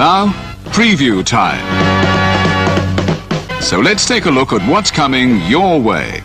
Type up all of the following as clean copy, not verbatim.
Now, preview time. So let's take a look at what's coming your way.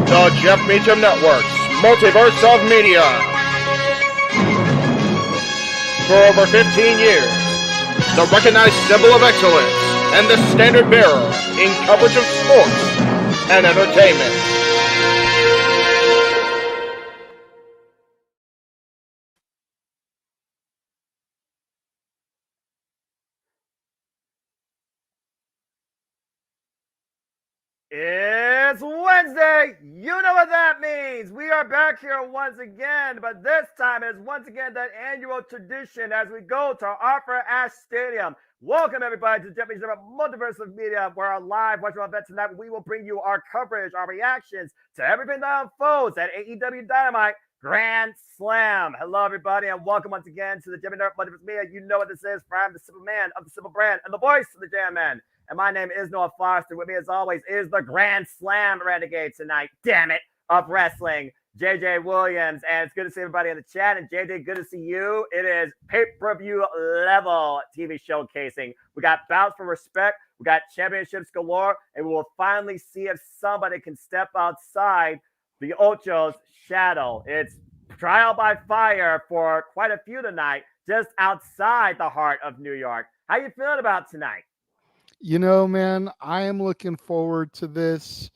The Jeff Meacham Network's Multiverse of Media. For over 15 years, the recognized symbol of excellence and the standard bearer in coverage of sports and entertainment. It's Wednesday. You know what that means. We are back here once again, but this time it's once again that annual tradition as we go to Arthur Ashe Stadium. Welcome everybody to the Jeff Meacham Multiverse of Media, where our live virtual event tonight we will bring you our coverage, our reactions to everything that unfolds at AEW Dynamite Grand Slam. Hello everybody, and welcome once again to the Jeff Meacham Multiverse of Media. You know what this is. I'm the Simple Man of the Simple Brand and the voice of the Jam Man. And my name is Noah Foster. With me, as always, is the Grand Slam Renegade tonight. Damn it, of wrestling, JJ Williams. And it's good to see everybody in the chat. And JJ, good to see you. It is pay-per-view level TV showcasing. We got bouts for respect. We got championships galore. And we will finally see if somebody can step outside the Ocho's shadow. It's trial by fire for quite a few tonight, just outside the heart of New York. How you feeling about tonight? You know, man, I am looking forward to this.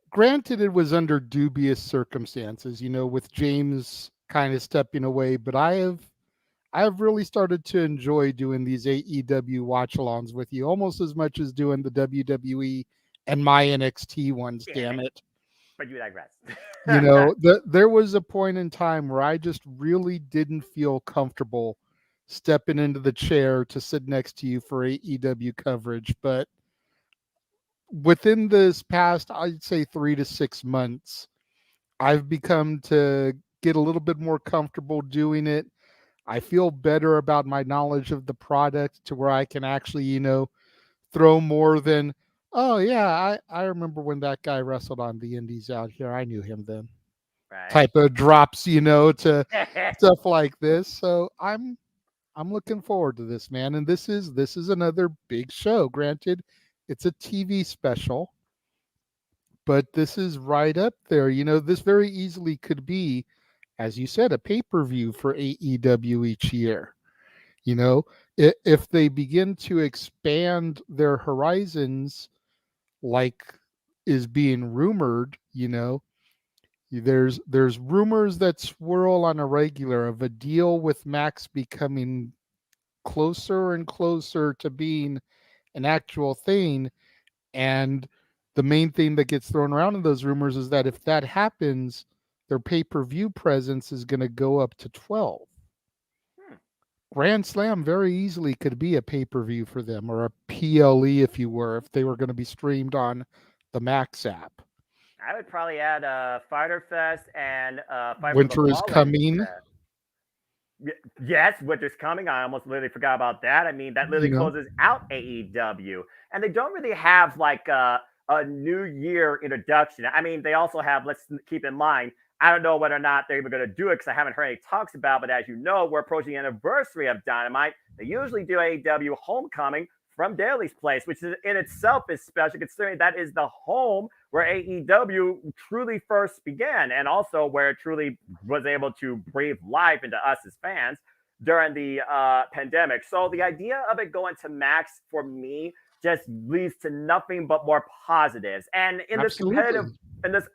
Granted, it was under dubious circumstances, you know, with James kind of stepping away, but I have really started to enjoy doing these AEW watch-alongs with you, almost as much as doing the WWE and my NXT ones, damn it. But you digress. There was a point in time where I just really didn't feel comfortable stepping into the chair to sit next to you for AEW coverage. But within this past, I'd say 3 to 6 months, I've become to get a little bit more comfortable doing it. I feel better about my knowledge of the product to where I can actually, throw more than, oh yeah, I remember when that guy wrestled on the indies out here. I knew him then. Right. Type of drops, to stuff like this. So I'm looking forward to this, man. And this is another big show. Granted, it's a TV special, but this is right up there. This very easily could be, as you said, a pay-per-view for AEW each year. If they begin to expand their horizons, like is being rumored, there's rumors that swirl on a regular of a deal with Max becoming closer and closer to being an actual thing. And the main thing that gets thrown around in those rumors is that if that happens, their pay-per-view presence is going to go up to 12. Grand Slam very easily could be a pay-per-view for them, or a PLE if they were going to be streamed on the Max app. I would probably add Fighter Fest and Fight Winter for the is Fallen coming. Yes, winter's coming. I almost literally forgot about that. I mean, that literally closes out AEW. And they don't really have like a New Year introduction. I mean, they also have, let's keep in mind, I don't know whether or not they're even going to do it because I haven't heard any talks about, but as you know, we're approaching the anniversary of Dynamite. They usually do AEW Homecoming from Daly's place, which is in itself is special, considering that is the home where AEW truly first began, and also where it truly was able to breathe life into us as fans during the pandemic. So the idea of it going to Max for me just leads to nothing but more positives. And in this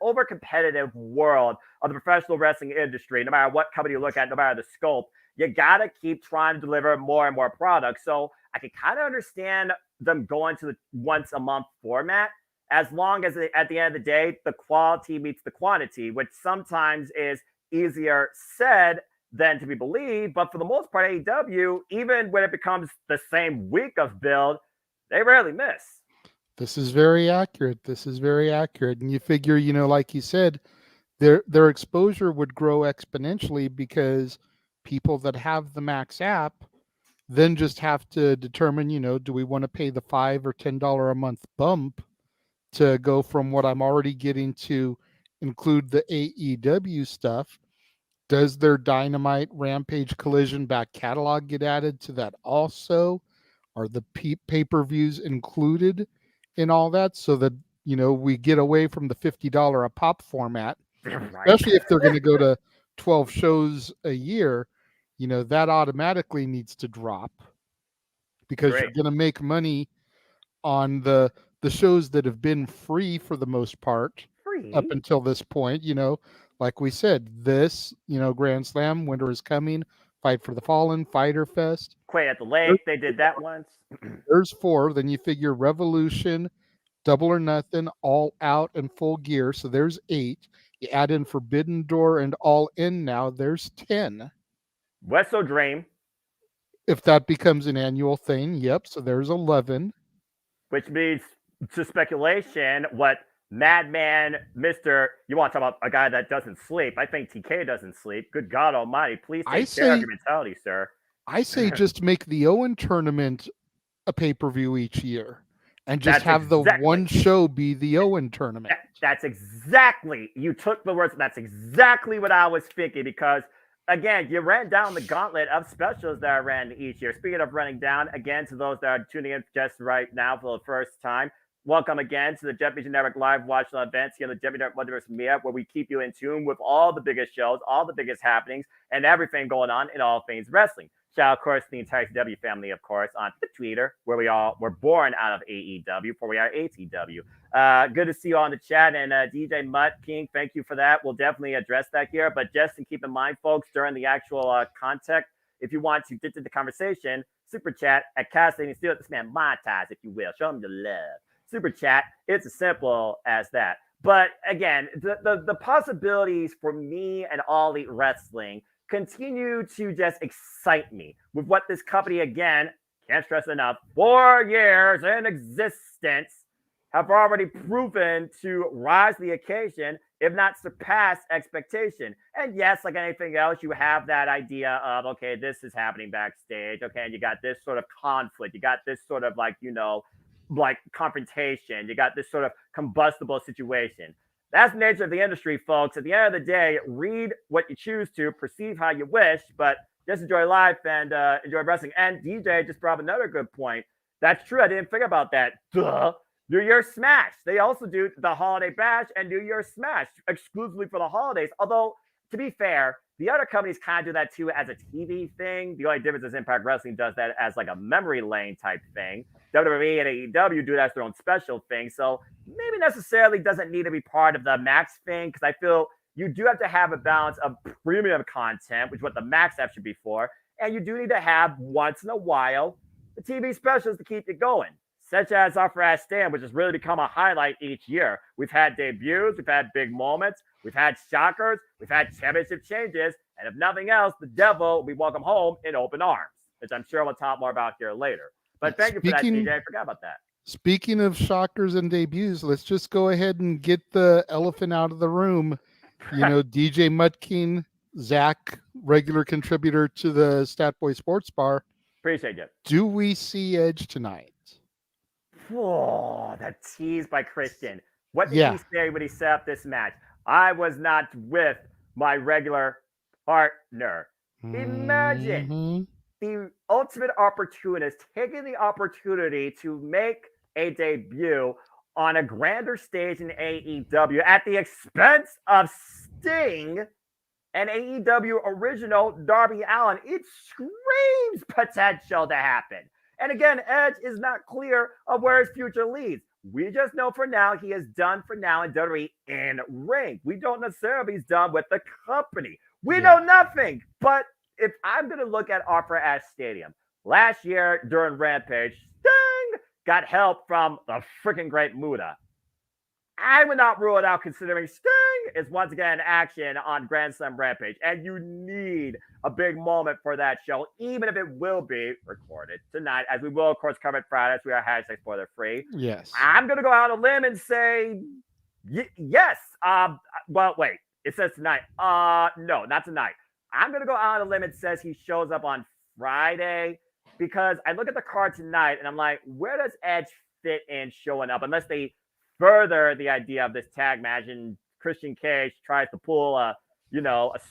over competitive world of the professional wrestling industry, no matter what company you look at, no matter the scope, you gotta keep trying to deliver more and more products. So I can kind of understand them going to the once a month format, as long as at the end of the day, the quality meets the quantity, which sometimes is easier said than to be believed. But for the most part, AEW, even when it becomes the same week of build, they rarely miss. This is very accurate. And you figure, like you said, their exposure would grow exponentially because people that have the Max app then just have to determine, do we want to pay the $5 or $10 a month bump to go from what I'm already getting to include the AEW stuff? Does their Dynamite, Rampage, Collision back catalog get added to that also? Are the pay-per-views included in all that, so that we get away from the $50 a pop format, especially if they're going to go to 12 shows a year? That automatically needs to drop, because you're going to make money on the shows that have been free for the most part up until this point. Like we said, this Grand Slam, Winter is Coming, Fight for the Fallen, Fighter Fest, Quay at the Lake, they did that once. There's 4. Then you figure Revolution, Double or Nothing, All Out, and Full Gear, so there's 8. You add in Forbidden Door and All In now, there's 10. Wrestle Dream, if that becomes an annual thing, yep, so there's 11. Which means, to speculation, what Madman, you want to talk about a guy that doesn't sleep. I think TK doesn't sleep. Good God almighty. Please take care of your mentality, sir. I say just make the Owen tournament a pay-per-view each year. And just have the one show be the Owen tournament. That's exactly, you took the words, that's exactly what I was thinking, because again, you ran down the gauntlet of specials that I ran each year. Speaking of running down, again, to those that are tuning in just right now for the first time, welcome again to the Jeff Meacham Network live watch events here on the Jeff Meacham Multiverse Media, where we keep you in tune with all the biggest shows, all the biggest happenings, and everything going on in all things wrestling. Shout out, of course, to the entire W family, of course, on Twitter, where we all were born out of AEW, for we are ATW. Good to see you on the chat. And DJ Mutt King, thank you for that. We'll definitely address that here. But just to keep in mind, folks, during the actual context, if you want to get to the conversation, super chat at Casting Steel. This man monetize, if you will. Show him the love. Super chat, it's as simple as that. But again, the possibilities for me and All Elite Wrestling continue to just excite me with what this company, again, can't stress enough, 4 years in existence, have already proven to rise to the occasion, if not surpass expectation. And yes, like anything else, you have that idea of, okay, this is happening backstage. Okay, and you got this sort of conflict. You got this sort of like confrontation. You got this sort of combustible situation. That's the nature of the industry, folks. At the end of the day, read what you choose to, perceive how you wish, but just enjoy life and enjoy wrestling. And DJ just brought up another good point. That's true. I didn't think about that. Duh. New Year's Smash. They also do the Holiday Bash and New Year's Smash exclusively for the holidays. Although, to be fair, the other companies kind of do that too as a TV thing. The only difference is Impact Wrestling does that as like a memory lane type thing. WWE and AEW do that as their own special thing. So maybe necessarily doesn't need to be part of the Max thing, because I feel you do have to have a balance of premium content, which is what the Max app should be for. And you do need to have once in a while the TV specials to keep you going, such as our Ass Stand, which has really become a highlight each year. We've had debuts, we've had big moments, we've had shockers, we've had championship changes, and if nothing else, the devil we welcome home in open arms, which I'm sure we'll talk more about here later. But thank you for that, DJ. I forgot about that. Speaking of shockers and debuts, let's just go ahead and get the elephant out of the room. You know, DJ Mudking, Zach, regular contributor to the Stat Boy Sports Bar. Appreciate it. Do we see Edge tonight? Oh, that tease by Christian. What did he say when he set up this match? I was not with my regular partner. Imagine the ultimate opportunist taking the opportunity to make a debut on a grander stage in AEW at the expense of Sting and AEW original Darby Allin. It screams potential to happen. And again, Edge is not clear of where his future leads. We just know for now he is done for now in WWE in ring. We don't necessarily he's done with the company. We know nothing. But if I'm going to look at Opera Ash Stadium, last year during Rampage, Sting got help from the freaking great Muda. I would not rule it out, considering Sting is once again in action on Grand Slam Rampage, and you need a big moment for that show, even if it will be recorded tonight, as we will, of course, cover it Friday, as we are hashtag spoiler free. Yes. I'm going to go out on a limb and say yes. Well, wait, it says tonight. No, not tonight. I'm going to go out on a limb and says he shows up on Friday, because I look at the card tonight and I'm like, where does Edge fit in showing up, unless they further the idea of this tag match and Christian Cage tries to pull a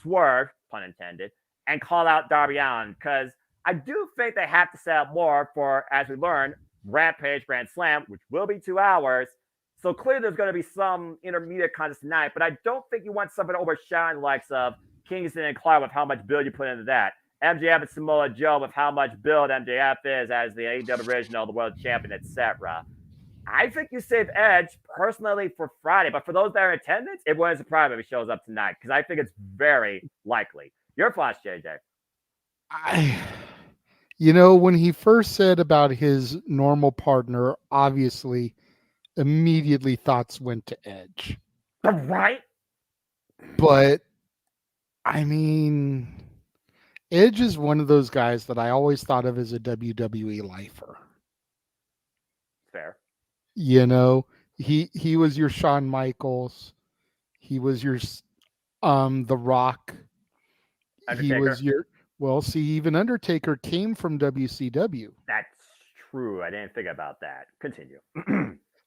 swerve, pun intended, and call out Darby Allin, because I do think they have to set up more for, as we learned, Rampage Grand Slam, which will be 2 hours. So clearly there's going to be some intermediate contest tonight, but I don't think you want something to overshine the likes of Kingston and Clark with how much build you put into that. MJF and Samoa Joe with how much build MJF is as the AEW original, the world champion, etc. I think you save Edge personally for Friday, but for those that are in attendance, it wouldn't surprise me if he shows up tonight, because I think it's very likely. Your thoughts, JJ? When he first said about his normal partner, obviously, immediately thoughts went to Edge. Right? But, I mean, Edge is one of those guys that I always thought of as a WWE lifer. Fair. He was your Shawn Michaels. He was your The Rock. Undertaker. He was even Undertaker came from WCW. That's true. I didn't think about that. Continue.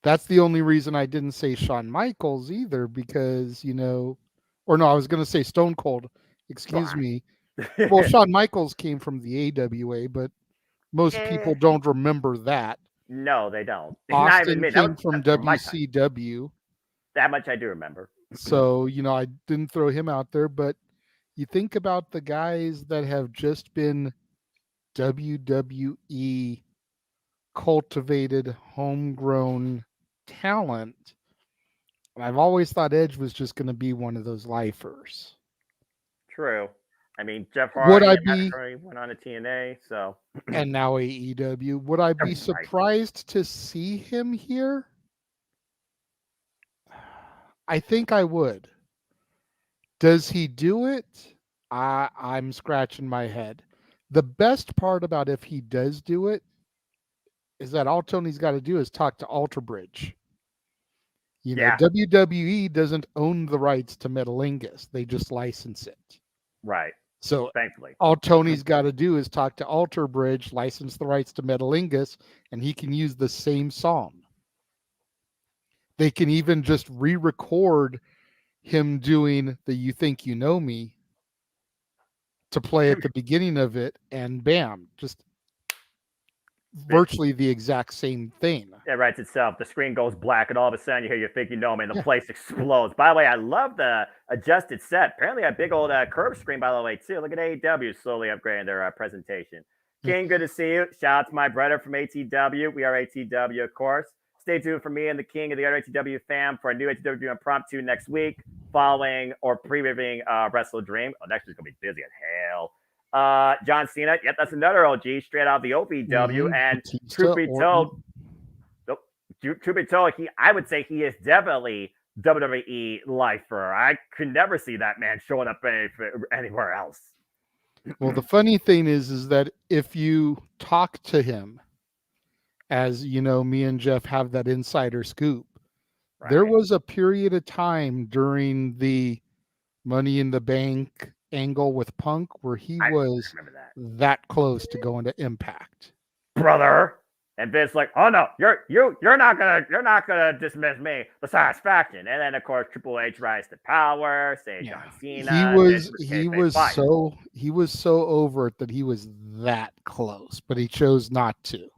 That's the only reason I didn't say Shawn Michaels either, because, I was going to say Stone Cold. Excuse me. Well, Shawn Michaels came from the AWA, but most people don't remember that. No, they don't. Austin came from WCW. That much I do remember. So, I didn't throw him out there, but you think about the guys that have just been WWE cultivated, homegrown talent. I've always thought Edge was just going to be one of those lifers. True. I mean, Jeff Hardy went on to TNA, so. And now AEW. Would I be surprised to see him here? I think I would. Does he do it? I'm scratching my head. The best part about if he does do it is that all Tony's got to do is talk to Alter Bridge. Yeah. WWE doesn't own the rights to Metalingus. They just license it. Right. So Thankfully. all Tony's got to do is talk to Alter Bridge, license the rights to Metalingus, and he can use the same song. They can even just re-record him doing the "You Think You Know Me" to play at the beginning of it, and bam, just virtually the exact same thing. It writes itself. The screen goes black, and all of a sudden you hear "You Think You Know Me," and the place explodes. By the way, I love the adjusted set. Apparently, a big old curved screen, by the way, too. Look at AEW slowly upgrading their presentation. King, good to see you. Shout out to my brother from ATW. We are ATW, of course. Stay tuned for me and the King of the other ATW fam for a new ATW impromptu next week, following or pre-reviewing Wrestle Dream. Oh, next week's going to be busy as hell. John Cena, yep, that's another OG straight out of the OVW. And truth be told, I would say he is definitely WWE lifer. I could never see that man showing up anywhere else. Well, the funny thing is that if you talk to him, as you know, me and Jeff have that insider scoop. Right. There was a period of time during the Money in the Bank angle with Punk where he was that close to going to Impact. Brother. And Vince like, oh no, you're not gonna dismiss me, the satisfaction. And then of course Triple H rise to power, say John Cena. He was so over it that he was that close, but he chose not to.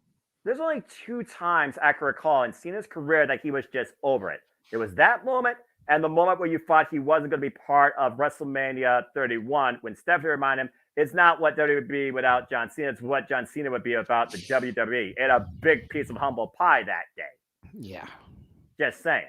There's only 2 times I can recall in Cena's career that he was just over it. It was that moment and the moment where you thought he wasn't going to be part of WrestleMania 31 when Stephanie reminded him, it's not what WWE would be without John Cena. It's what John Cena would be about the WWE. And a big piece of humble pie that day. Yeah. Just saying.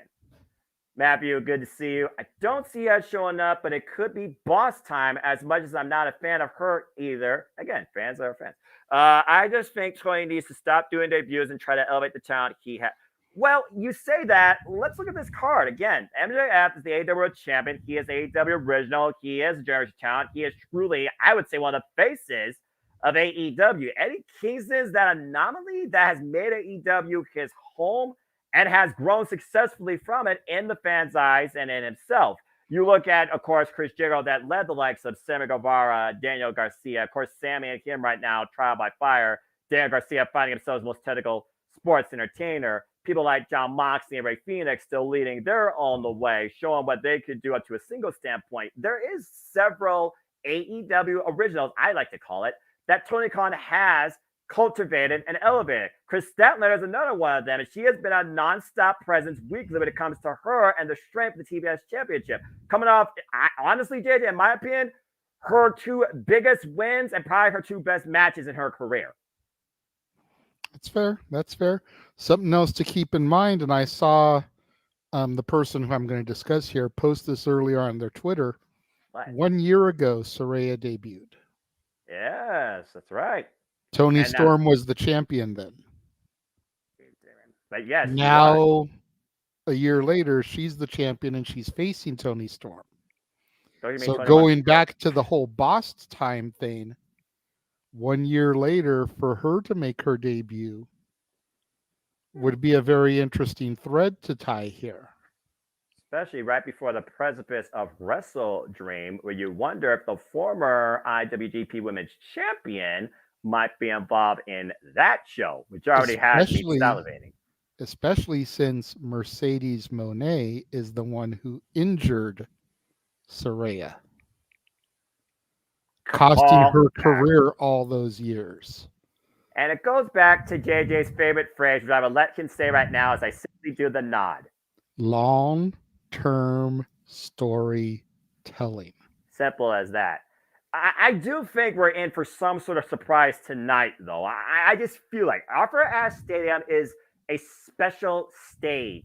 Matthew, good to see you. I don't see her showing up, but it could be boss time as much as I'm not a fan of her either. Again, fans are fans. I just think Tony needs to stop doing debuts and try to elevate the talent he has. Well, you say that. Let's look at this card. Again, MJF is the AEW World Champion. He is AEW original. He is a generation talent. He is truly, I would say, one of the faces of AEW. Eddie Kingston is that anomaly that has made AEW his home and has grown successfully from it in the fans' eyes and in himself. You look at, of course, Chris Jericho that led the likes of Sammy Guevara, Daniel Garcia. Of course, Sammy and him right now, trial by fire. Daniel Garcia finding himself as the most technical sports entertainer. People like John Moxley and Ray Phoenix still leading their own the way, showing what they could do up to a single standpoint. There is several AEW originals, I like to call it, that Tony Khan has cultivated and elevated. Chris Statler is another one of them, and she has been a nonstop presence weekly when it comes to her and the strength of the TBS Championship. Coming off, honestly, JJ, in my opinion, her 2 biggest wins and probably her 2 best matches in her career. That's fair. Something else to keep in mind, and I saw the person who I'm going to discuss here post this earlier on their Twitter. What? 1 year ago, Saraya debuted. Yes, that's right. Tony Storm was the champion then. But yes. Now, a year later, she's the champion and she's facing Tony Storm. So going back to the whole boss time thing, 1 year later, for her to make her debut would be a very interesting thread to tie here. Especially right before the precipice of Wrestle Dream, where you wonder if the former IWGP Women's Champion might be involved in that show, which already has me salivating. Especially since Mercedes Moné is the one who injured Saraya, costing her career all those years. And it goes back to JJ's favorite phrase, which I will let him say right now as I simply do the nod. Long-term storytelling. Simple as that. I do think we're in for some sort of surprise tonight, though. I just feel like Arthur Ashe Stadium is a special stage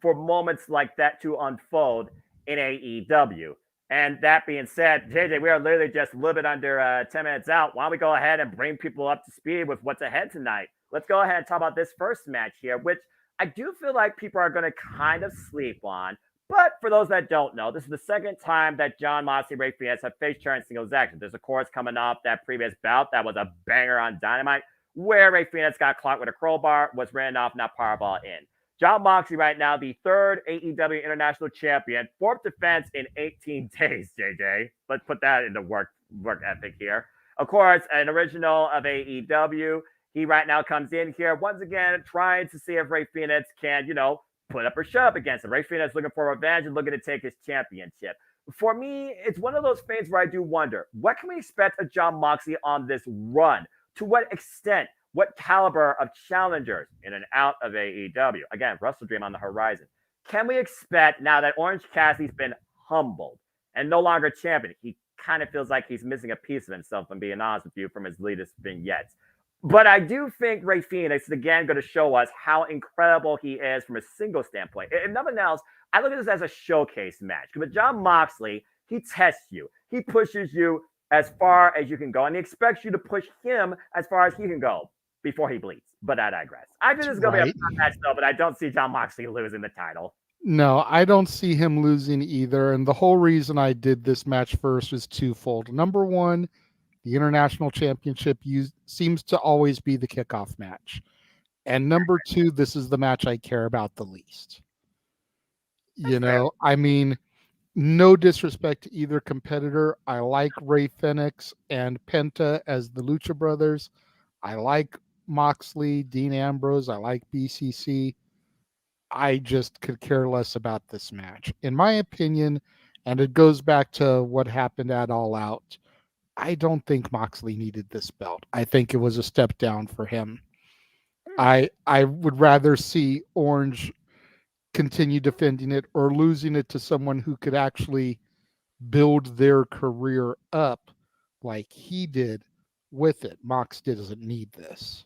for moments like that to unfold in AEW. And that being said, JJ, we are literally just a little bit under 10 minutes out. Why don't we go ahead and bring people up to speed with what's ahead tonight? Let's go ahead and talk about this first match here, which I do feel like people are going to kind of sleep on. But for those that don't know, this is the second time that Jon Moxley and Rey Fenix have faced each other in singles action. There's, of course, coming off that previous bout that was a banger on Dynamite, where Rey Fenix got clocked with a crowbar, was ran off, not powerball in. Jon Moxley right now, the third AEW International Champion, fourth defense in 18 days, JJ. Let's put that into work ethic here. Of course, an original of AEW. He right now comes in here, once again, trying to see if Rey Fenix can, put up or shut up against him. Rey Fenix looking for revenge and looking to take his championship. For me, it's one of those things where I do wonder, what can we expect of Jon Moxley on this run? To what extent? What caliber of challengers in and out of AEW? Again, Wrestle Dream on the horizon. Can we expect, now that Orange Cassidy's been humbled and no longer champion, he kind of feels like he's missing a piece of himself, I'm being honest with you, from his latest vignettes. But I do think Rey Fenix is again going to show us how incredible he is from a single standpoint. If nothing else, I look at this as a showcase match. Because with Jon Moxley, he tests you. He pushes you as far as you can go. And he expects you to push him as far as he can go before he bleeds. But I digress. I think this is going to be a fun match, though, but I don't see Jon Moxley losing the title. No, I don't see him losing either. And the whole reason I did this match first is twofold. Number one, the International Championship seems to always be the kickoff match. And number two, this is the match I care about the least. I mean, no disrespect to either competitor. I like Rey Fenix and Penta as the Lucha Brothers. I like Moxley, Dean Ambrose. I like BCC. I just could care less about this match. In my opinion, and it goes back to what happened at All Out, I don't think Moxley needed this belt. I think it was a step down for him. I would rather see Orange continue defending it or losing it to someone who could actually build their career up like he did with it. Mox doesn't need this.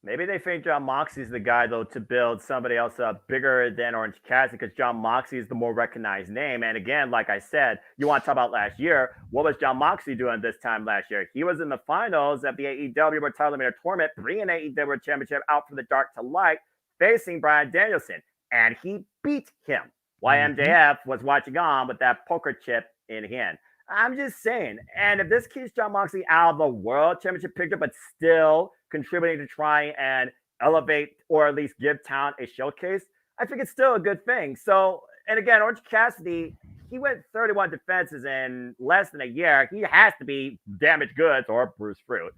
Maybe they think Jon Moxley's the guy, though, to build somebody else up bigger than Orange Cassidy because Jon Moxley is the more recognized name. And again, like I said, you want to talk about last year. What was Jon Moxley doing this time last year? He was in the finals of the AEW World Title Eliminator Tournament, bringing AEW World Championship out from the dark to light, facing Bryan Danielson. And he beat him while MJF was watching on with that poker chip in hand. I'm just saying. And if this keeps Jon Moxley out of the World Championship picture, but still contributing to try and elevate or at least give talent a showcase, I think it's still a good thing. So, and again, Orange Cassidy, he went 31 defenses in less than a year. He has to be damaged goods or Bruce Fruit.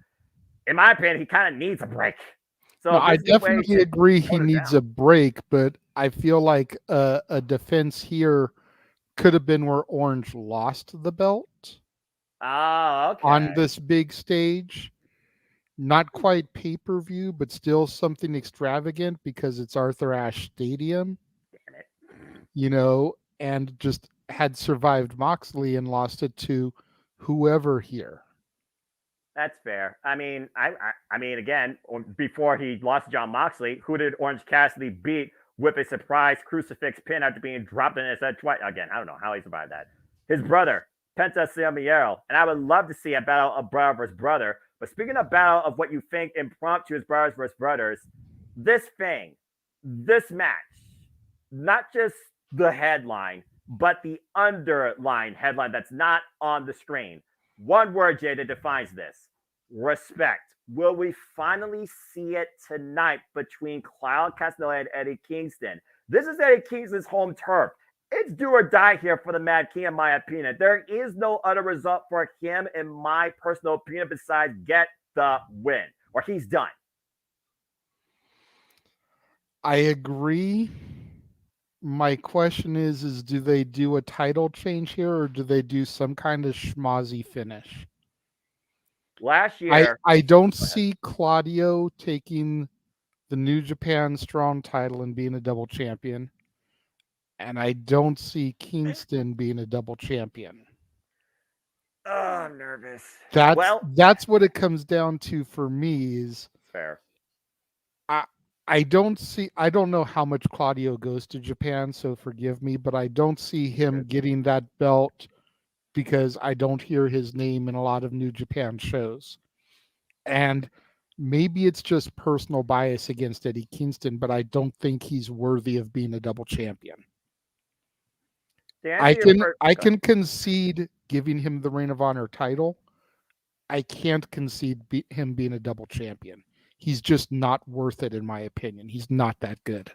In my opinion, he kind of needs a break. So no, I definitely agree he needs a break, but I feel like a defense here could have been where Orange lost the belt on this big stage. Not quite pay-per-view, but still something extravagant because it's Arthur Ashe Stadium. Damn it. And just had survived Moxley and lost it to whoever here. That's fair. I mean, I mean, again, before he lost to Jon Moxley, who did Orange Cassidy beat with a surprise crucifix pin after being dropped in his head twice? Again, I don't know how he survived that. His brother, Penta Ciampiero. And I would love to see a battle of brother versus brother. But speaking of battle of what you think impromptu is brothers versus brothers, this match, not just the headline, but the underlying headline that's not on the screen. One word, Jay, that defines this: respect. Will we finally see it tonight between Claudio Castagnoli and Eddie Kingston? This is Eddie Kingston's home turf. It's do or die here for the Mad King, in my opinion. There is no other result for him, in my personal opinion, besides get the win, or he's done. I agree. My question is do they do a title change here, or do they do some kind of schmozzy finish? Last year, I don't see Claudio taking the New Japan Strong title and being a double champion. And I don't see Kingston being a double champion. Oh, I'm nervous. That's what it comes down to for me is fair. I don't know how much Claudio goes to Japan, so forgive me, but I don't see him getting that belt because I don't hear his name in a lot of New Japan shows. And maybe it's just personal bias against Eddie Kingston, but I don't think he's worthy of being a double champion. I can concede giving him the Ring of Honor title. I can't concede him being a double champion. He's just not worth it, in my opinion. He's not that good.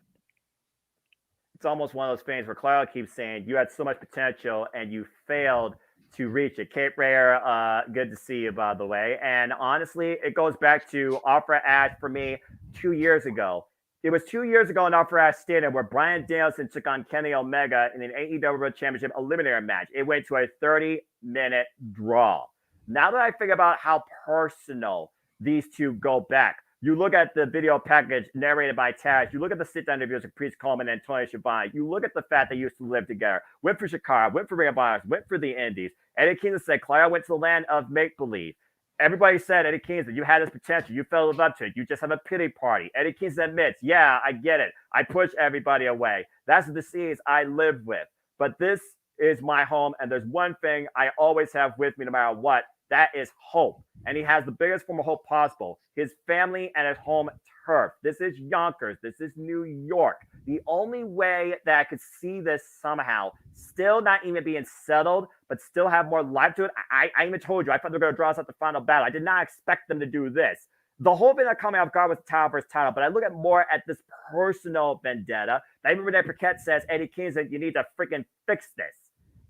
It's almost one of those things where Claudio keeps saying you had so much potential and you failed to reach it. Cape Rare, good to see you, by the way. And honestly, it goes back to Opera Ash for me 2 years ago. It was 2 years ago in Opera Ash Stadium where Bryan Danielson took on Kenny Omega in an AEW World Championship Eliminator match. It went to a 30-minute draw. Now that I think about how personal these two go back, you look at the video package narrated by Taz. You look at the sit-down interviews of Priest Coleman and Tony Schiavone. You look at the fact they used to live together. Went for Chicago, went for Ring of Honor, went for the Indies. Eddie Kingston said, Claudio went to the land of make-believe. Everybody said, Eddie Kingston, you had this potential. You fell in love to it. You just have a pity party. Eddie Kingston admits, yeah, I get it. I push everybody away. That's the disease I live with. But this is my home, and there's one thing I always have with me no matter what. That is hope. And he has the biggest form of hope possible. His family and his home turf. This is Yonkers. This is New York. The only way that I could see this somehow still not even being settled, but still have more life to it. I even told you, I thought they were going to draw us out the final battle. I did not expect them to do this. The whole thing that caught me off guard was title versus title, but I look at more at this personal vendetta. I remember that Paquette says, Eddie Kingston, you need to freaking fix this.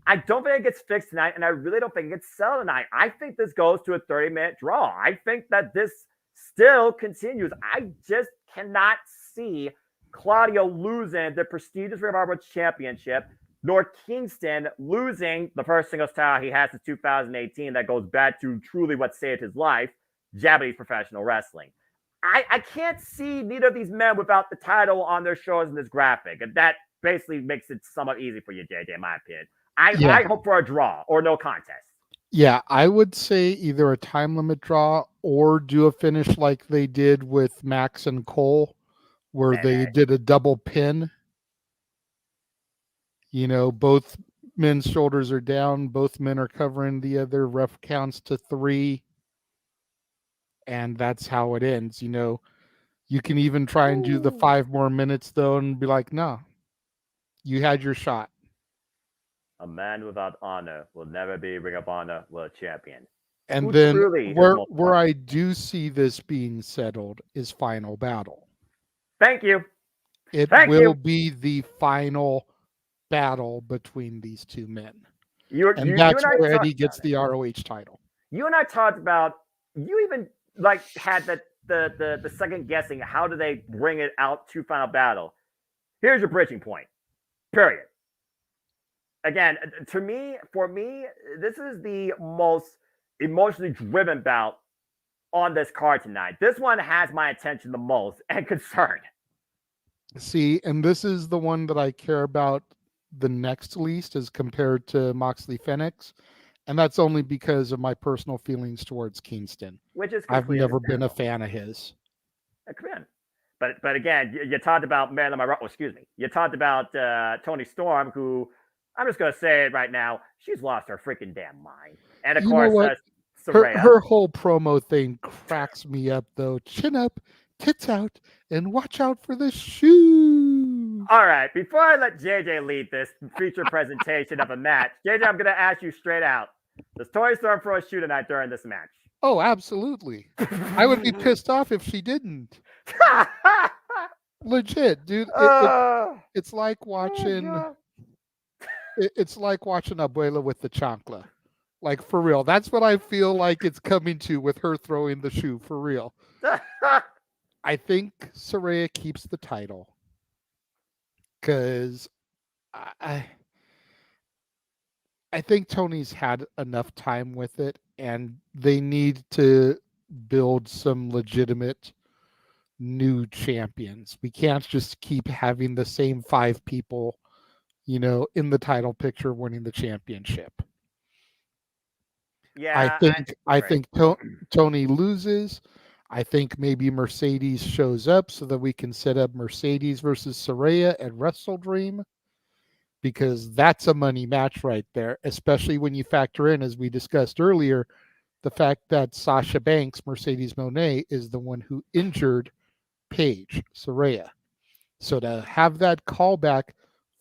I don't think it gets fixed tonight, and I really don't think it gets settled tonight. I think this goes to a 30-minute draw. I think that this still continues. I just cannot see Claudio losing the prestigious Ring of Honor Championship, nor Kingston losing the first singles title he has since 2018 that goes back to truly what saved his life, Japanese professional wrestling. I can't see neither of these men without the title on their shows in this graphic, and that basically makes it somewhat easy for you, JJ, in my opinion. I hope for a draw or no contest. Yeah, I would say either a time limit draw or do a finish like they did with Max and Cole, where they did a double pin. You know, both men's shoulders are down, both men are covering the other, ref counts to 3, and that's how it ends. You know, you can even try and do the 5 more minutes, though, and be like, no, you had your shot. A man without honor will never be Ring of Honor World Champion. And then where I do see this being settled is Final Battle. Thank you. It will be the final battle between these two men. That's where Eddie gets the ROH title. You and I talked about, you even like had the second guessing, how do they bring it out to Final Battle? Here's your bridging point. Period. Again, for me, this is the most emotionally driven bout on this card tonight. This one has my attention the most and concern. See, and this is the one that I care about the next least as compared to Moxley Fenix. And that's only because of my personal feelings towards Kingston. Which is I've never been a fan of his. But again, you talked about Marilyn Monroe. Excuse me. You talked about Toni Storm, who, I'm just going to say it right now, she's lost her freaking damn mind. And of course, her whole promo thing cracks me up, though. Chin up, tits out, and watch out for the shoe. All right, before I let JJ lead this feature presentation of a match, JJ, I'm going to ask you straight out. Does Toni Storm throw a shoe tonight during this match? Oh, absolutely. I would be pissed off if she didn't. Legit, dude. It's like watching... It's like watching Abuela with the chancla. Like, for real. That's what I feel like it's coming to with her throwing the shoe, for real. I think Saraya keeps the title. Because I think Tony's had enough time with it, and they need to build some legitimate new champions. We can't just keep having the same 5 people, you know, in the title picture winning the championship. Yeah, I think Tony loses. I think maybe Mercedes shows up so that we can set up Mercedes versus Saraya at Wrestle Dream, because that's a money match right there, especially when you factor in, as we discussed earlier, the fact that Sasha Banks, Mercedes Moné, is the one who injured Paige Saraya. So to have that callback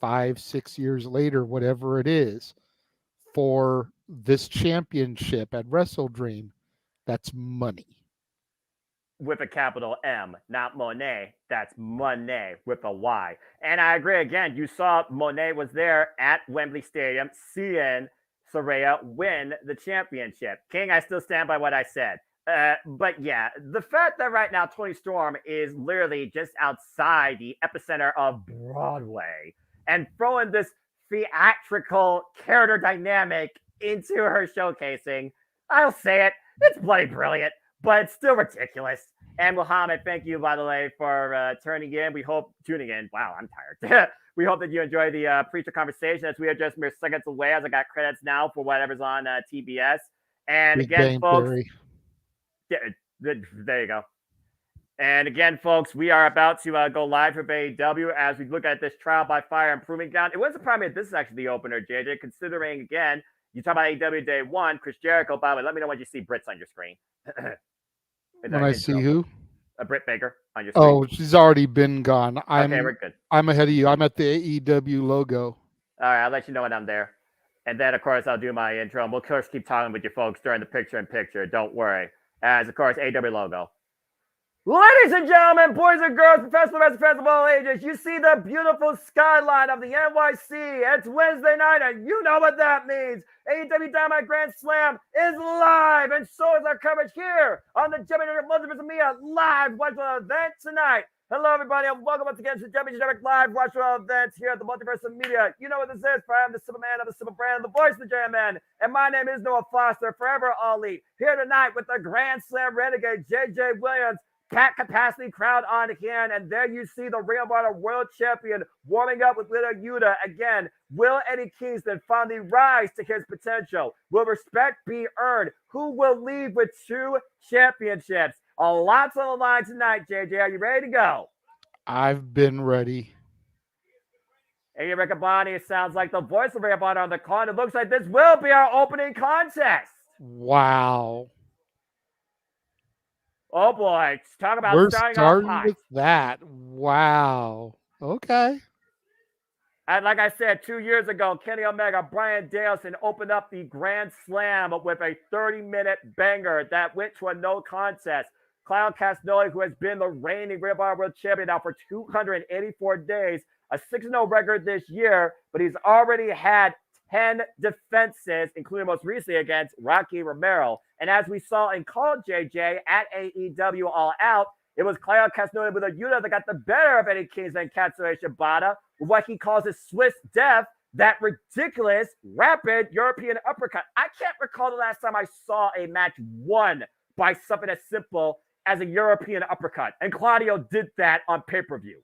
5-6 years later, whatever it is, for this championship at Wrestle Dream, that's money. With a capital M, not Monet. That's Monet with a Y. And I agree again. You saw Monet was there at Wembley Stadium seeing Saraya win the championship. King, I still stand by what I said. But yeah, the fact that right now Toni Storm is literally just outside the epicenter of Broadway and throwing this theatrical character dynamic into her showcasing, I'll say it, it's bloody brilliant, but it's still ridiculous. And Muhammad, thank you, by the way, for tuning in. Wow, I'm tired. We hope that you enjoy the pre-show conversation as we are just mere seconds away as I got credits now for whatever's on TBS. And Big again, Bang folks, Theory. there you go. And again, folks, we are about to go live for AEW as we look at this trial by fire and proving ground. It wasn't surprising this is actually the opener, JJ, considering, again, you talk about AEW Day 1, Chris Jericho. By the way, let me know when you see Brits on your screen. When I see who? A Britt Baker on your screen. Oh, she's already been gone. Okay, we're good. I'm ahead of you. I'm at the AEW logo. All right, I'll let you know when I'm there. And then, of course, I'll do my intro. And we'll, of course, keep talking with you folks during the picture-in-picture. Don't worry. As, of course, AEW logo. Ladies and gentlemen, boys and girls, professional wrestling fans of all ages, you see the beautiful skyline of the NYC. It's Wednesday night, and you know what that means. AEW Dynamite Grand Slam is live, and so is our coverage here on the Championship Multiverse Media live virtual event tonight. Hello, everybody, and welcome once again to the Championship live virtual event here at the Multiverse Media. You know what this is, I am the Simple Man of the Simple Brand, the voice of the J-Man, and my name is Noah Foster, forever all elite, here tonight with the Grand Slam Renegade, J.J. Williams, packed capacity crowd on hand, and there you see the Ring of Honor World Champion warming up with Little Yuta. Again, will Eddie Kingston finally rise to his potential? Will respect be earned? Who will leave with 2 championships? A lot's on the line tonight, JJ. Are you ready to go? I've been ready. Hey, Riccaboni, it sounds like the voice of Ring of Honor on the call. It looks like this will be our opening contest. Wow. Oh boy, talk about We're starting starting off high. with that. Wow. Okay. And like I said, 2 years ago, Kenny Omega, Bryan Danielson opened up the Grand Slam with a 30-minute banger that went to a no contest. Claudio Castagnoli, who has been the reigning Ring of Honor World Champion now for 284 days, a 6-0 record this year, but he's already had 10 defenses, including most recently against Rocky Romero. And as we saw in Call JJ at AEW All Out, it was Claudio Castagnoli with a Yuta that got the better of Eddie Kingston and Katsuyori Shibata with what he calls his Swiss death, that ridiculous, rapid European uppercut. I can't recall the last time I saw a match won by something as simple as a European uppercut. And Claudio did that on pay-per-view.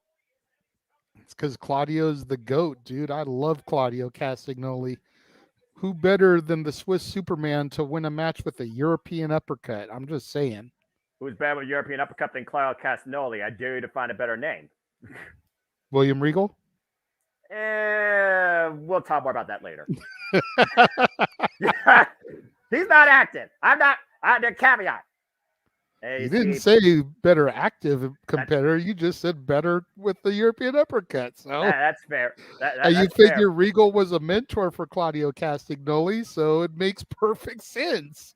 It's because Claudio's the GOAT, dude. I love Claudio Castagnoli. Who better than the Swiss Superman to win a match with a European uppercut? I'm just saying. Who's better with a European uppercut than Claudio Castagnoli? I dare you to find a better name. William Regal? We'll talk more about that later. He's not active. I'm not. The caveat. You didn't say better active competitor. You just said better with the European uppercut. So that's fair. You figure Regal was a mentor for Claudio Castagnoli, so it makes perfect sense.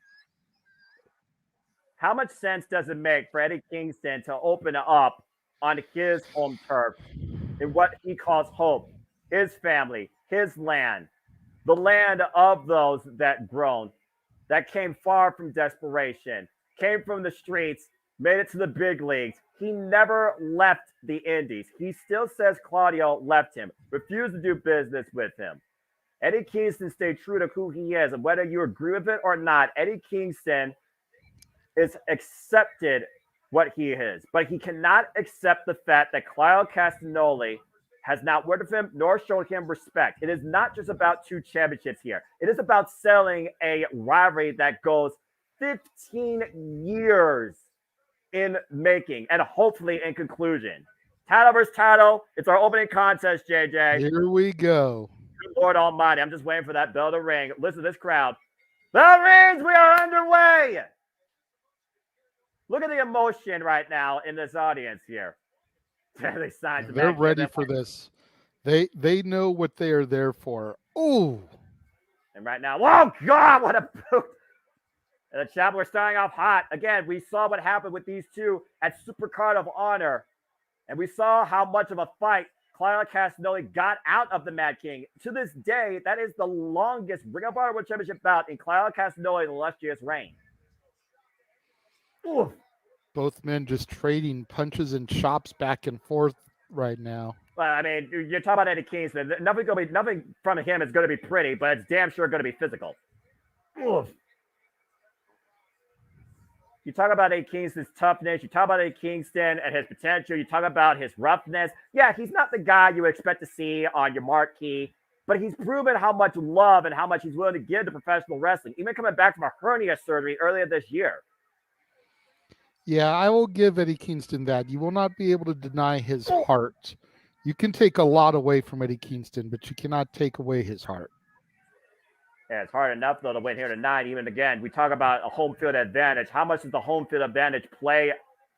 How much sense does it make for Eddie Kingston to open up on his home turf in what he calls home, his family, his land, the land of those that grown, that came far from desperation, came from the streets, made it to the big leagues. He never left the Indies. He still says Claudio left him, refused to do business with him. Eddie Kingston stayed true to who he is, and whether you agree with it or not, Eddie Kingston is accepted what he is, but he cannot accept the fact that Claudio Castagnoli has not worked with him nor shown him respect. It is not just about 2 championships here. It is about selling a rivalry that goes 15 years in making and hopefully in conclusion. Title versus title. It's our opening contest, JJ. Here we go. Good Lord Almighty. I'm just waiting for that bell to ring. Listen to this crowd. Bell rings. We are underway. Look at the emotion right now in this audience here. They're ready for this. They know what they are there for. Oh, And right now, oh God, what a boot! And the chat, we're starting off hot. Again, we saw what happened with these two at Supercard of Honor. And we saw how much of a fight Claudio Castagnoli got out of the Mad King. To this day, that is the longest Ring of Honor World Championship bout in Claudio Castagnoli's illustrious reign. Oof. both men just trading punches and chops back and forth right now. Well, I mean, you're talking about Eddie Kingston. Nothing from him is going to be pretty, but it's damn sure going to be physical. Oof. You talk about Eddie Kingston's toughness. You talk about Eddie Kingston and his potential. You talk about his roughness. Yeah, he's not the guy you expect to see on your marquee, but he's proven how much love and how much he's willing to give to professional wrestling, even coming back from a hernia surgery earlier this year. Yeah, I will give Eddie Kingston that. You will not be able to deny his heart. You can take a lot away from Eddie Kingston, but you cannot take away his heart. Yeah, it's hard enough, though, to win here tonight. Even again, we talk about a home field advantage. How much does the home field advantage play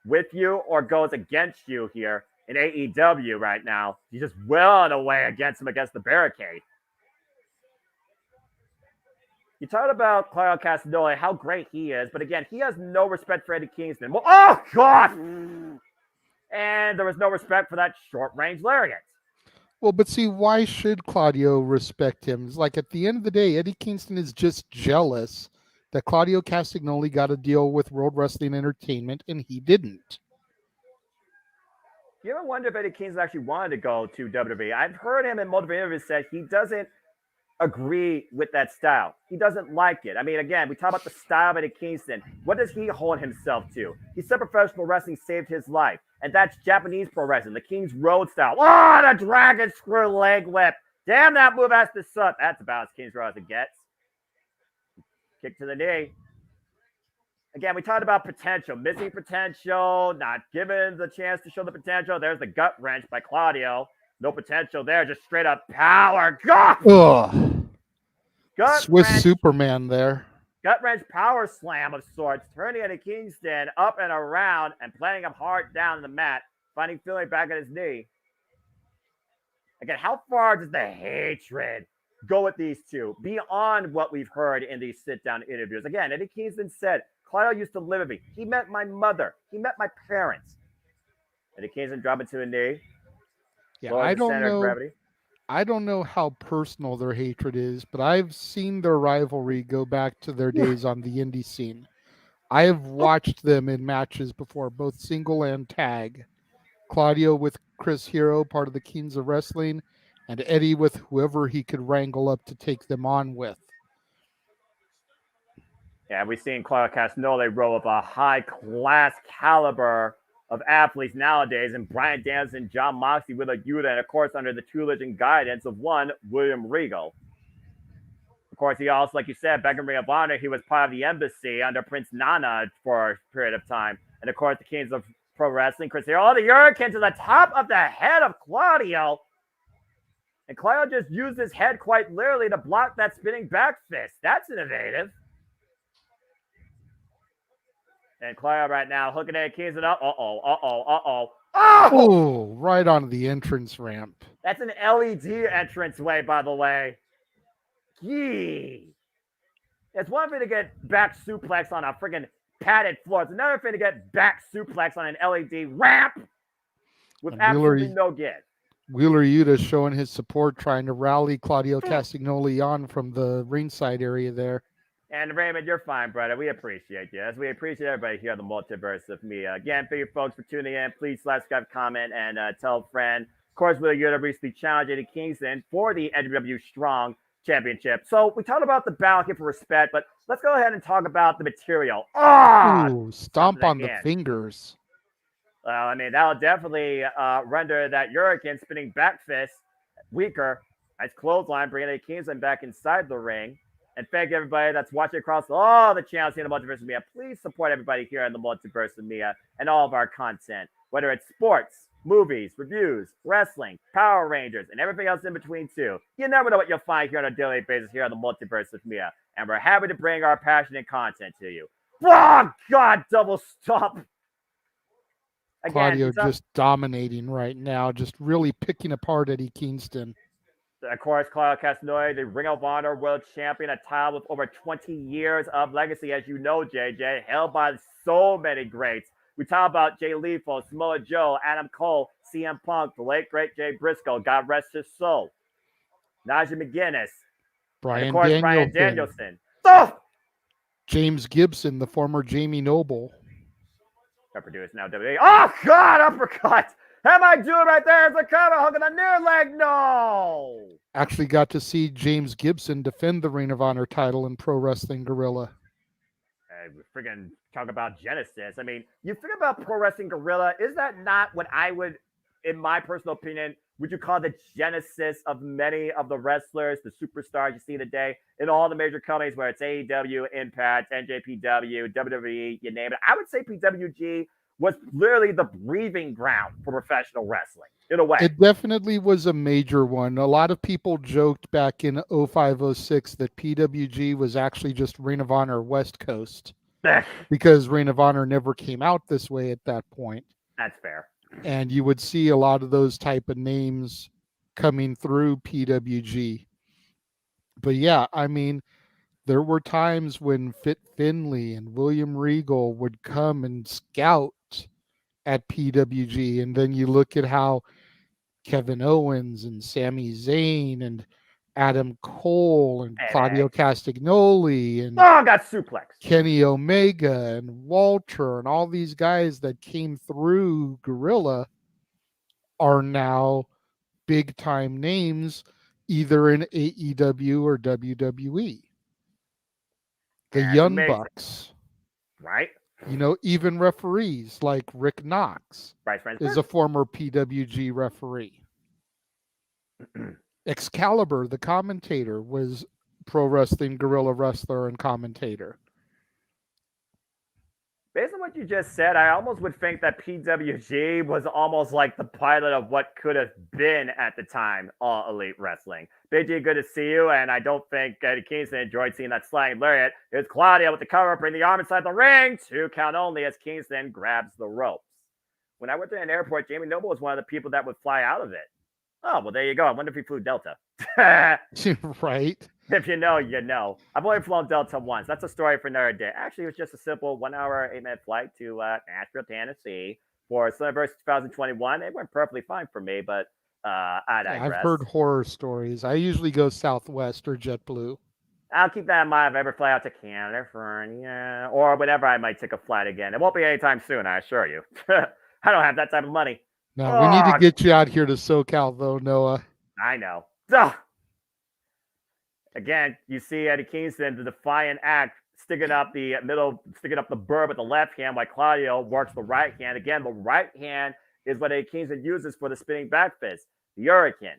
with you or goes against you here in AEW right now? He's just willing away against him against the barricade. You talked about Claudio Castagnoli, how great he is, but again, he has no respect for Eddie Kingston. Well, oh, God! And there was no respect for that short-range lariat. Well, but see, why should Claudio respect him? It's like at the end of the day, Eddie Kingston is just jealous that Claudio Castagnoli got a deal with World Wrestling Entertainment and he didn't. You ever wonder if Eddie Kingston actually wanted to go to WWE? I've heard him in multiple interviews say he doesn't agree with that style. He doesn't like it. I mean, again, we talk about the style of Eddie Kingston. What does he hold himself to? He said professional wrestling saved his life, and that's Japanese pro wrestling, the King's Road style. Oh, the dragon screw leg whip. Damn, that move has to suck. That's about as King's Road as it gets. Kick to the knee. Again, we talked about potential, missing potential, not given the chance to show the potential. There's the gut wrench by Claudio. No potential there, just straight up power. Ugh. Gut Swiss wrench, Superman there. gut wrench power slam of sorts, turning Eddie Kingston up and around and planting him hard down the mat, finding Philly back at his knee. Again, how far does the hatred go with these two beyond what we've heard in these sit-down interviews? Again, Eddie Kingston said, Claudio used to live with me. He met my mother. He met my parents. Eddie Kingston dropping to a knee. Yeah, I don't know how personal their hatred is, but I've seen their rivalry go back to their days on the indie scene. I have watched them in matches before, both single and tag. Claudio with Chris Hero, part of the Kings of Wrestling, and Eddie with whoever he could wrangle up to take them on with. Yeah, we've seen Claudio Castagnoli roll up a high-class caliber of athletes nowadays, and Bryan Danielson, John Moxley, Wheeler Yuta, and of course under the tutelage guidance of one William Regal. Of course, he also, like you said, back in Ring of Honor, he was part of the embassy under Prince Nana for a period of time. And of course, the Kings of Pro Wrestling, Chris Hero, the Hurricane to the top of the head of Claudio. And Claudio just used his head quite literally to block that spinning back fist. That's innovative. And Claudio right now hooking at Kingston up. Oh! Oh, right on the entrance ramp. That's an LED entranceway, by the way. Gee. It's one thing to get back suplex on a freaking padded floor. It's another thing to get back suplex on an LED ramp with absolutely no get. Wheeler Yuta showing his support, trying to rally Claudio Castagnoli on from the ringside area there. And Raymond, you're fine, brother. We appreciate you. As we appreciate everybody here on the Multiverse of Me. Again, thank you folks for tuning in. Please subscribe, comment, and tell a friend. Of course, Wheeler Yuta recently challenged Eddie Kingston for the AEW Strong Championship. So we talked about the battle here for respect, but let's go ahead and talk about the material. Oh, stomp on the fingers. Well, I mean, that'll definitely render that Hurricane spinning back fist weaker. Nice clothesline, bringing Eddie Kingston back inside the ring. And thank everybody that's watching across all the channels here in the Multiverse of Mia. Please support everybody here in the Multiverse of Mia and all of our content, whether it's sports, movies, reviews, wrestling, Power Rangers, and everything else in between too. You never know what you'll find here on a daily basis here on the Multiverse of Mia. And we're happy to bring our passionate content to you. Oh, God, double stomp. Claudio just dominating right now, just really picking apart Eddie Kingston. Of course, Claudio Castagnoli, the Ring of Honor World Champion, a title with over 20 years of legacy, as you know, JJ, held by so many greats. We talk about Jay Lethal, Samoa Joe, Adam Cole, CM Punk, the late great Jay Briscoe, God rest his soul, Najee McGuinness, and of course Bryan Danielson. Oh! James Gibson, the former Jamie Noble. Produced now WWE. Oh God, uppercut! How am I doing right there? It's a cover hook on the near leg. No. Actually got to see James Gibson defend the Ring of Honor title in Pro Wrestling Guerrilla. Hey, we freaking talk about Genesis. I mean, you think about Pro Wrestling Guerrilla. Is that not what I would, in my personal opinion, would you call the genesis of many of the wrestlers, the superstars you see today in all the major companies, where it's AEW, Impact, NJPW, WWE, you name it? I would say PWG was literally the breathing ground for professional wrestling, in a way. It definitely was a major one. A lot of people joked back in 05-06 that PWG was actually just Ring of Honor West Coast because Ring of Honor never came out this way at that point. That's fair. And you would see a lot of those type of names coming through PWG. But yeah, I mean, there were times when Fit Finlay and William Regal would come and scout at PWG. And then you look at how Kevin Owens and Sami Zayn and Adam Cole and Claudio Castagnoli and got suplex. Kenny Omega and Walter and all these guys that came through Guerrilla are now big time names either in AEW or WWE. The Young Bucks. Right. You know, even referees like Rick Knox is a former PWG referee. Excalibur, the commentator, was Pro Wrestling Guerrilla wrestler and commentator. Based on what you just said, I almost would think that PWG was almost like the pilot of what could have been at the time All Elite Wrestling. Big G, good to see you, and I don't think Eddie Kingston enjoyed seeing that sliding lariat. It's Claudio with the cover, bring the arm inside the ring, 2 count only as Kingston grabs the ropes. When I went to an airport, Jamie Noble was one of the people that would fly out of it. Oh, well, there you go. I wonder if he flew Delta. Right. If you know, you know. I've only flown Delta once. That's a story for another day. Actually, it was just a simple 1 hour, 8-minute flight to Nashville, Tennessee for Slammiversary 2021. It went perfectly fine for me, but I digress. I've heard horror stories. I usually go Southwest or JetBlue. I'll keep that in mind if I ever fly out to California or whenever I might take a flight again. It won't be anytime soon, I assure you. I don't have that type of money. No, we need to get you out here to SoCal, though, Noah. I know. Ugh. Again, you see Eddie Kingston, the defiant act, sticking up the burr with the left hand while Claudio works the right hand. Again, the right hand is what Eddie Kingston uses for the spinning back fist, the Hurricane.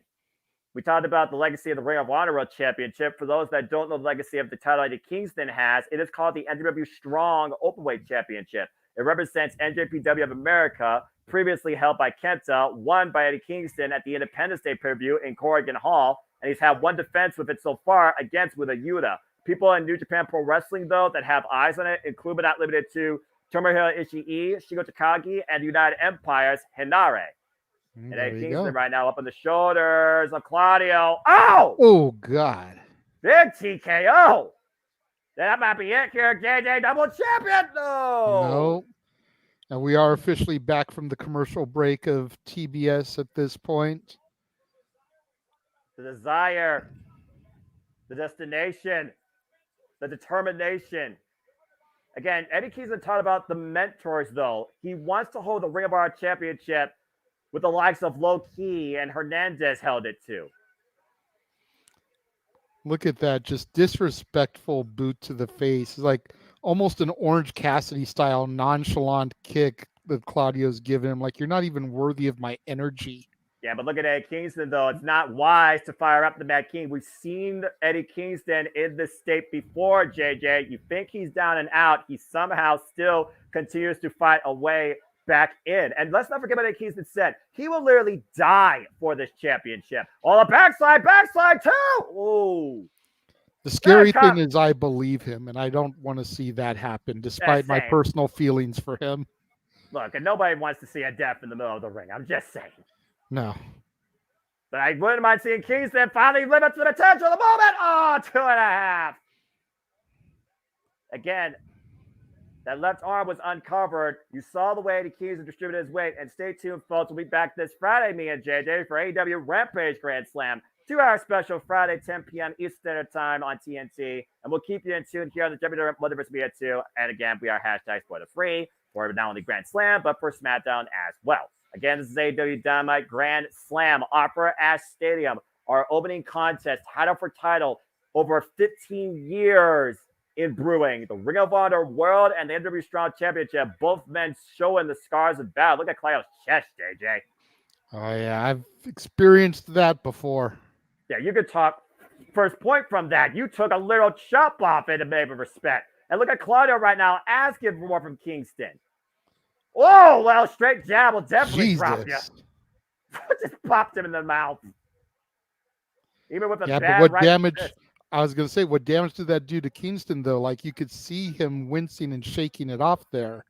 We talked about the legacy of the Ring of Honor World Championship. For those that don't know the legacy of the title Eddie Kingston has, it is called the NJPW Strong Openweight Championship. It represents NJPW of America, previously held by Kenta, won by Eddie Kingston at the Independence Day pay-per-view in Corrigan Hall, and he's had one defense with it so far against with a Yuta. People in New Japan Pro Wrestling, though, that have eyes on it include but not limited to Tomohiro Ishii, Shingo Takagi, and United Empire's Hinare. And Eddie Kingston right now up on the shoulders of Claudio. Oh! Oh, God. Big TKO. That might be it here, JJ Double Champion. No. And we are officially back from the commercial break of TBS at this point. The desire, the destination, the determination. Again, Eddie Kingston talked about the mentors, though. He wants to hold the Ring of Honor Championship with the likes of Low Ki and Hernandez held it too. Look at that, just disrespectful boot to the face. Like almost an Orange Cassidy style nonchalant kick that Claudio's given him. Like, you're not even worthy of my energy. Yeah, but look at Eddie Kingston, though. It's not wise to fire up the Mad King. We've seen Eddie Kingston in this state before, JJ. You think he's down and out. He somehow still continues to fight a way back in. And let's not forget what Eddie Kingston said. He will literally die for this championship. All a backslide too. Ooh. The scary thing is I believe him, and I don't want to see that happen, despite my personal feelings for him. Look, and nobody wants to see a death in the middle of the ring. I'm just saying. No. But I wouldn't mind seeing Kingston finally live up to the potential of the moment. Oh, 2.5. Again, that left arm was uncovered. You saw the way the Kingston distributed his weight. And stay tuned, folks. We'll be back this Friday, me and JJ, for AEW Rampage Grand Slam. 2-hour special Friday, 10 p.m. Eastern Standard Time on TNT. And we'll keep you in tune here on the WWE Multiverse Media too. And again, we are hashtag spoiler free for not only Grand Slam, but for SmackDown as well. Again, this is AEW Dynamite Grand Slam, Opera Ash Stadium. Our opening contest, title for title, over 15 years in brewing. The Ring of Honor World and the NW Strong Championship, both men showing the scars of battle. Look at Claudio's chest, JJ. Oh, yeah, I've experienced that before. Yeah, you could talk first point from that. You took a little chop off in a name of respect. And look at Claudio right now asking for more from Kingston. Oh, well, straight jab will definitely drop you. Just popped him in the mouth. Even with a bad but what right damage? fist. I was going to say, what damage did that do to Kingston, though? Like, you could see him wincing and shaking it off there.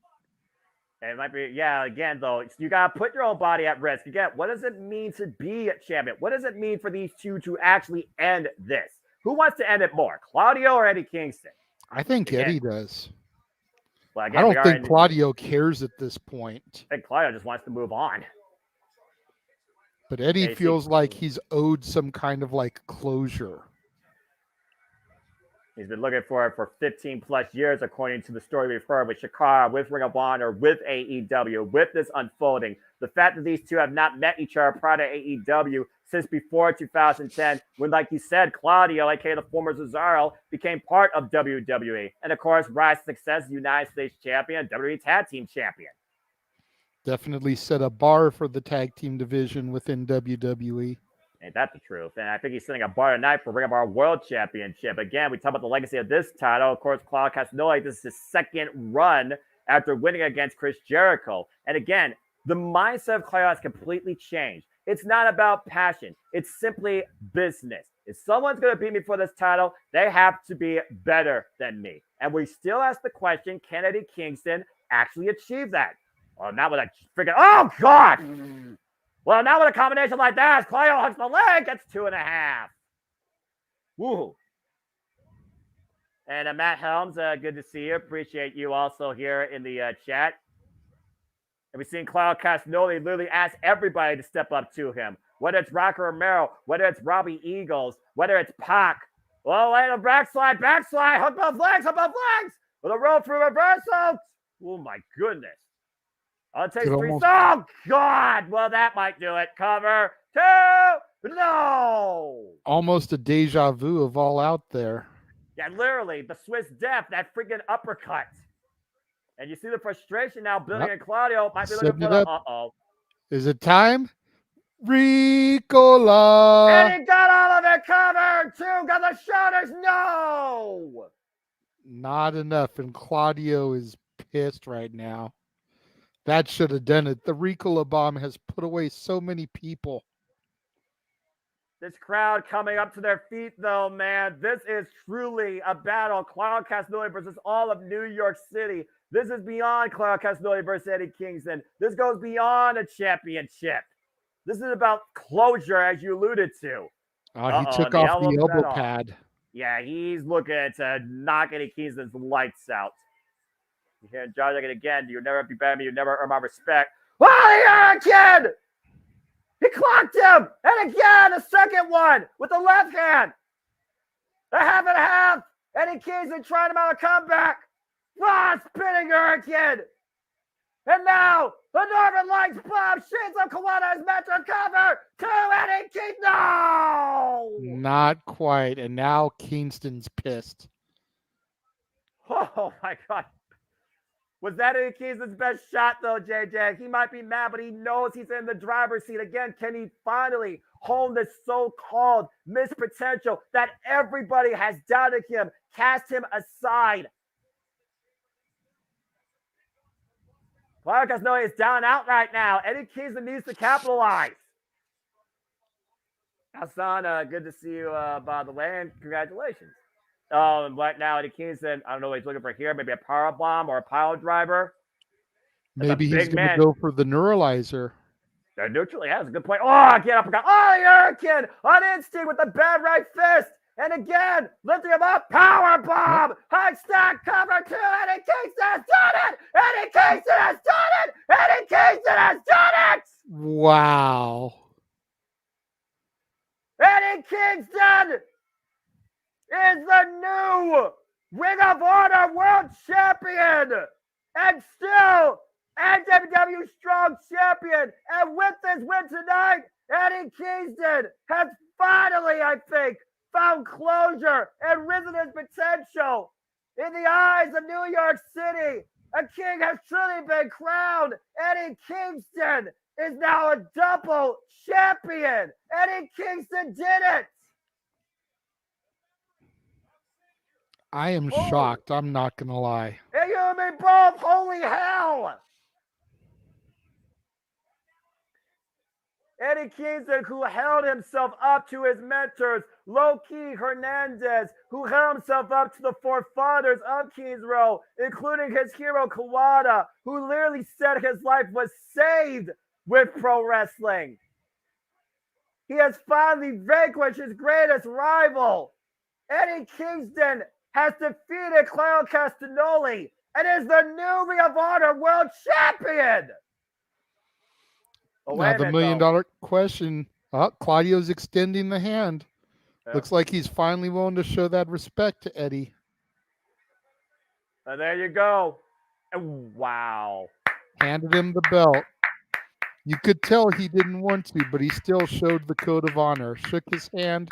It might be, yeah, again, though, you got to put your own body at risk. Again, what does it mean to be a champion? What does it mean for these two to actually end this? Who wants to end it more, Claudio or Eddie Kingston? I think Eddie does. Well, again, I don't think Claudio cares at this point. I think Claudio just wants to move on. But Eddie feels like he's owed some kind of like closure. He's been looking for it for 15 plus years, according to the story we've heard with Shakara, with Ring of Honor, with AEW, with this unfolding. The fact that these two have not met each other prior to AEW since before 2010, when, like you said, Claudio, aka the former Cesaro, became part of WWE. And of course, rise to success, United States champion, WWE Tag Team champion. Definitely set a bar for the tag team division within WWE. Ain't that the truth? And I think he's setting a bar tonight for Ring of Honor World Championship. Again, we talk about the legacy of this title. Of course, Claudio Castagnoli, this is his second run after winning against Chris Jericho. And again, the mindset of Claudio has completely changed. It's not about passion. It's simply business. If someone's going to beat me for this title, they have to be better than me. And we still ask the question, can Eddie Kingston actually achieve that? Well, not with a freaking, oh, God! Well, now with a combination like that, Claudio hooks the leg, gets 2.5. Woo! And Matt Helms, good to see you. Appreciate you also here in the chat. And we've seen Claudio Castagnoli literally ask everybody to step up to him. Whether it's Rocky Romero, whether it's Robbie Eagles, whether it's Pac. Well, and a backslide, hook both legs, with a roll through reversal. Oh, my goodness. Oh, it takes three. Oh, God. Well, that might do it. Cover. 2. No. Almost a deja vu of All Out there. Yeah, literally. The Swiss Death, that freaking uppercut. And you see the frustration now building in Claudio. Might be looking for the uh-oh. Is it time? Ricola. And he got all of it covered. 2. Got the shoulders. No. Not enough. And Claudio is pissed right now. That should have done it. The Ricola bomb has put away so many people. This crowd coming up to their feet, though, man. This is truly a battle. Claudio Castagnoli versus all of New York City. This is beyond Claudio Castagnoli versus Eddie Kingston. This goes beyond a championship. This is about closure, as you alluded to. Oh, he took off the elbow pad. Yeah, he's looking to knock Eddie Kingston's lights out. You hear John again. You'll never be better than me. You'll never earn my respect. Oh, again! He clocked him! And again, a second one with the left hand. A half and a half. Eddie Kingston trying to mount a comeback. Spinning hurricane. And now, the Northern Lights bomb. Shinzo Kawada is meant to cover to Eddie Kingston. No! Not quite. And now Kingston's pissed. Oh, my God. Was that Eddie Kingston's best shot, though, JJ? He might be mad, but he knows he's in the driver's seat. Again, can he finally hone this so-called missed potential that everybody has doubted him, cast him aside? Claudio Castagnoli is down and out right now. Eddie Kingston needs to capitalize. Hassan, good to see you, by the way, and congratulations. And right now, Eddie Kingston, I don't know what he's looking for here. Maybe a power bomb or a pile driver. Maybe he's big going to man. go for the neuralizer. That neutrally has a good point. Oh, get up. Oh, the Hurricane on instinct with the bad right fist. And again, lifting him up. Power bomb. High stack cover two. Eddie Kingston has done it. Eddie Kingston has done it. Eddie Kingston has done it. Wow. Eddie Kingston is the new Ring of Honor World Champion. And still AEW Strong Champion. And with this win tonight, Eddie Kingston has finally, I think, found closure and risen his potential. In the eyes of New York City, a king has truly been crowned. Eddie Kingston is now a double champion. Eddie Kingston did it. I am shocked. I'm not going to lie. And you and me both. Holy hell. Eddie Kingston, who held himself up to his mentors, Loki Hernandez, who held himself up to the forefathers of Kings Row, including his hero Kawada, who literally said his life was saved with pro wrestling. He has finally vanquished his greatest rival. Eddie Kingston has defeated Claudio Castagnoli and is the new Ring of Honor World Champion. Oh, now, the $1 million question, Claudio's extending the hand. Yeah. Looks like he's finally willing to show that respect to Eddie. There you go. Wow. Handed him the belt. You could tell he didn't want to, but he still showed the code of honor, shook his hand,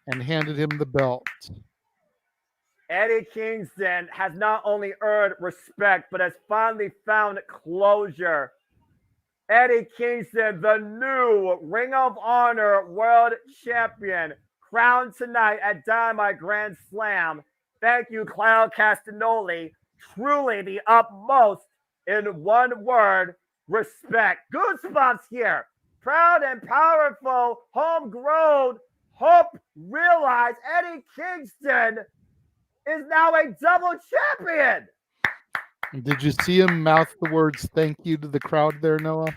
and handed him the belt. Eddie Kingston has not only earned respect, but has finally found closure. Eddie Kingston, the new Ring of Honor World Champion, crowned tonight at Dynamite Grand Slam. Thank you, Claudio Castagnoli. Truly the utmost in one word, respect. Goosebumps here. Proud and powerful, homegrown, hope realized Eddie Kingston is now a double champion. Did you see him mouth the words thank you to the crowd there, Noah?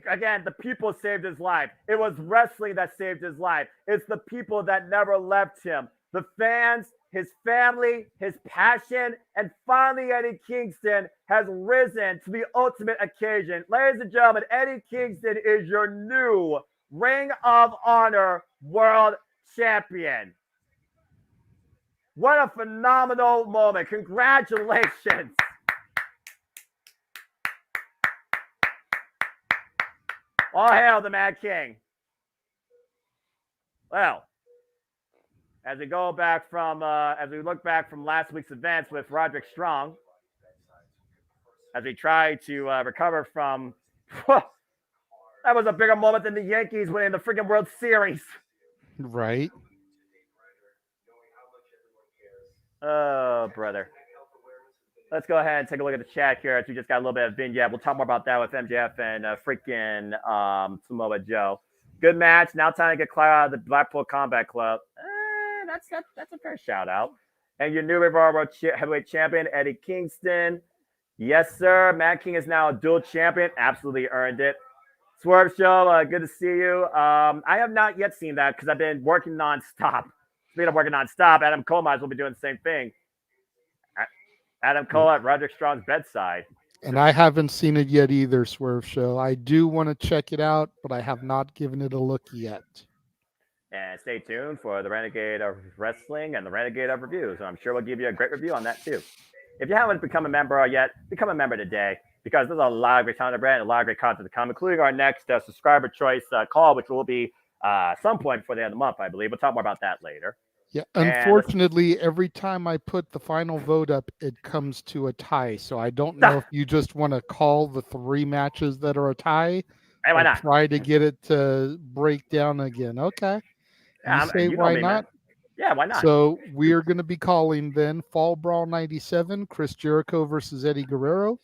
Again, the people saved his life. It was wrestling that saved his life. It's the people that never left him. The fans, his family, his passion, and finally Eddie Kingston has risen to the ultimate occasion. Ladies and gentlemen, Eddie Kingston is your new Ring of Honor World Champion. What a phenomenal moment. Congratulations. All hail the Mad King. Well, as we go back from, as we look back from last week's events with Roderick Strong, as we try to recover from, that was a bigger moment than the Yankees winning the freaking World Series. Right. Oh, brother. Let's go ahead and take a look at the chat here as we just got a little bit of vignette. We'll talk more about that with MJF and freaking Samoa Joe. Good match. Now time to get Claudio out of the Blackpool Combat Club. That's a fair shout out. And your new World Heavyweight Champion, Eddie Kingston. Yes, sir. Mad King is now a dual champion. Absolutely earned it. Swerve Show, good to see you. I have not yet seen that because I've been working nonstop. Speaking of working nonstop, Adam Cole might as well be doing the same thing. Adam Cole at Roderick Strong's bedside. And I haven't seen it yet either, Swerve Show. I do want to check it out, but I have not given it a look yet. And stay tuned for the Renegade of Wrestling and the Renegade of Reviews. And I'm sure we'll give you a great review on that too. If you haven't become a member yet, become a member today because there's a lot of great content brand and a lot of great content to come, including our next subscriber choice call, which will be some point before the end of the month, I believe. We'll talk more about that later. Yeah, unfortunately, every time I put the final vote up, it comes to a tie. So I don't know if you just want to call the 3 matches that are a tie. Hey, why not? Try to get it to break down again. Okay. You why not? Man. Yeah, why not? So we are going to be calling then Fall Brawl 97, Chris Jericho versus Eddie Guerrero.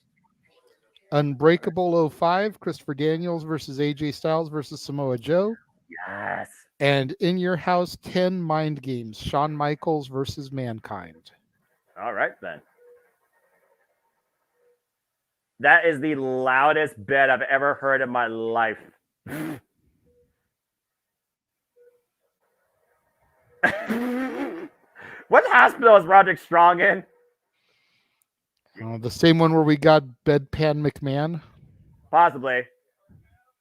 Unbreakable 05, Christopher Daniels versus AJ Styles versus Samoa Joe. Yes. And In Your House 10 Mind Games, Shawn Michaels versus Mankind. All right, then. That is the loudest bed I've ever heard in my life. What hospital is Roderick Strong in? The same one where we got Bedpan McMahon. Possibly.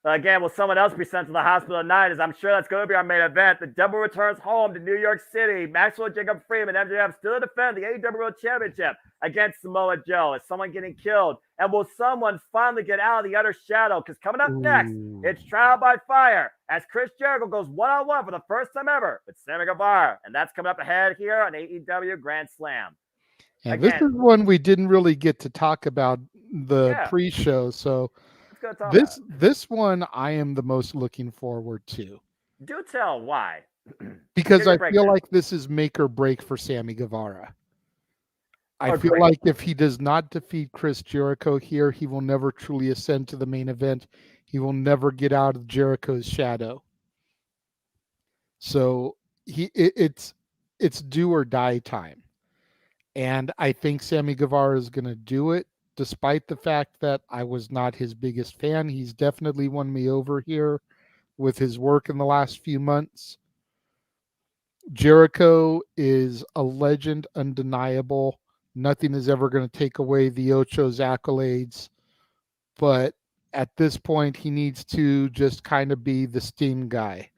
Again, will someone else be sent to the hospital tonight? As I'm sure that's going to be our main event. The Devil returns home to New York City. Maxwell Jacob Freeman, MJF, still to defend the AEW World Championship against Samoa Joe. Is someone getting killed? And will someone finally get out of the utter shadow? Because coming up next, it's Trial by Fire as Chris Jericho goes one-on-one for the first time ever with Sammy Guevara. And that's coming up ahead here on AEW Grand Slam. And this is one we didn't really get to talk about the pre-show, so this one I am the most looking forward to. Do tell why. Because I feel like this is make or break for Sammy Guevara. I feel like if he does not defeat Chris Jericho here, he will never truly ascend to the main event. He will never get out of Jericho's shadow. So it's do or die time. And I think Sammy Guevara is going to do it, despite the fact that I was not his biggest fan. He's definitely won me over here with his work in the last few months. Jericho is a legend, undeniable. Nothing is ever going to take away the Ocho's accolades. But at this point, he needs to just kind of be the Steam guy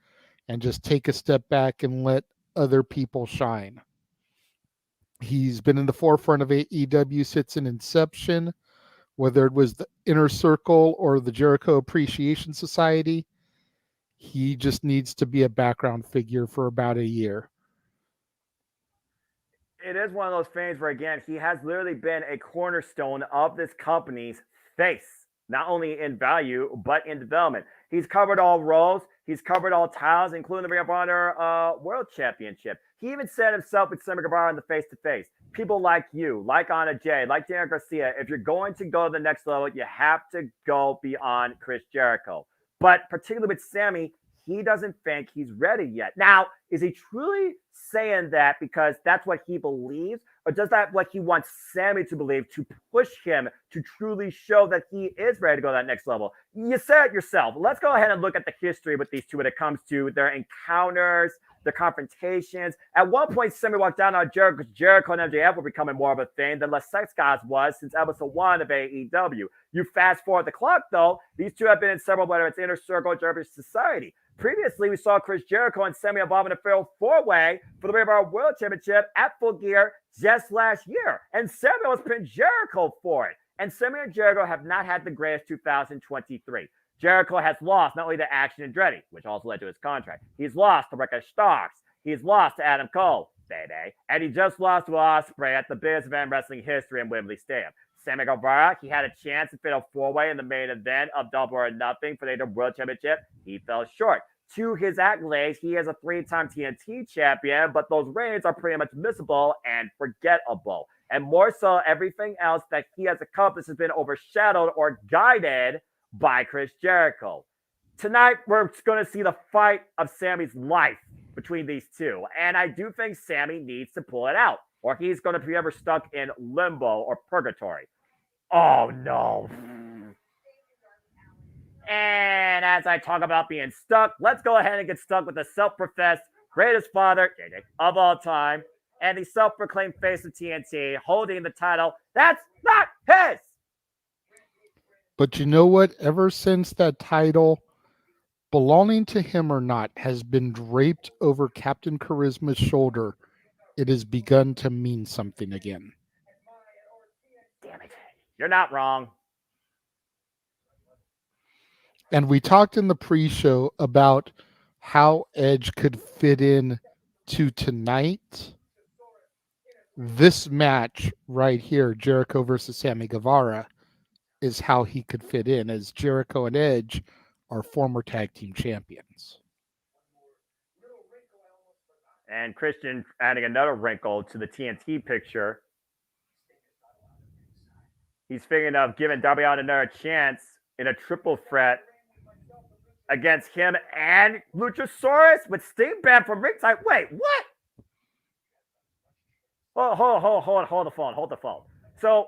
and just take a step back and let other people shine. He's been in the forefront of AEW since its inception, whether it was the Inner Circle or the Jericho Appreciation Society. He just needs to be a background figure for about a year. It is one of those things where, again, he has literally been a cornerstone of this company's face, not only in value, but in development. He's covered all roles. He's covered all titles, including the Ring of Honor World Championship. He even said himself with Sammy Guevara in the face-to-face. People like you, like Anna Jay, like Daniel Garcia, if you're going to go to the next level, you have to go beyond Chris Jericho. But particularly with Sammy, he doesn't think he's ready yet. Now, is he truly saying that because that's what he believes? Or does that what he wants Sammy to believe to push him to truly show that he is ready to go to that next level? You said it yourself. Let's go ahead and look at the history with these two when it comes to their encounters, their confrontations. At one point, Sammy walked down on Jericho because Jericho and MJF were becoming more of a thing than Les Sex Guys was since episode 1 of AEW. You fast forward the clock, though, these two have been in several, whether it's Inner Circle or Jericho Society. Previously, we saw Chris Jericho and Sammy involved in a fatal four-way for the Ring of Honor World Championship at Full Gear just last year. And Sammy was pinned Jericho for it. And Sammy and Jericho have not had the greatest 2023. Jericho has lost not only to Action Andretti, which also led to his contract. He's lost to Ricky Starks. He's lost to Adam Cole, baby. And he just lost to Ospreay at the biggest event in wrestling history in Wembley Stadium. Sammy Guevara, he had a chance to fit a four-way in the main event of Double or Nothing for the World Championship. He fell short. To his accolades, he is a three-time TNT champion, but those reigns are pretty much missable and forgettable. And more so, everything else that he has accomplished has been overshadowed or guided by Chris Jericho. Tonight, we're going to see the fight of Sammy's life between these two. And I do think Sammy needs to pull it out, or he's going to be ever stuck in limbo or purgatory. Oh, no. And as I talk about being stuck, let's go ahead and get stuck with the self-professed greatest father of all time and the self-proclaimed face of TNT holding the title that's not his. But you know what? Ever since that title, belonging to him or not, has been draped over Captain Charisma's shoulder, it has begun to mean something again. Damn it. You're not wrong. And we talked in the pre-show about how Edge could fit in to tonight. This match right here, Jericho versus Sammy Guevara, is how he could fit in, as Jericho and Edge are former tag team champions. And Christian adding another wrinkle to the TNT picture. He's figuring of giving Darby Allin another chance in a triple threat against him and Luchasaurus with Sting banned from ringside. Wait, what? Hold the phone. So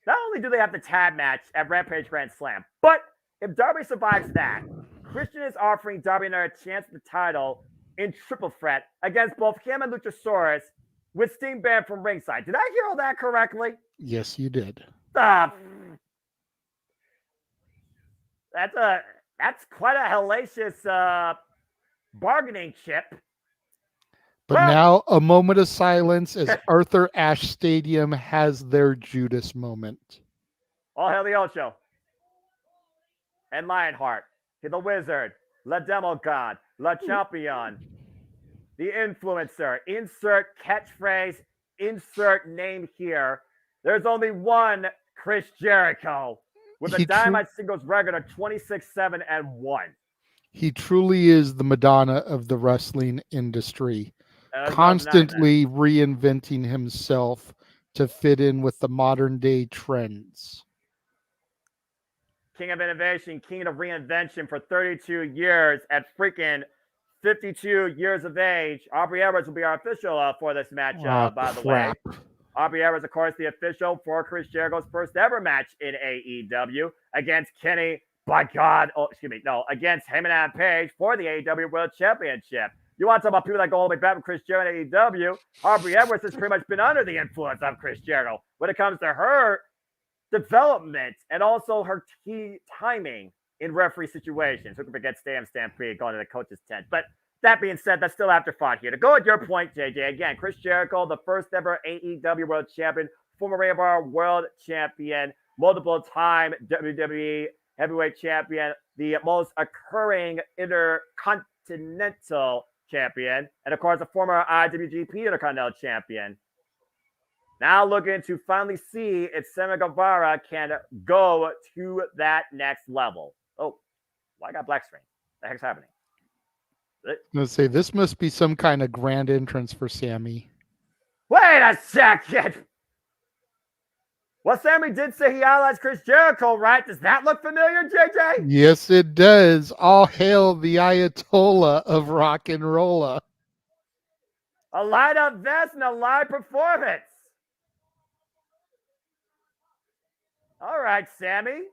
Not only do they have the tag match at Rampage Grand Slam, but if Darby survives that, Christian is offering Darby another chance at the title in triple threat against both him and Luchasaurus with Sting banned from ringside. Did I hear all that correctly? Yes, you did. That's quite a hellacious bargaining chip. But now a moment of silence as Arthur Ashe Stadium has their Judas moment. All hail the Ocho. And Lionheart, the Wizard, La Demo God, La Champion, the Influencer. Insert catchphrase, insert name here. There's only one Chris Jericho with a Dynamite singles record of 26-7-1. He truly is the Madonna of the wrestling industry, constantly reinventing himself to fit in with the modern day trends. King of innovation, king of reinvention for 32 years at freaking 52 years of age. Aubrey Edwards will be our official for this match, by the way. Aubrey Edwards, of course, the official for Chris Jericho's first ever match in AEW against against Hangman Page for the AEW World Championship. You want to talk about people that go all the way back with Chris Jericho in AEW? Aubrey Edwards has pretty much been under the influence of Chris Jericho when it comes to her development and also her key timing in referee situations. Who can forget Stampede going to the coach's tent? But that being said, that's still afterthought here. To go with your point, JJ, again, Chris Jericho, the first ever AEW World Champion, former Ring of Honor World Champion, multiple time WWE Heavyweight Champion, the most occurring Intercontinental Champion, and of course, a former IWGP Intercontinental Champion. Now looking to finally see if Sammy Guevara can go to that next level. Oh, why got black screen? What the heck's happening? I was going to say, this must be some kind of grand entrance for Sammy. Wait a second! Well, Sammy did say he highlights Chris Jericho, right? Does that look familiar, JJ? Yes, it does. All hail the Ayatollah of rock and rolla. A light-up vest and a live performance. All right, Sammy.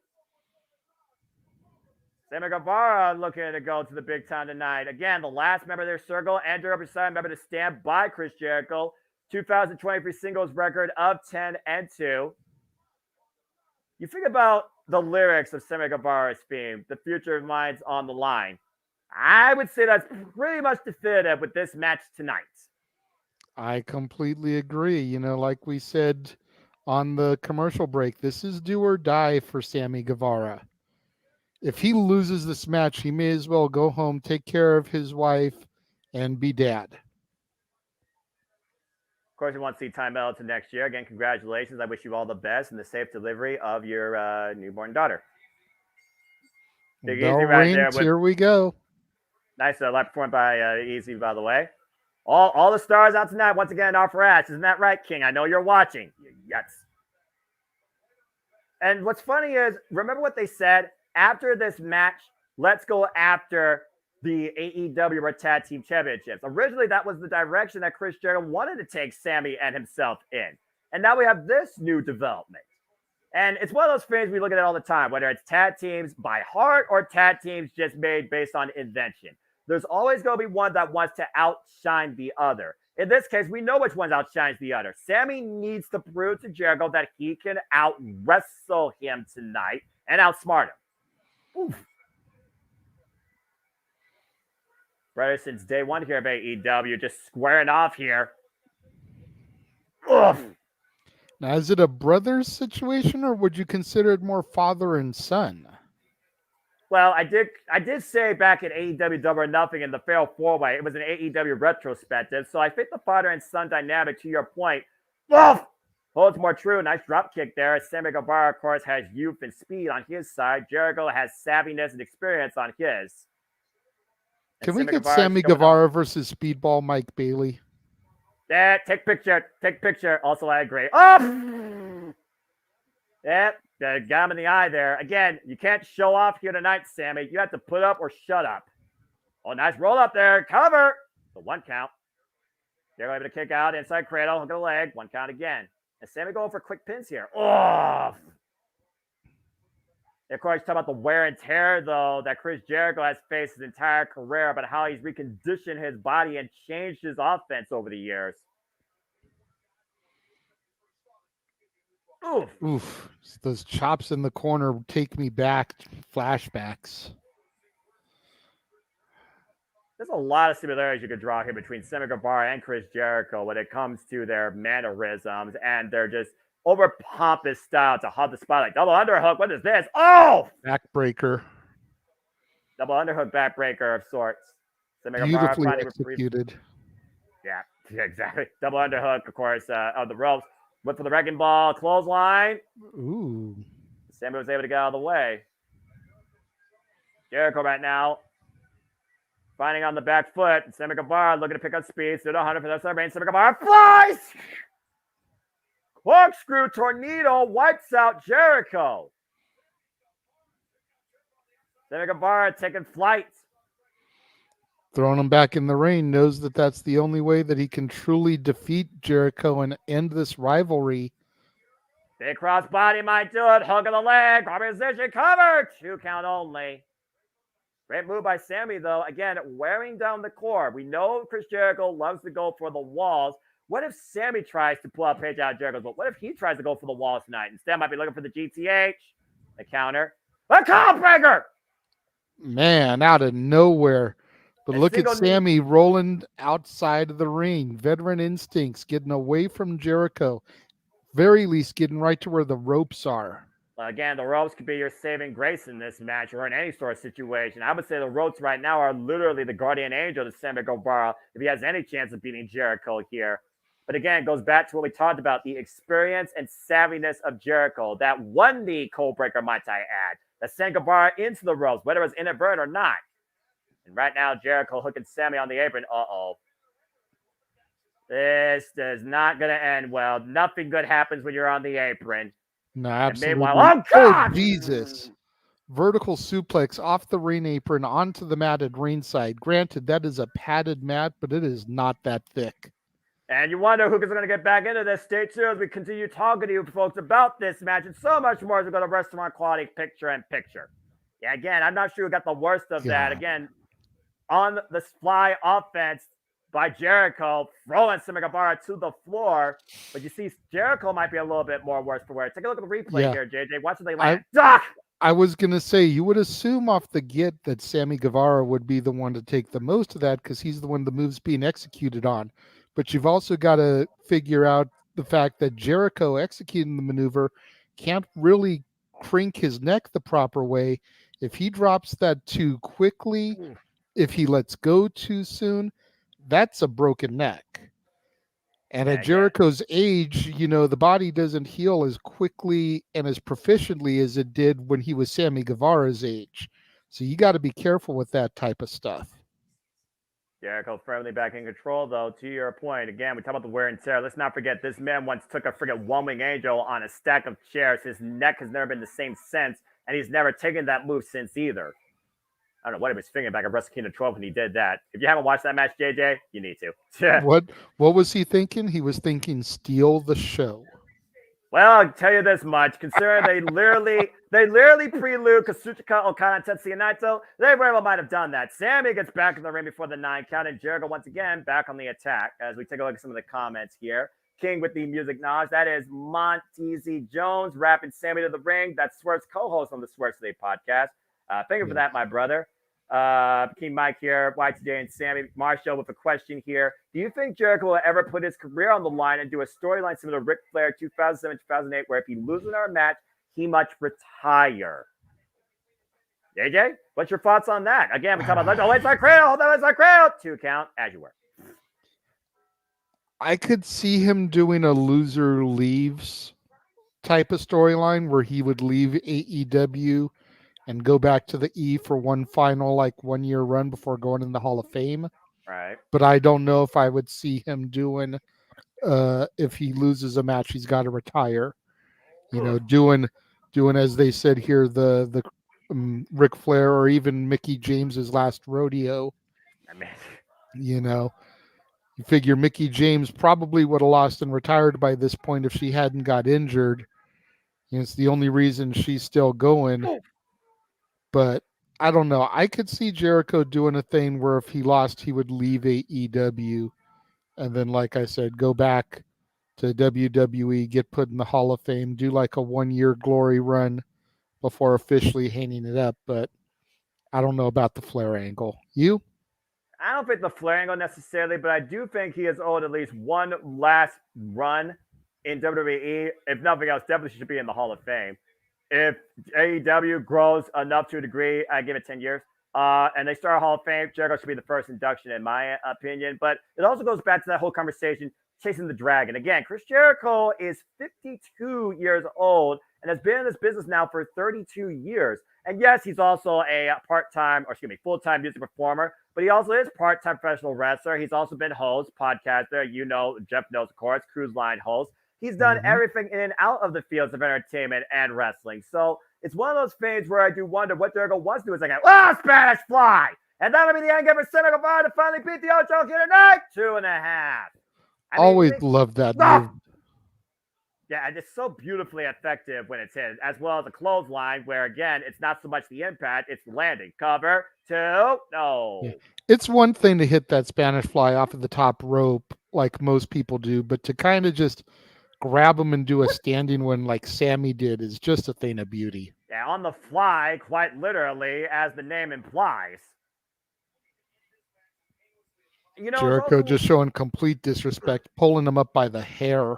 Sammy Guevara looking to go to the big time tonight. Again, the last member of their circle and their side member to stand by Chris Jericho. 2023 singles record of 10-2. You think about the lyrics of Sammy Guevara's theme, "The future of mine's on the line." I would say that's pretty much definitive with this match tonight. I completely agree. You know, like we said on the commercial break, this is do or die for Sammy Guevara. If he loses this match, he may as well go home, take care of his wife, and be dad. Of course, we want to see Time Elton next year. Again, congratulations. I wish you all the best and the safe delivery of your newborn daughter. Big Easy right there. Here we go. Nice live performed by Easy, by the way. All the stars out tonight, once again, are for Ash. Isn't that right, King? I know you're watching. Yes. And what's funny is, remember what they said? After this match, let's go after the AEW Tag Team Championships. Originally, that was the direction that Chris Jericho wanted to take Sammy and himself in. And now we have this new development. And it's one of those things we look at it all the time, whether it's tag teams by heart or tag teams just made based on invention. There's always going to be one that wants to outshine the other. In this case, we know which one outshines the other. Sammy needs to prove to Jericho that he can out-wrestle him tonight and outsmart him. Oof. Brother, since day one here at AEW, just squaring off here. Oof. Now, is it a brother's situation, or would you consider it more father and son? Well, I did say back at AEW Double or Nothing in the Fatal 4-Way, it was an AEW retrospective, so I think the father and son dynamic, to your point, holds more true. Nice drop kick there. Sammy Guevara, of course, has youth and speed on his side. Jericho has savviness and experience on his. Can we get Sammy Guevara versus Speedball Mike Bailey? Yeah, take picture. Take picture. Also, I agree. Oh! Yeah, got him in the eye there. Again, you can't show off here tonight, Sammy. You have to put up or shut up. Oh, nice roll up there. Cover. The 1 count. They're able to kick out inside cradle. Hook of the leg. 1 count again. And Sammy going for quick pins here. Oh! Of course, talk about the wear and tear, though, that Chris Jericho has faced his entire career, but how he's reconditioned his body and changed his offense over the years. Oof. Oof. Those chops in the corner take me back. Flashbacks. There's a lot of similarities you could draw here between Sammy Guevara and Chris Jericho when it comes to their mannerisms and their just over pompous style to hug the spotlight. Double underhook. What is this? Oh! Backbreaker. Double underhook backbreaker of sorts. Sammy Guevara Beautifully finally executed. Yeah, exactly. Double underhook, of course, on the ropes. Went for the wrecking ball, clothesline. Ooh. Sammy was able to get out of the way. Jericho right now finding on the back foot. Sammy Guevara looking to pick up speed. Stood 100 for the celebrate. Sammy Guevara flies! Corkscrew tornado wipes out Jericho. Sammy Guevara taking flight. Throwing him back in the ring, knows that that's the only way that he can truly defeat Jericho and end this rivalry. Big cross body might do it. Hook of the leg. Position cover. 2 count only. Great move by Sammy, though. Again, wearing down the core. We know Chris Jericho loves to go for the walls. What if Sammy tries to pull out Page out of Jericho's wall? What if he tries to go for the walls tonight? Instead, might be looking for the GTH. The counter. The callbreaker! Man, out of nowhere. But look at Sammy rolling outside of the ring. Veteran instincts, getting away from Jericho. Very least getting right to where the ropes are. Again, the ropes could be your saving grace in this match or in any sort of situation. I would say the ropes right now are literally the guardian angel to Sammy Guevara if he has any chance of beating Jericho here. But again, it goes back to what we talked about, the experience and savviness of Jericho. That one knee cold breaker, might I add, that sent Guevara into the ropes, whether it was inadvertent or not. And right now, Jericho hooking Sammy on the apron. Uh-oh. This is not going to end well. Nothing good happens when you're on the apron. No, absolutely. Oh, God! Oh, Jesus. Vertical suplex off the ring apron onto the mat at ringside. Granted, that is a padded mat, but it is not that thick. And you wonder who is going to get back into this. Stay tuned as we continue talking to you folks about this match and so much more as we go to Restaurant Quality Picture-in-Picture. Yeah, again, I'm not sure who got the worst of that. Again, on the fly offense by Jericho, throwing Sammy Guevara to the floor. But you see, Jericho might be a little bit more worse for wear. Take a look at the replay here, JJ. Watch what they land. I was going to say, you would assume off the get that Sammy Guevara would be the one to take the most of that because he's the one the move's being executed on. But you've also got to figure out the fact that Jericho executing the maneuver can't really crink his neck the proper way. If he drops that too quickly, if he lets go too soon, that's a broken neck. And at Jericho's age, you know, the body doesn't heal as quickly and as proficiently as it did when he was Sammy Guevara's age. So you got to be careful with that type of stuff. Jericho firmly back in control, though. To your point, again, we talk about the wear and tear. Let's not forget, this man once took a friggin' one-wing angel on a stack of chairs. His neck has never been the same since, and he's never taken that move since either. I don't know what he was thinking back at Wrestle Kingdom 12 when he did that. If you haven't watched that match, JJ, you need to. What was he thinking? He was thinking steal the show. Well, I'll tell you this much. Considering they literally prelude Kazuchika Okada and Tetsuya Naito, they very well might have done that. Sammy gets back in the ring before the 9 count, and Jericho once again back on the attack. As we take a look at some of the comments here. King with the music knowledge. That is Monteezy Jones rapping Sammy to the ring. That's Swerve's co-host on the Swerve Today podcast. Thank you for that, my brother. King Mike here, Y2J and Sammy. Marshall with a question here. Do you think Jericho will ever put his career on the line and do a storyline similar to Ric Flair 2007-2008, where if he loses our match, he must retire? JJ, what's your thoughts on that? Again, we talk about it's our cradle, it's our cradle. 2 count, as you were. I could see him doing a loser leaves type of storyline where he would leave AEW and go back to the E for one final 1 year run before going in the Hall of Fame. Right. But I don't know if I would see him doing, if he loses a match, he's got to retire. You know, doing as they said here, the Ric Flair or even Mickey James's last rodeo. I mean, you know, You figure Mickey James probably would have lost and retired by this point if she hadn't got injured. It's the only reason she's still going. But I don't know. I could see Jericho doing a thing where if he lost, he would leave AEW. And then, like I said, go back to WWE, get put in the Hall of Fame, do like a 1-year glory run before officially hanging it up. But I don't know about the Flair angle. You? I don't think the Flair angle necessarily, but I do think he is owed at least one last run in WWE. If nothing else, definitely should be in the Hall of Fame. If AEW grows enough to a degree, I give it 10 years, and they start a Hall of Fame, Jericho should be the first induction, in my opinion. But it also goes back to that whole conversation, chasing the dragon. Again, Chris Jericho is 52 years old and has been in this business now for 32 years. And yes, he's also a full-time music performer, but he also is part-time professional wrestler. He's also been host, podcaster, Jeff knows, of course, cruise line host. He's done everything in and out of the fields of entertainment and wrestling. So it's one of those things where I do wonder what Jericho wants to do. It's like, Spanish Fly! And that'll be the end game for Sammy Guevara to finally beat the Ocho Kid tonight. 2.5. Always loved that move. Yeah, and it's so beautifully effective when it's hit, as well as a clothesline where, again, it's not so much the impact, it's the landing. Cover, 2, no. Yeah. It's one thing to hit that Spanish Fly off of the top rope like most people do, but to kind of just grab him and do a standing one like Sammy did is just a thing of beauty. Yeah, on the fly, quite literally, as the name implies. Jericho just showing complete disrespect, pulling him up by the hair.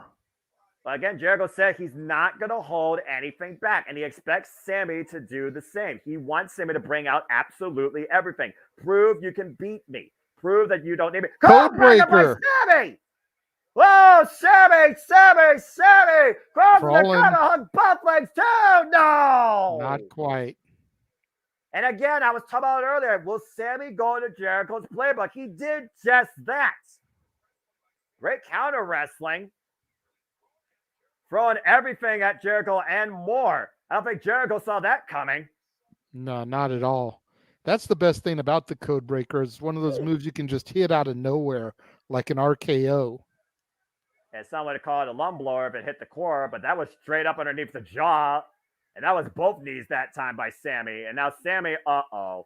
But again, Jericho said he's not going to hold anything back, and he expects Sammy to do the same. He wants Sammy to bring out absolutely everything. Prove you can beat me. Prove that you don't need me. Codebreaker! Sammy! Whoa, Sammy! Cross the cutter, hung both legs too! No! Not quite. And again, I was talking about it earlier. Will Sammy go into Jericho's playbook? He did just that. Great counter wrestling. Throwing everything at Jericho and more. I don't think Jericho saw that coming. No, not at all. That's the best thing about the Codebreaker. It's one of those moves you can just hit out of nowhere, like an RKO. And some would call it a lung blower if it hit the core, but that was straight up underneath the jaw. And that was both knees that time by Sammy. And now Sammy, Well,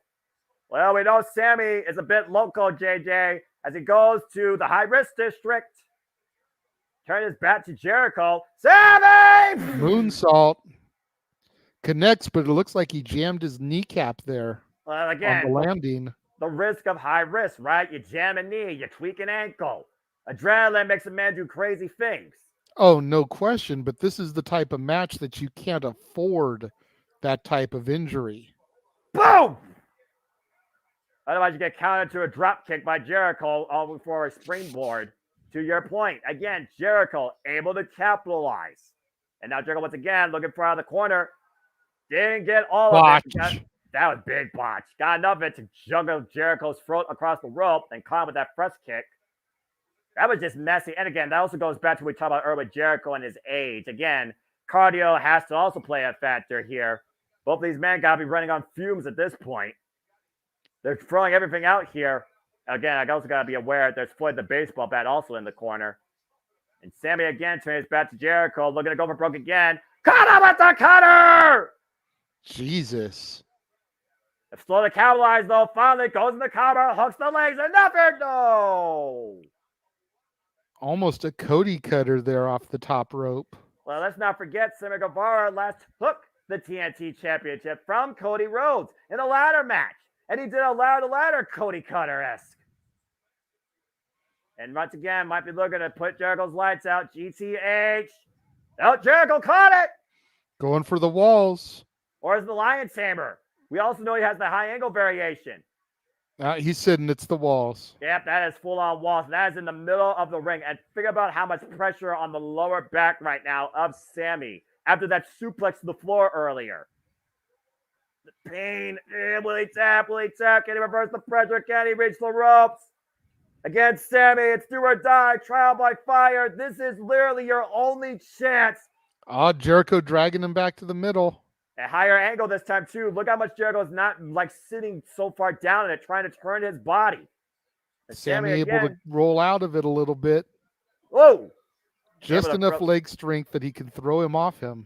we know Sammy is a bit local, JJ, as he goes to the high-risk district. Turn his back to Jericho. Sammy! Moonsault. Connects, but it looks like he jammed his kneecap there. Well, again, on the landing. The risk of high risk, right? You jam a knee, you tweak an ankle. Adrenaline makes a man do crazy things. Oh, no question. But this is the type of match that you can't afford that type of injury. Boom! Otherwise, you get countered to a drop kick by Jericho all before a springboard. To your point, again, Jericho able to capitalize. And now Jericho once again looking for out of the corner. Didn't get all of it. That was big botch. Got enough of it to juggle Jericho's throat across the rope and caught him with that press kick. That was just messy. And again, that also goes back to what we talked about earlier with Jericho and his age. Again, cardio has to also play a factor here. Both of these men got to be running on fumes at this point. They're throwing everything out here. Again, I also got to be aware there's Floyd the baseball bat also in the corner. And Sammy again turns his back to Jericho, looking to go for broke again. Cut him with the cutter! Jesus. If slow to capitalize, though, finally goes in the cover, hooks the legs, and nothing. No! Almost a Cody cutter there off the top rope. Well, let's not forget Sammy Guevara last took the TNT Championship from Cody Rhodes in a ladder match. And he did a ladder Cody Cutter-esque. And once again, might be looking to put Jericho's lights out. GTH. Oh, Jericho caught it. Going for the walls. Or is the Lion's Hammer? We also know he has the high angle variation. He's sitting, it's the walls. Yep, that is full-on walls. That is in the middle of the ring. And think about how much pressure on the lower back right now of Sammy after that suplex to the floor earlier. The pain. Will he tap? Will he tap? Can he reverse the pressure? Can he reach the ropes? Again, Sammy, it's do or die. Trial by fire. This is literally your only chance. Oh, Jericho dragging him back to the middle. A higher angle this time, too. Look how much Jericho's not, like, sitting so far down in it, trying to turn his body. Sammy able to roll out of it a little bit. Whoa! Just enough leg strength that he can throw him off him.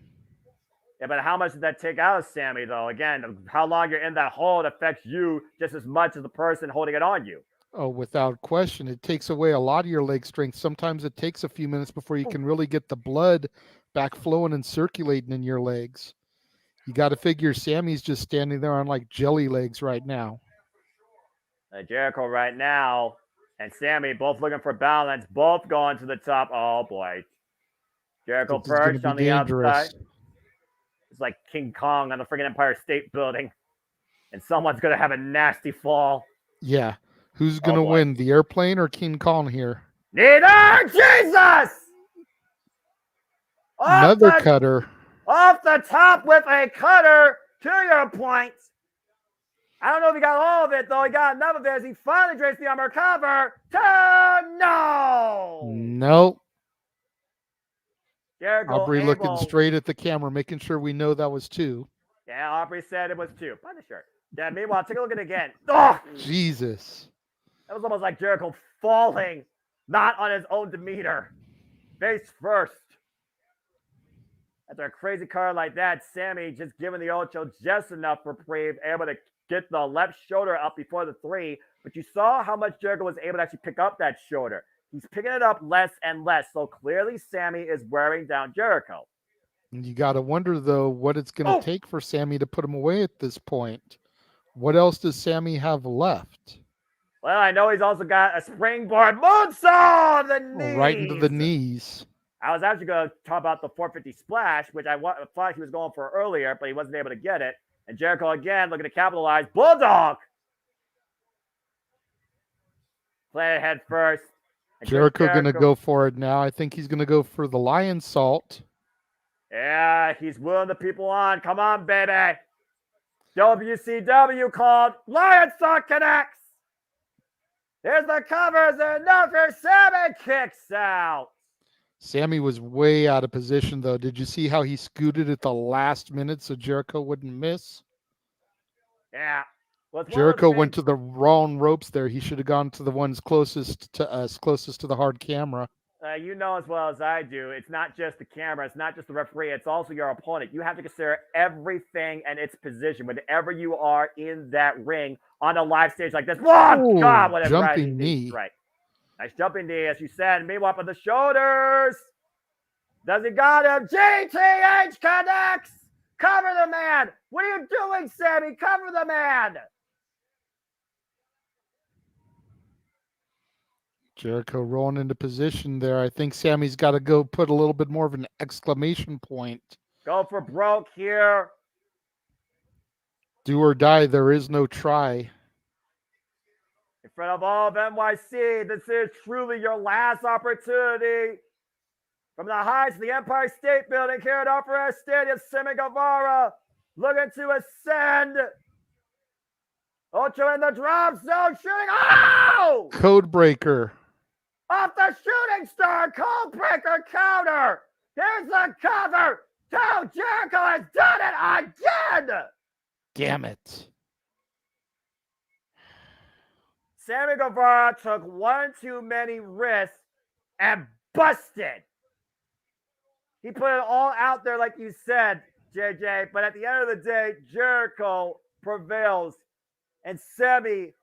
Yeah, but how much did that take out of Sammy, though? Again, how long you're in that hold affects you just as much as the person holding it on you. Oh, without question. It takes away a lot of your leg strength. Sometimes it takes a few minutes before you can really get the blood back flowing and circulating in your legs. You got to figure Sammy's just standing there on like jelly legs right now. Jericho right now and Sammy both looking for balance, both going to the top. Oh, boy. Jericho perched on the outside. It's like King Kong on the freaking Empire State Building. And someone's going to have a nasty fall. Yeah. Who's going to win, the airplane or King Kong here? Neither! Jesus! Another cutter. Off the top with a cutter, to your point. I don't know if he got all of it, though. He got enough of it as he finally drapes the armor cover. No! Nope. Jericho Aubrey looking straight at the camera, making sure we know that was 2. Yeah, Aubrey said it was 2. Punisher. Yeah, meanwhile, take a look at it again. Oh! Jesus. That was almost like Jericho falling, not on his own demeanor. Face first. After a crazy card like that, Sammy just giving the Ocho just enough reprieve, able to get the left shoulder up before the 3. But you saw how much Jericho was able to actually pick up that shoulder. He's picking it up less and less. So clearly Sammy is wearing down Jericho. And you got to wonder, though, what it's going to take for Sammy to put him away at this point. What else does Sammy have left? Well, I know he's also got a springboard moonsault the knees. Right into the knees. I was actually going to talk about the 450 splash, which I thought he was going for earlier, but he wasn't able to get it. And Jericho again looking to capitalize. Bulldog! Play it head first. Jericho going to go for it now. I think he's going to go for the lion salt. Yeah, he's willing the people on. Come on, baby. WCW called Lion Salt connects. Here's the covers. Enough here. Sammy kicks out. Sammy was way out of position, though. Did you see how he scooted at the last minute so Jericho wouldn't miss? Yeah. Well, Jericho went to the wrong ropes there. He should have gone to the ones closest to us, closest to the hard camera. You know as well as I do, it's not just the camera, it's not just the referee, it's also your opponent. You have to consider everything and its position whenever you are in that ring on a live stage like this. Oh, God, what a jumping knee. Right. Nice jumping knee, as you said. Meanwhile, on the shoulders. Does he got him? GTH connects! Cover the man! What are you doing, Sammy? Cover the man! Jericho rolling into position there. I think Sammy's got to go put a little bit more of an exclamation point. Go for broke here. Do or die. There is no try. In front of all of NYC, this is truly your last opportunity. From the heights of the Empire State Building here at Opera Stadium, Sammy Guevara looking to ascend. Ocho in the drop zone, shooting. Oh! Code breaker. Off the shooting star, code breaker counter. Here's the cover. Now Jericho has done it again. Damn it. Sammy Guevara took one too many risks and busted. He put it all out there like you said, JJ, but at the end of the day, Jericho prevails and Sammy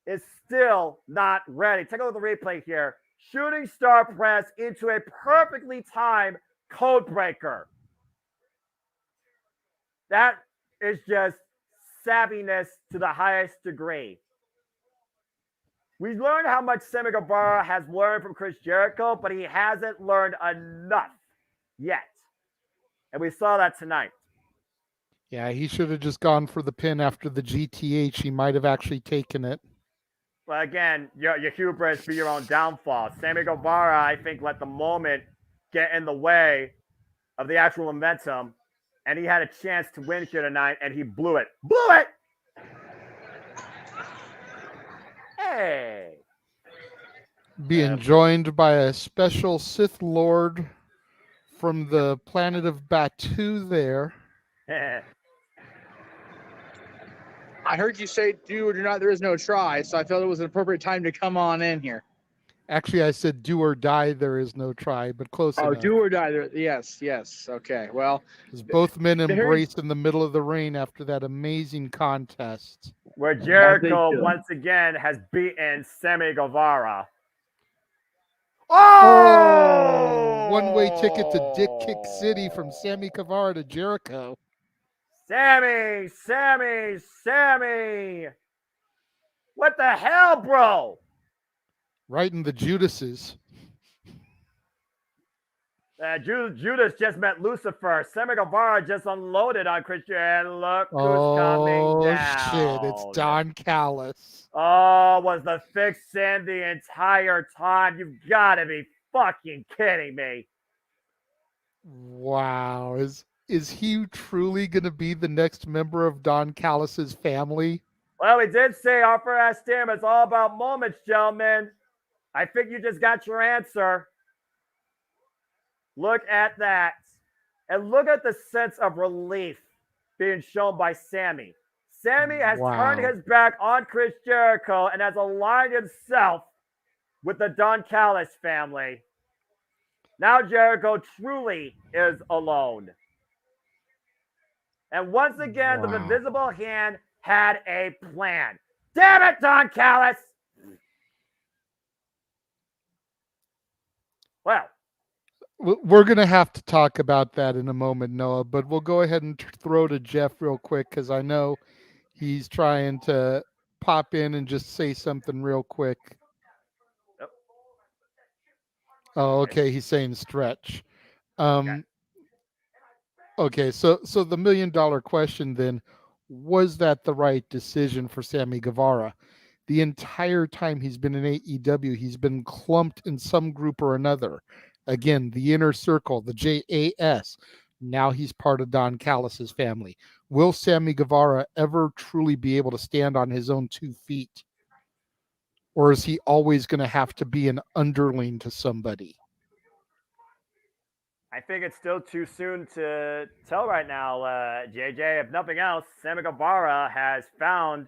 is still not ready. Take a look at the replay here. Shooting star press into a perfectly timed code breaker. That is just savviness to the highest degree. We learned how much Sammy Guevara has learned from Chris Jericho, but he hasn't learned enough yet. And we saw that tonight. Yeah, he should have just gone for the pin after the GTH. He might have actually taken it. But again, your hubris be your own downfall. Sammy Guevara, I think, let the moment get in the way of the actual momentum, and he had a chance to win here tonight, and he blew it. Blew it! Hey! Being joined by a special Sith Lord from the planet of Batu there. I heard you say do or do not, there is no try, so I felt it was an appropriate time to come on in here. Actually, I said do or die, there is no try, but close enough. Do or die. Yes. Okay. Well, As both men embraced in the middle of the ring after that amazing contest. Where Jericho once again has beaten Sammy Guevara. Oh! One-way ticket to Dick Kick City from Sammy Guevara to Jericho. Sammy! What the hell, bro? Right in the Judases. Judas just met Lucifer. Sammy Guevara just unloaded on Christian. And look who's coming down. Oh, shit. It's Don Callis. Oh, was the fix in the entire time? You've got to be fucking kidding me. Wow. Is he truly going to be the next member of Don Callis's family? Well, we did say Offer Ask Tim. It's all about moments, gentlemen. I think you just got your answer. Look at that. And look at the sense of relief being shown by Sammy. Sammy has turned his back on Chris Jericho and has aligned himself with the Don Callis family. Now Jericho truly is alone. And once again, the invisible hand had a plan. Damn it, Don Callis! Well, we're going to have to talk about that in a moment, Noah, but we'll go ahead and throw to Jeff real quick because I know he's trying to pop in and just say something real quick. Yep. Oh, okay. He's saying stretch. Okay, so the $1 million question then, was that the right decision for Sammy Guevara? The entire time he's been in AEW, he's been clumped in some group or another. Again, the Inner Circle, the JAS. Now he's part of Don Callis's family. Will Sammy Guevara ever truly be able to stand on his own 2 feet? Or is he always going to have to be an underling to somebody? I think it's still too soon to tell right now, JJ. If nothing else, Sammy Guevara has found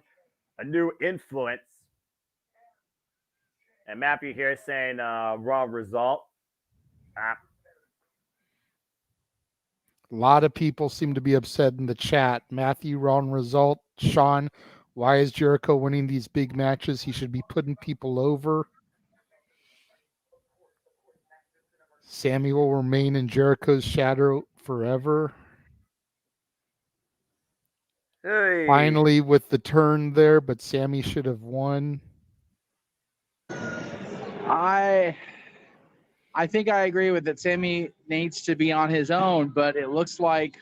a new influence. And Matthew here saying wrong result. A lot of people seem to be upset in the chat. Matthew, wrong result. Sean, why is Jericho winning these big matches? He should be putting people over. Sammy will remain in Jericho's shadow forever. Hey. Finally with the turn there, but Sammy should have won. I think I agree with that. Sammy needs to be on his own, but it looks like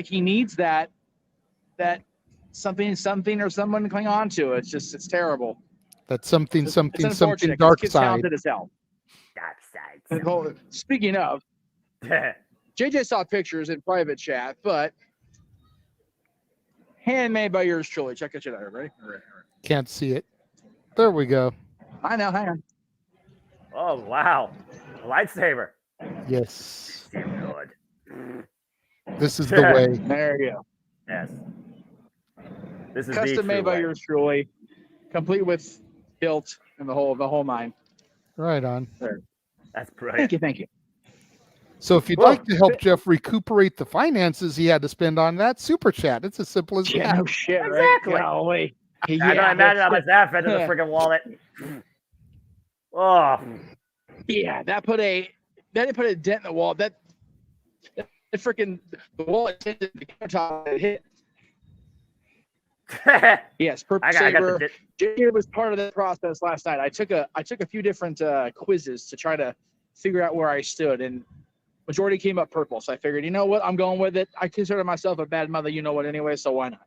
he needs that something or someone to cling on to. It's terrible. That's something dark Kid's side. talented as hell. Dark side. Speaking of, JJ saw pictures in private chat, but handmade by yours truly. Check that shit out, everybody. All right. Can't see it. There we go. I know. Hang on. Oh, wow. A lightsaber. Yes. Good. This is the way. There you go. Yes. This is custom made by yours truly, complete with hilt and the whole nine. Right on. There. That's brilliant. Thank you. So if you'd like to help Jeff recuperate the finances he had to spend on that, super chat. It's as simple as that. that. No shit, exactly. Right? Golly. I don't imagine how much that fed in the freaking wallet. Oh. Yeah, that put a dent in the wall. That freaking the wallet tinted the countertop it hit. Yes, Purple Saber. JJ was part of that process last night. I took a few different quizzes to try to figure out where I stood, and majority came up purple. So I figured, you know what, I'm going with it. I consider myself a bad mother, you know what, anyway. So why not?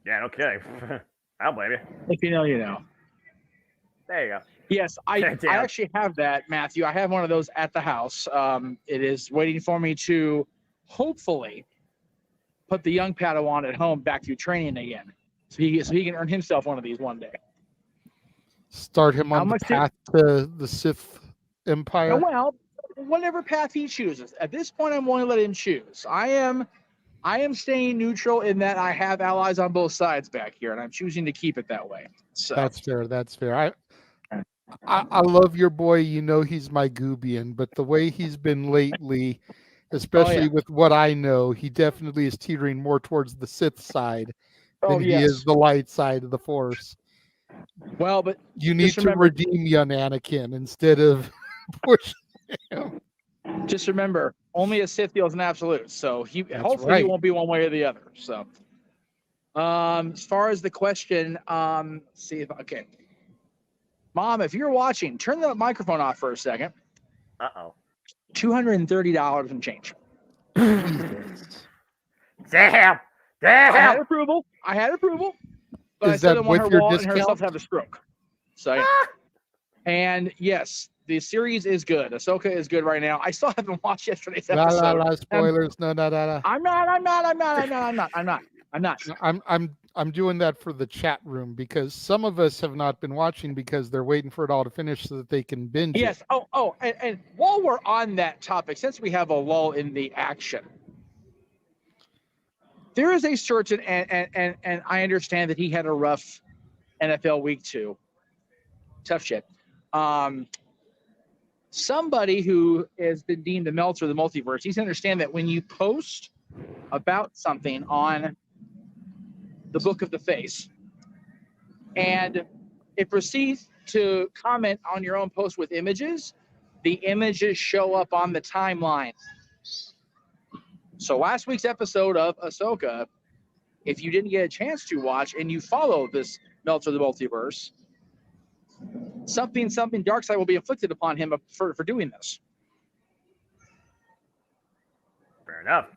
Yeah, no kidding. I don't blame you. If you know, you know. There you go. Yes, I actually have that, Matthew. I have one of those at the house. It is waiting for me to hopefully put the young Padawan at home back through training again, so he can earn himself one of these one day. Start him on the path to the Sith Empire. Well, whatever path he chooses. At this point, I'm willing to let him choose. I am I am staying neutral in that I have allies on both sides back here, and I'm choosing to keep it that way. So That's fair. That's fair. I love your boy. You know he's my Goobian, but the way he's been lately, especially with what I know, he definitely is teetering more towards the Sith side than he is the light side of the Force. Well, but you need to redeem young Anakin instead of pushing him. Just remember, only a Sith feels an absolute. So hopefully he won't be one way or the other. So as far as the question, see if okay. Mom, if you're watching, turn the microphone off for a second. Uh-oh. $230 and change. Damn. I had approval. But Is I still that didn't want with her your wallet and herself discount? to have a stroke. So yeah. And yes, the series is good. Ahsoka is good right now. I still haven't watched yesterday's episode. Spoilers. No. I'm not. I'm doing that for the chat room because some of us have not been watching because they're waiting for it all to finish so that they can binge Yes. it. And while we're on that topic, since we have a lull in the action, there is a certain and I understand that he had a rough NFL week 2. Tough shit. Somebody who has been deemed the Meltzer of the multiverse, he's understand that when you post about something on the Book of the Face and it proceeds to comment on your own post with images, the images show up on the timeline. So last week's episode of Ahsoka, if you didn't get a chance to watch and you follow this Meltzer of the multiverse, something dark side will be inflicted upon him for doing this. Fair enough.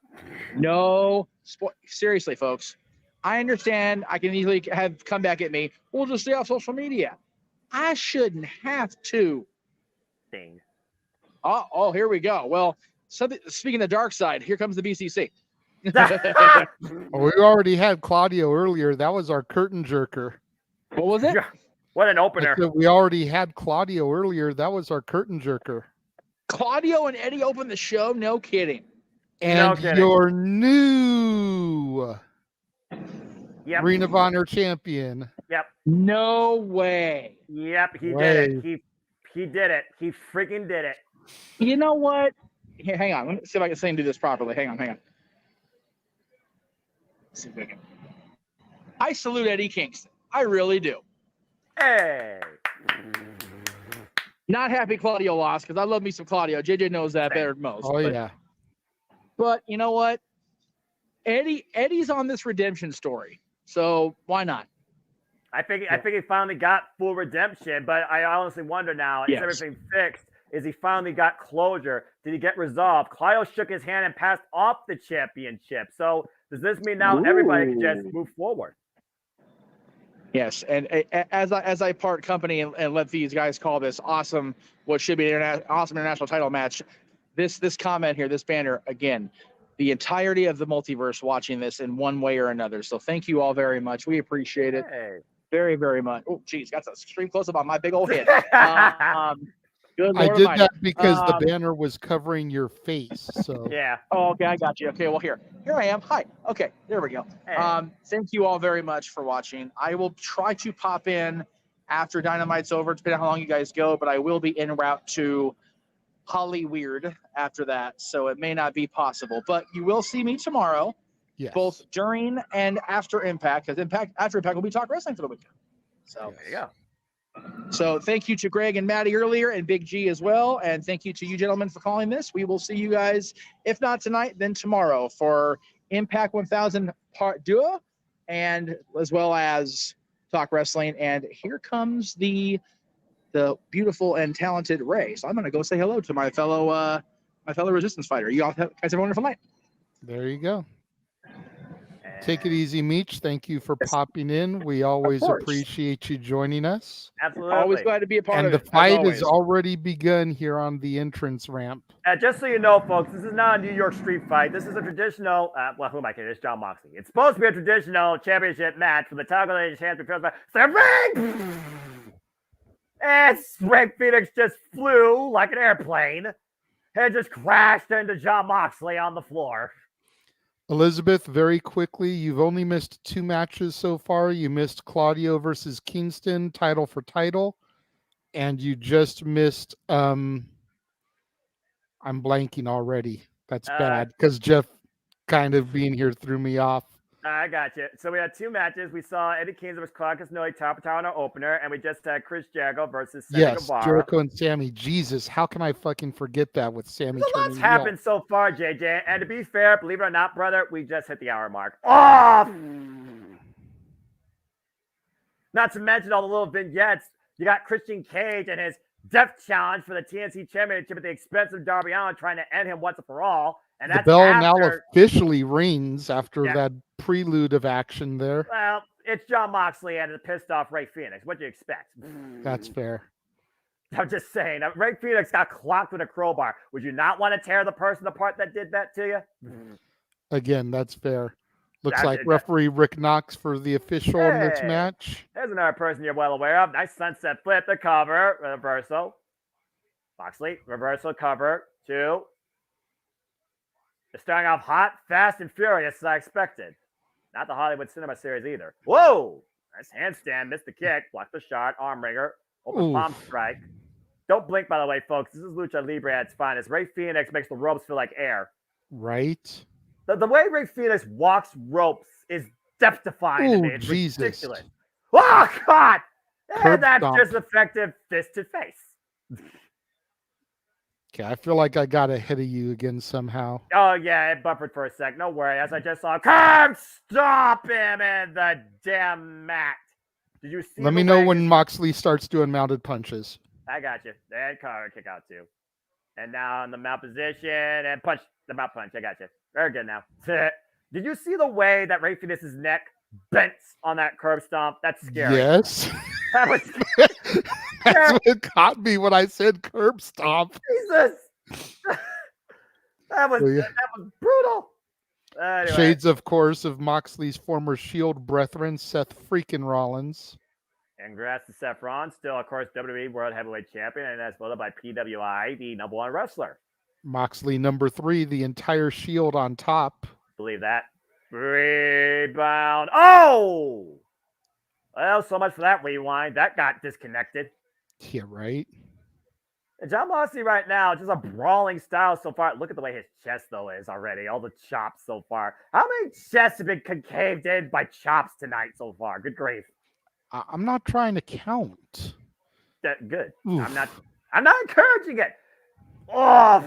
No, seriously, folks. I understand I can easily have come back at me. We'll just stay off social media. I shouldn't have to. Ding. Oh, here we go. Well, speaking of the dark side, here comes the BCC. We already had Claudio earlier. That was our curtain jerker. What was it? What an opener. We already had Claudio earlier. That was our curtain jerker. Claudio and Eddie opened the show? No kidding. And your new Ring of Honor champion. Yep. No way. Yep, he did it. He did it. He freaking did it. You know what? Here, hang on. Let me see if I can do this properly. Hang on. Let's see if I can. I salute Eddie Kingston. I really do. Hey. Not happy Claudio lost because I love me some Claudio. JJ knows that better than most. Yeah. But you know what? Eddie's on this redemption story. So why not? I think he finally got full redemption, but I honestly wonder now, is everything fixed? Is he finally got closure? Did he get resolved? Claudio shook his hand and passed off the championship. So does this mean now everybody can just move forward? Yes, and as I part company and let these guys call this awesome, what should be an awesome international title match, this comment here, this banner, again, the entirety of the multiverse watching this in one way or another. So thank you all very much. We appreciate it very, very much. Oh, geez, got an extreme close-up on my big old head. Good Lord I did Almighty. that because the banner was covering your face. So yeah. Oh, okay, I got you. Okay, well here I am. Hi. Okay, there we go. Hey. Thank you all very much for watching. I will try to pop in after Dynamite's over, depending on how long you guys go, but I will be en route to Hollyweird after that, so it may not be possible. But you will see me tomorrow, both during and after Impact, because after Impact will be Talk Wrestling for the weekend. So there you go. So thank you to Greg and Maddie earlier and Big G as well. And thank you to you gentlemen for calling this. We will see you guys, if not tonight, then tomorrow for Impact 1000 Part 2 and as well as Talk Wrestling. And here comes the beautiful and talented Ray. So I'm going to go say hello to my fellow resistance fighter. You all guys have a wonderful night. There you go. Take it easy, Meach. Thank you for popping in. We always appreciate you joining us. Absolutely. Always glad to be a part of it. And the fight has already begun here on the entrance ramp. Just so you know, folks, this is not a New York street fight. This is a traditional, who am I kidding? It's John Moxley. It's supposed to be a traditional championship match for the title of the champion. And Ray Phoenix just flew like an airplane and just crashed into John Moxley on the floor. Elizabeth, very quickly, you've only missed 2 matches so far. You missed Claudio versus Kingston, title for title, and you just missed I'm blanking already. That's bad because Jeff kind of being here threw me off. I got you. So we had 2 matches. We saw Eddie Kingston versus Clark Snowy top on our opener, and we just had Chris Jericho versus Sammy Guevara. Jericho and Sammy. Jesus, how can I fucking forget that with Sammy? A lot's happened so far, JJ. And to be fair, believe it or not, brother, we just hit the hour mark. Oh! Not to mention all the little vignettes. You got Christian Cage and his death challenge for the TNT Championship at the expense of Darby Allin, trying to end him once and for all. And that's the bell now officially rings after that prelude of action there. Well, it's Jon Moxley and a pissed off Ray Phoenix. What do you expect? That's fair. I'm just saying. Ray Phoenix got clocked with a crowbar. Would you not want to tear the person apart that did that to you? Again, that's fair. Looks like referee Rick Knox for the official in this match. There's another person you're well aware of. Nice sunset flip, the cover, reversal. Moxley, reversal, cover, 2. They're starting off hot, fast, and furious as I expected. Not the Hollywood Cinema Series either. Whoa! Nice handstand, missed the kick, blocked the shot, arm ringer, open palm strike. Don't blink, by the way, folks. This is Lucha Libre at its finest. Ray Phoenix makes the ropes feel like air. Right. The way Ray Phoenix walks ropes is death-defying to me. It's ridiculous. Oh, God! And that's just effective fist to face. Okay, I feel like I got ahead of you again somehow. Oh, yeah, it buffered for a sec. No worry. As I just saw, curb stop him in the damn mat. Did you see? Let me know when Moxley starts doing mounted punches. I got you. And cover, kick out too. And now in the mount position and punch the mount punch. I got you. Very good now. Did you see the way that Ray Phoenix's neck bent on that curb stomp? That's scary. Yes. That was That's what caught me when I said curb stomp. Jesus. that was brutal. Anyway. Shades, of course, of Moxley's former Shield brethren, Seth freaking Rollins. Congrats to Seth Rollins, still, of course, WWE World Heavyweight Champion, and as voted by PWI, the #1 wrestler. Moxley, number 3, the entire Shield on top. Believe that. Rebound. Oh! Well, so much for that rewind. That got disconnected. Yeah, right. And Jon Moxley right now, just a brawling style so far. Look at the way his chest, though, is already. All the chops so far. How many chests have been concaved in by chops tonight so far? Good grief. I'm not trying to count. Good. Oof. I'm not encouraging it. Oh.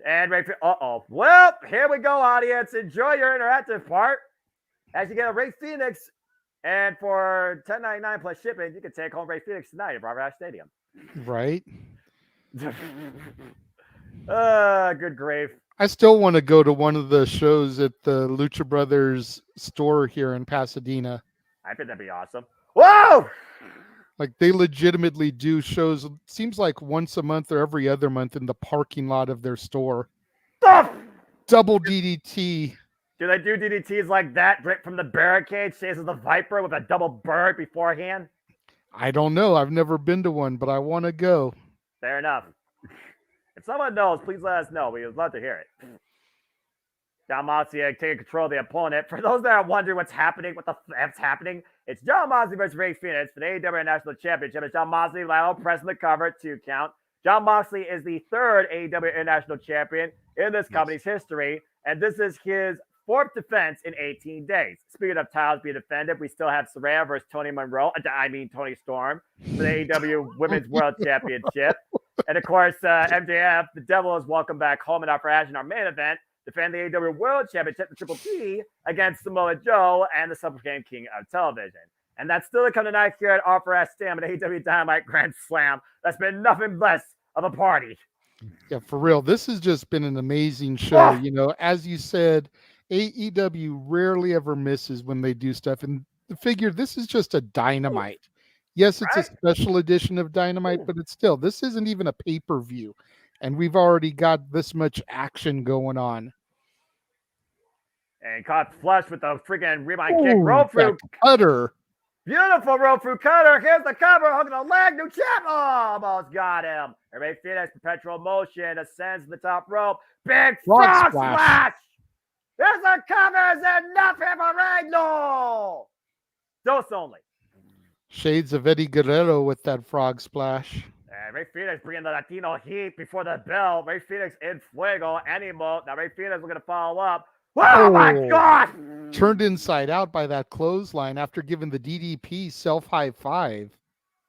And Ray. Well, here we go, audience. Enjoy your interactive part as you get a Ray Phoenix. And for $10.99 plus shipping, you can take home Ray Phoenix tonight at Bravo Stadium. Right. Good grief. I still want to go to one of the shows at the Lucha Brothers store here in Pasadena. I think that'd be awesome. Whoa! Like, they legitimately do shows, it seems like once a month or every other month in the parking lot of their store. Stop! Double DDT. Do they do DDTs like that right from the barricade, chases the Viper with a double bird beforehand? I don't know. I've never been to one, but I want to go. Fair enough. If someone knows, please let us know. We would love to hear it. Jon Moxley taking control of the opponent. For those that are wondering what's happening, what the F's happening, it's Jon Moxley versus Ray Phoenix for the AEW National Championship. It's Jon Moxley, Lionel pressing the cover, 2 count. Jon Moxley is the 3rd AEW International Champion in this company's history, and this is his 4th defense in 18 days. Speaking of titles being defended, we still have Saraya versus Tony Toni Storm for the AEW Women's World Championship. And of course, MJF, the Devil, is welcome back home in our fashion, our main event, defend the AEW World Championship, the Triple P, against Samoa Joe and the Supreme King of Television. And that's still to come tonight here at Offer at Stam at AEW Dynamite Grand Slam. That's been nothing less of a party. Yeah, for real. This has just been an amazing show. You know, as you said, AEW rarely ever misses when they do stuff. And figure this is just a Dynamite. Yes, it's a special edition of Dynamite, but it's still, this isn't even a pay-per-view. And we've already got this much action going on. And caught flush with the freaking rebound kick. Roll through cutter. Beautiful roll through cutter. Here's the cover. Hooking the leg. New champ. Oh, almost got him. Ray Phoenix, perpetual motion, ascends to the top rope. Big frog splash. There's a covers enough here for Ragdoll. Dose only. Shades of Eddie Guerrero with that frog splash. Rey Fenix bringing the Latino heat before the bell. Rey Fenix in fuego, animo. Now Rey Fenix is going to follow up. Oh my God! Turned inside out by that clothesline after giving the DDP self high five.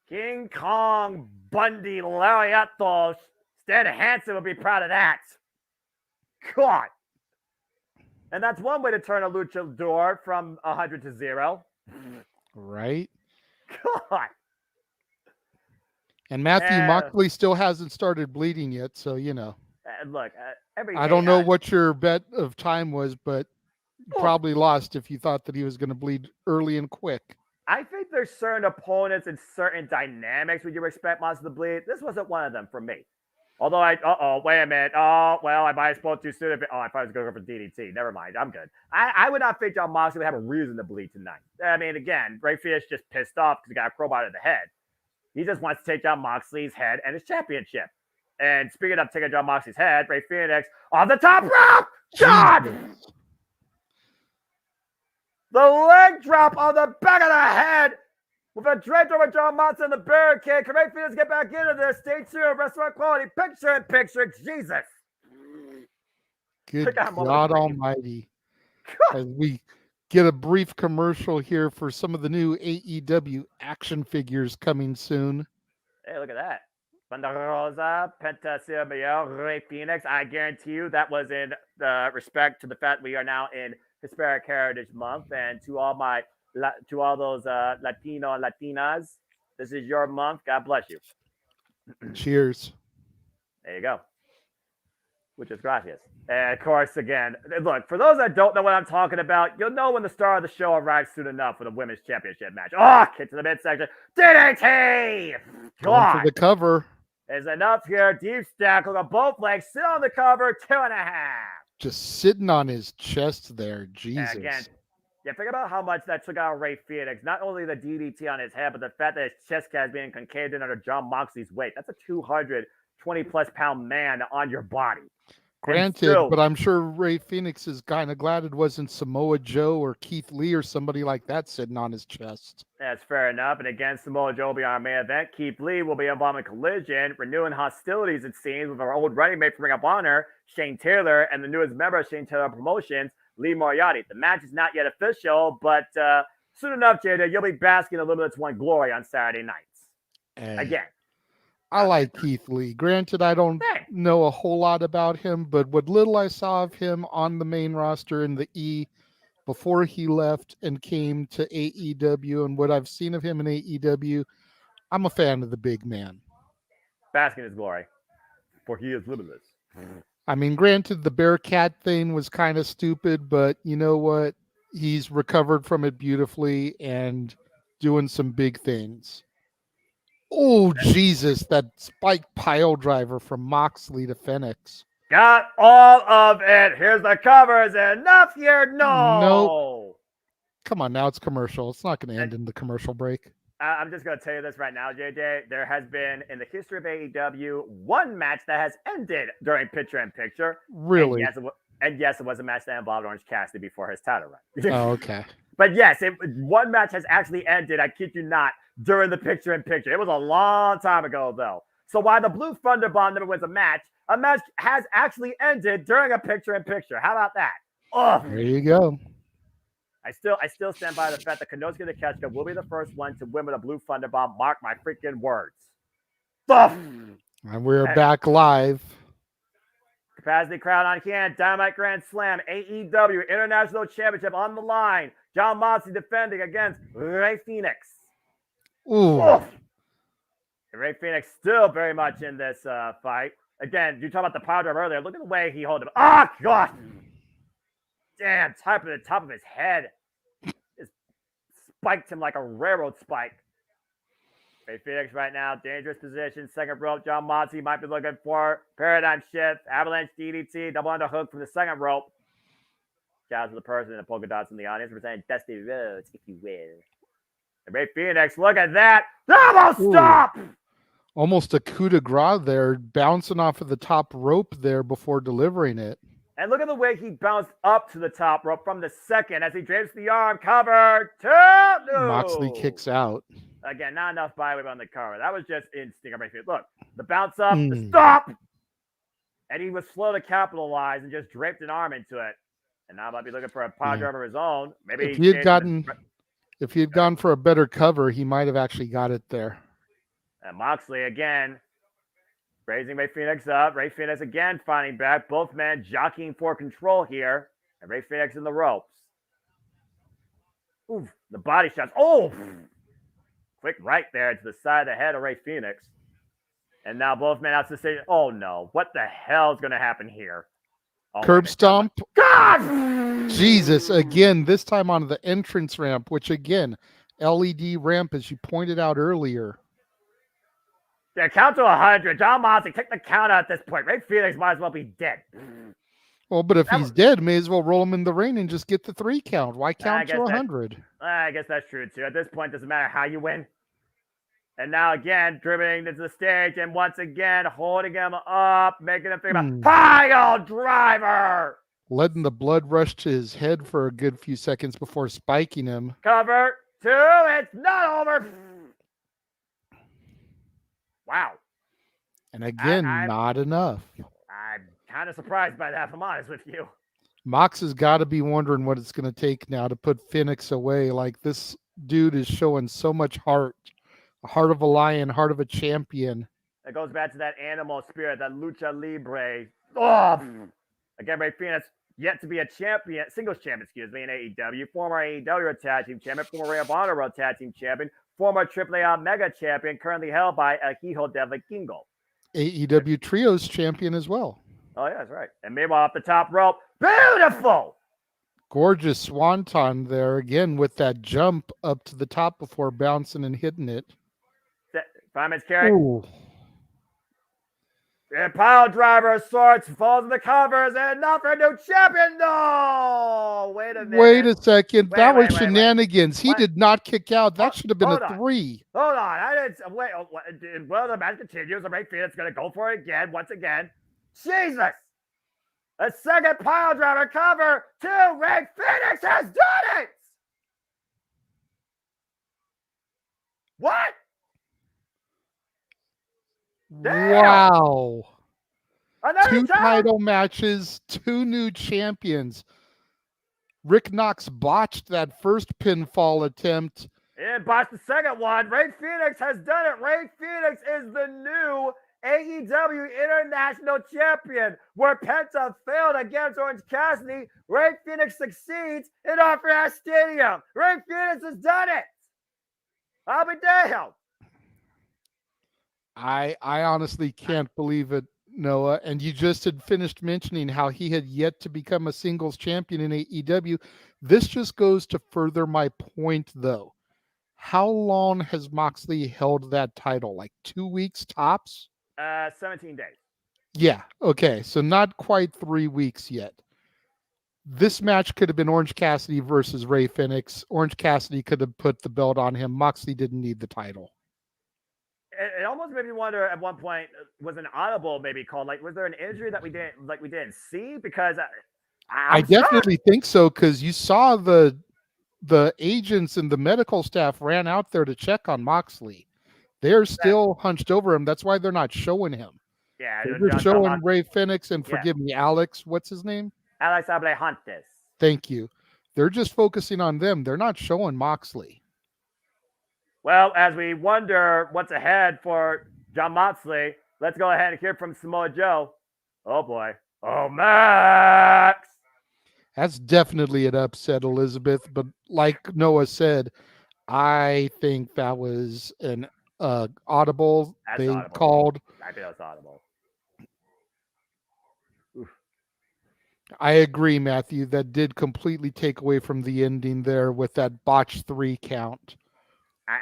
King Kong Bundy Lariatos. Stan Hansen would be proud of that. God. And that's one way to turn a luchador from 100 to 0. Right. God. And Matthew Moxley still hasn't started bleeding yet, so you know. Look, I don't know what your bet of time was, but you probably lost if you thought that he was going to bleed early and quick. I think there's certain opponents and certain dynamics where you expect Moxley to bleed. This wasn't one of them for me. Although wait a minute. Oh, well, I might have spoke too soon. I thought I was going to go for DDT. Never mind. I'm good. I would not think John Moxley would have a reason to bleed tonight. I mean, again, Rey Fenix just pissed off because he got a crowbar to the head. He just wants to take John Moxley's head and his championship. And speaking of taking John Moxley's head, Rey Fenix on the top rope. God! The leg drop on the back of the head with a draped over John Moxley in the barricade. Can Rey Fenix get back into this? Stay tuned. Restaurant Quality Picture in Picture. Jesus. Good God Almighty. As we get a brief commercial here for some of the new AEW action figures coming soon. Hey, look at that. Banda Rosa, Penta Miguel, Rey Fenix. I guarantee you that was in respect to the fact we are now in Hispanic Heritage Month. And to all those Latino and Latinas, this is your month. God bless you. Cheers. There you go. Which is gracias. And of course, again, look, for those that don't know what I'm talking about, you'll know when the star of the show arrives soon enough for the women's championship match. Oh, kick to the midsection. DDT! Going for the cover. Is enough here. Deep stack. Look at both legs. Sit on the cover. 2.5. Just sitting on his chest there. Jesus. And again, yeah, think about how much that took out Rey Fenix. Not only the DDT on his head, but the fact that his chest is being concaved in under John Moxley's weight. That's a 220+ pound man on your body. Granted, but I'm sure Rey Fenix is kind of glad it wasn't Samoa Joe or Keith Lee or somebody like that sitting on his chest. That's fair enough. And again, Samoa Joe will be on our main event. Keith Lee will be involved in Collision, renewing hostilities, it seems, with our old running mate from Ring of Honor, Shane Taylor, and the newest member of Shane Taylor Promotions, Lee Moriarty. The match is not yet official, but soon enough, JJ, you'll be basking a little bit of one glory on Saturday nights. Again. I like Keith Lee. Granted, I don't know a whole lot about him, but what little I saw of him on the main roster in the E before he left and came to AEW and what I've seen of him in AEW, I'm a fan of the big man. Bask in his glory, for he is limitless. I mean, granted, the Bearcat thing was kind of stupid, but you know what? He's recovered from it beautifully and doing some big things. Oh, Jesus, that spike pile driver from Moxley to Fenix. Got all of it. Here's the covers. Enough here. No. Nope. Come on, now it's commercial. It's not going to end in the commercial break. I'm just going to tell you this right now, JJ. There has been, in the history of AEW, one match that has ended during picture-in-picture. Really? And yes, it was a match that involved Orange Cassidy before his title run. Oh, okay. But yes, one match has actually ended, I kid you not, during the picture-in-picture. It was a long time ago, though. So while the Blue Thunder Bomb never wins a match has actually ended during a picture-in-picture. How about that? Oh, there you go. I still stand by the fact that Konosuke Takeshita will be the first one to win with a Blue Thunder Bomb. Mark my freaking words. And we're back live. Capacity crowd on hand. Dynamite Grand Slam. AEW International Championship on the line. John Moxley defending against Rey Fenix. Ooh. And Rey Fenix still very much in this fight. Again, you talked about the power driver earlier. Look at the way he held him. Oh, God. Damn, type of the top of his head. Just spiked him like a railroad spike. Rey Fenix right now, dangerous position. Second rope. John Moxley might be looking for paradigm shift. Avalanche DDT. Double underhook from the second rope. Shout out to the person in the polka dots in the audience representing Dusty Rhodes, if you will. And Rey Fenix, look at that. Almost stop! Almost a coup de grace there, bouncing off of the top rope there before delivering it. And look at the way he bounced up to the top rope from the second as he drapes the arm. Cover 2. No. Moxley kicks out. Again, not enough byway on the cover. That was just instinct. Look, the bounce up, the stop. And he was slow to capitalize and just draped an arm into it. And now might be looking for a pile driver of his own. Maybe if he had gone for a better cover, he might have actually got it there. And Moxley again raising Ray Phoenix up. Ray Phoenix again finding back. Both men jockeying for control here. And Ray Phoenix in the ropes. Ooh, the body shots. Oh! Quick right there to the side of the head of Ray Phoenix. And now both men out to say, oh no, what the hell is going to happen here? Oh, curb stomp. God! Jesus, again, this time on the entrance ramp, which again, LED ramp, as you pointed out earlier. Yeah, count to 100. John Moxley, take the count out at this point. Ray Phoenix might as well be dead. Well, but if he's dead, may as well roll him in the ring and just get the 3 count. Why count to 100? I guess that's true, too. At this point, it doesn't matter how you win. And now again, dribbling into the stage, and once again, holding him up, making him think about pile driver. Letting the blood rush to his head for a good few seconds before spiking him. Cover 2, it's not over. Wow. And again, not enough. I'm kind of surprised by that, if I'm honest with you. Mox has got to be wondering what it's going to take now to put Phoenix away. Like, this dude is showing so much heart. A heart of a lion, heart of a champion. It goes back to that animal spirit, that lucha libre. Oh! Again, Ray Phoenix, yet to be a champion, singles champion, in AEW. Former AEW Tag Team Champion, former Ring of Honor World Tag Team Champion, former AAA Mega Champion, currently held by Hijo del Vikingo. AEW Trios Champion as well. Oh, yeah, that's right. And meanwhile, off the top rope, beautiful! Gorgeous swanton there, again, with that jump up to the top before bouncing and hitting it. 5 minutes carry. Ooh. And pile driver sorts, falls in the covers, and not for a new champion. No! Wait a minute. Wait a second. That was shenanigans. He did not kick out. That should have been a 3. Hold on. I didn't wait. Well, the match continues. The Ray Phoenix going to go for it again, once again. Jesus! A second pile driver cover. 2. Ray Phoenix has done it! What? Damn. Wow. Another 2 title matches, 2 new champions. Rick Knox botched that first pinfall attempt. And botched the second one. Ray Phoenix has done it. Ray Phoenix is the new AEW International Champion. Where Penta failed against Orange Cassidy, Ray Phoenix succeeds in Opera Ash Stadium. Ray Phoenix has done it. I'll be damned. I honestly can't believe it, Noah. And you just had finished mentioning how he had yet to become a singles champion in AEW. This just goes to further my point, though. How long has Moxley held that title? Like 2 weeks tops? 17 days. Yeah. Okay. So not quite 3 weeks yet. This match could have been Orange Cassidy versus Ray Phoenix. Orange Cassidy could have put the belt on him. Moxley didn't need the title. It almost made me wonder at one point, was an audible maybe called? Like, was there an injury that we didn't see? Because I definitely think so, because you saw the agents and the medical staff ran out there to check on Moxley. They're still hunched over him. That's why they're not showing him. Yeah, they're showing Ray Phoenix and forgive me, Alex. What's his name? Alex Ablehantes. Thank you. They're just focusing on them. They're not showing Moxley. Well, as we wonder what's ahead for John Moxley, let's go ahead and hear from Samoa Joe. Oh, boy. Oh, Max! That's definitely an upset, Elizabeth. But like Noah said, I think that was an audible. That's audible. Called. I think that's audible. Oof. I agree, Matthew. That did completely take away from the ending there with that botched 3 count.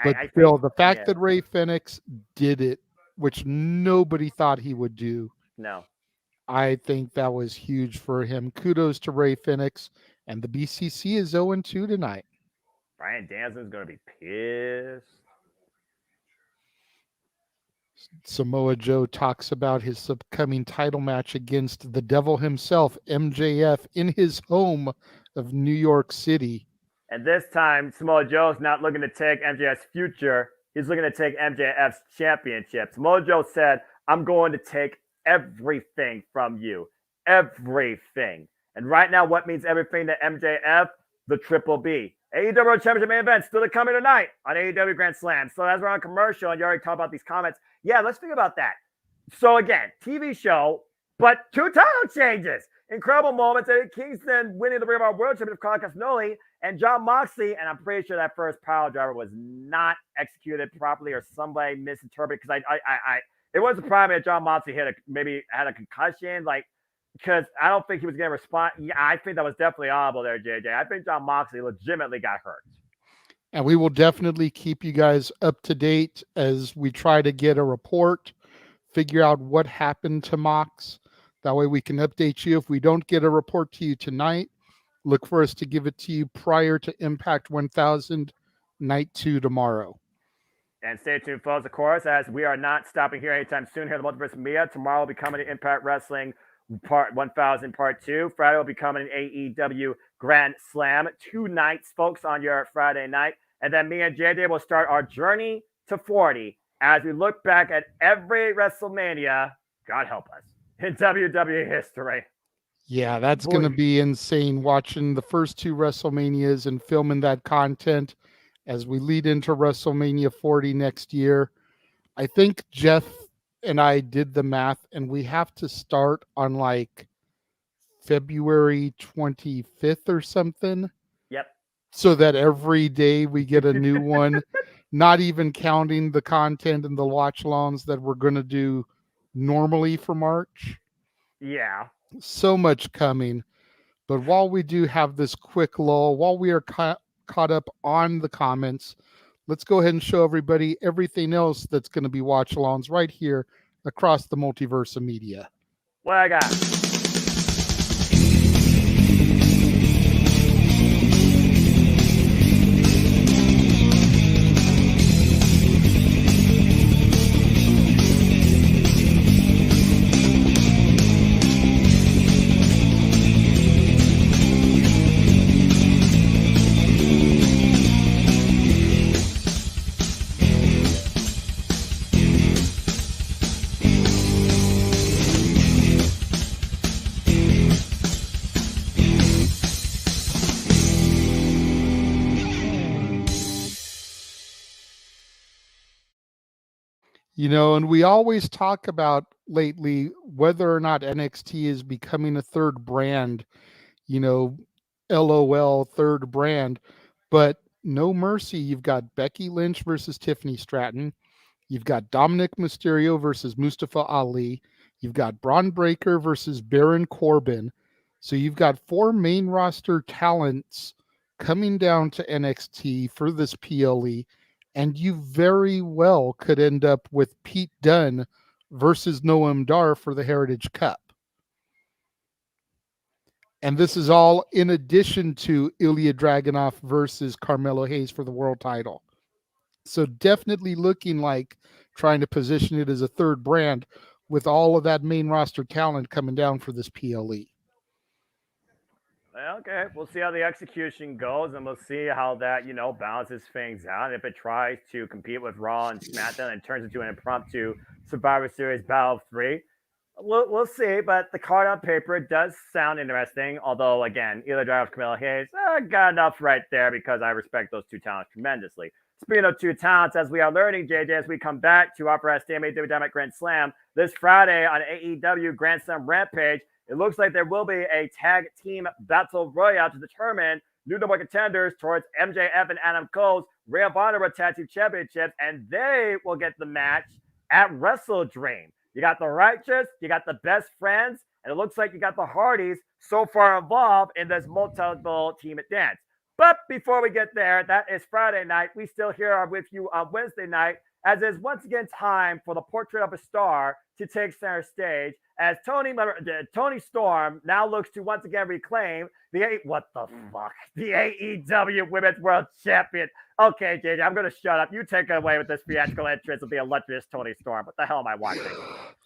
But still, the fact that Ray Phoenix did it, which nobody thought he would do. No. I think that was huge for him. Kudos to Ray Phoenix. And the BCC is 0-2 tonight. Bryan Danielson's going to be pissed. Samoa Joe talks about his upcoming title match against the devil himself, MJF, in his home of New York City. And this time, Samoa Joe's not looking to take MJF's future. He's looking to take MJF's championship. Samoa Joe said, I'm going to take everything from you. Everything. And right now, what means everything to MJF? The Triple B. AEW World Championship main event still coming tonight on AEW Grand Slam. So as we're on commercial and you already talked about these comments, yeah, let's think about that. So again, TV show, but 2 title changes. Incredible moments. Eddie Kingston winning the Ring of Honor World Championship, Carl Castagnoli, and Jon Moxley. And I'm pretty sure that first power driver was not executed properly or somebody misinterpreted, because it was a problem that Jon Moxley maybe had a concussion, because I don't think he was going to respond. Yeah, I think that was definitely audible there, JJ. I think Jon Moxley legitimately got hurt. And we will definitely keep you guys up to date as we try to get a report, figure out what happened to Mox. That way we can update you. If we don't get a report to you tonight, look for us to give it to you prior to Impact 1000 Night 2 tomorrow. And stay tuned, folks, of course, as we are not stopping here anytime soon here at the Multiverse Media. Tomorrow will be coming to Impact Wrestling Part 1000 Part 2. Friday will be coming to AEW Grand Slam. 2 nights, folks, on your Friday night. And then me and JJ will start our journey to 40 as we look back at every WrestleMania, God help us, in WWE history. Yeah, that's going to be insane, watching the first 2 WrestleManias and filming that content as we lead into WrestleMania 40 next year. I think Jeff and I did the math, and we have to start on February 25th or something. Yep. So that every day we get a new one, not even counting the content and the watch-alongs that we're going to do normally for March. Yeah. So much coming. But while we do have this quick lull, while we are caught up on the comments, let's go ahead and show everybody everything else that's going to be watch-alongs right here across the multiverse of media. What I got? And we always talk about lately whether or not NXT is becoming a third brand, LOL, third brand. But no mercy, you've got Becky Lynch versus Tiffany Stratton. You've got Dominic Mysterio versus Mustafa Ali. You've got Braun Breaker versus Baron Corbin. So you've got 4 main roster talents coming down to NXT for this PLE. And you very well could end up with Pete Dunne versus Noam Dar for the Heritage Cup. And this is all in addition to Ilya Dragunov versus Carmelo Hayes for the world title. So definitely looking like trying to position it as a third brand with all of that main roster talent coming down for this PLE. Okay, we'll see how the execution goes, and we'll see how that, balances things out. If it tries to compete with Raw and SmackDown and turns into an impromptu Survivor Series Battle of 3, we'll see. But the card on paper does sound interesting, although, again, Ilya Dragunov, Carmelo Hayes, got enough right there because I respect those 2 talents tremendously. Speaking of 2 talents, as we are learning, JJ, as we come back to Upper AEW Dynamite Grand Slam this Friday on AEW Grand Slam Rampage, it looks like there will be a tag team battle royale to determine new number contenders towards MJF and Adam Cole's Ring of Honor Tag Team Championships, and they will get the match at Wrestle Dream. You got the Righteous, you got the Best Friends, and it looks like you got the Hardys so far involved in this multiple team dance. But before we get there, that is Friday night. We still here are with you on Wednesday night as it's once again time for the portrait of a star to take center stage, as Tony Storm now looks to once again reclaim the AEW Women's World Champion. Okay, JJ, I'm going to shut up. You take it away with this theatrical entrance of the illustrious Tony Storm. What the hell am I watching?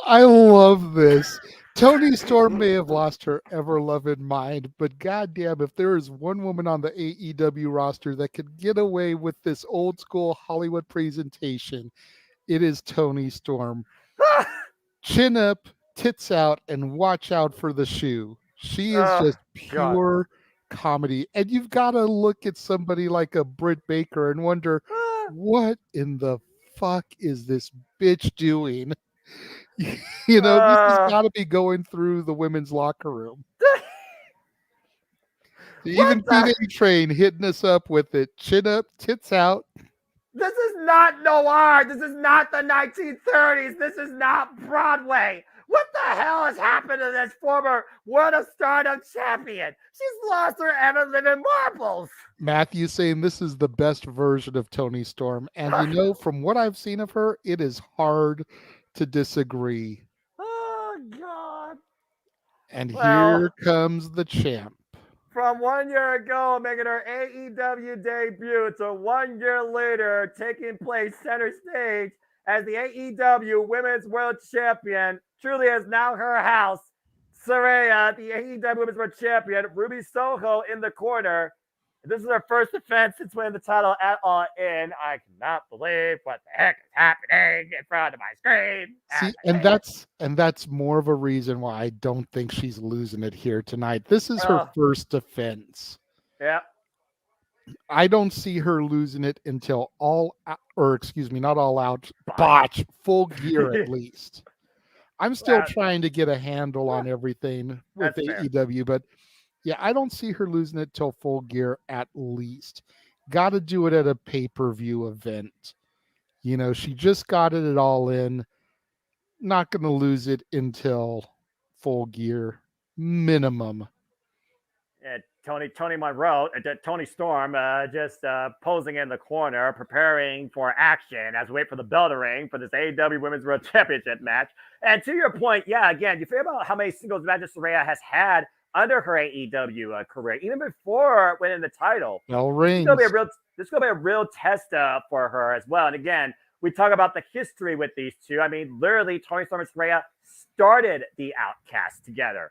I love this. Tony Storm may have lost her ever-loving mind, but goddamn, if there is one woman on the AEW roster that could get away with this old-school Hollywood presentation, it is Tony Storm. Chin up, tits out, and watch out for the shoe. She is just pure comedy. And you've got to look at somebody like a Britt Baker and wonder, what in the fuck is this bitch doing? This has got to be going through the women's locker room. Even Teenage Train hitting us up with it. Chin up, tits out. This is not noir. This is not the 1930s. This is not Broadway. What the hell has happened to this former World of Stardom champion? She's lost her ever-living marbles. Matthew saying this is the best version of Tony Storm. And from what I've seen of her, it is hard to disagree. Oh, God. And here comes the champ. From 1 year ago, making her AEW debut to 1 year later, taking place center stage as the AEW Women's World Champion, truly is now her house. Saraya, the AEW Women's World Champion, Ruby Soho in the corner. This is her first defense since winning the title at All In. I cannot believe what the heck is happening in front of my screen. See, and that's more of a reason why I don't think she's losing it here tonight. This is her first defense. Yeah. I don't see her losing it until not all out, botch, Full Gear at least. I'm still trying to get a handle on everything with AEW, but yeah, I don't see her losing it till Full Gear at least. Got to do it at a pay-per-view event. She just got it at All In. Not going to lose it until Full Gear minimum. Yeah, Tony Storm just posing in the corner, preparing for action as we wait for the bell to ring for this AEW Women's World Championship match. And to your point, again, you think about how many singles matches Saraya has had under her AEW career, even before winning the title. Bell rings. This is going to be a real test for her as well. And again, we talk about the history with these two. I mean, literally, Tony Storm and Saraya started the Outcasts together.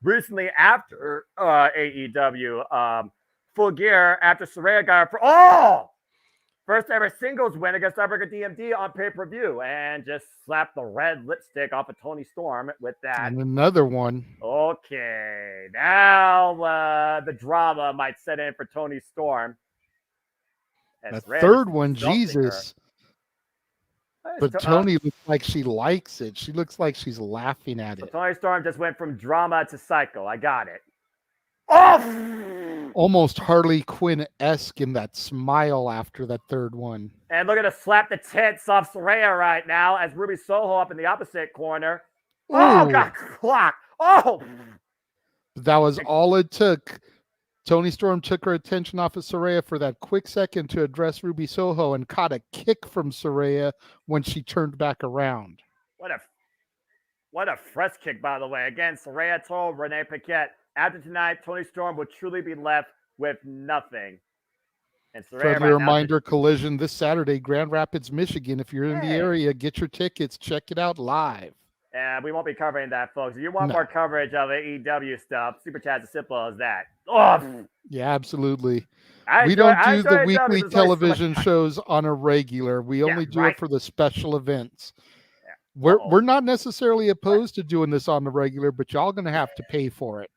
Recently, after AEW Full Gear, after Saraya got her first ever singles win against Heartbreaker DMD on pay-per-view, and just slapped the red lipstick off of Tony Storm with that. And another one. Okay, now the drama might set in for Tony Storm. The third one, Jesus. But Tony looks like she likes it. She looks like she's laughing at it. Tony Storm just went from drama to psycho. I got it. Oh! Almost Harley Quinn-esque in that smile after that third one. And look at her slap the tits off Saraya right now as Ruby Soho up in the opposite corner. Ooh. Oh, God, clock. Oh! That was all it took. Tony Storm took her attention off of Saraya for that quick second to address Ruby Soho and caught a kick from Saraya when she turned back around. What a fresh kick, by the way. Again, Saraya told Renee Paquette, after tonight, Tony Storm will truly be left with nothing. And friendly reminder, Collision this Saturday, Grand Rapids, Michigan. If you're in the area, get your tickets. Check it out live. And we won't be covering that, folks. If you want more coverage of AEW stuff, Super Chat's as simple as that. Oh. Yeah, absolutely. We don't do the weekly television shows on a regular. We only do it for the special events. Yeah. We're not necessarily opposed to doing this on the regular, but y'all going to have to pay for it.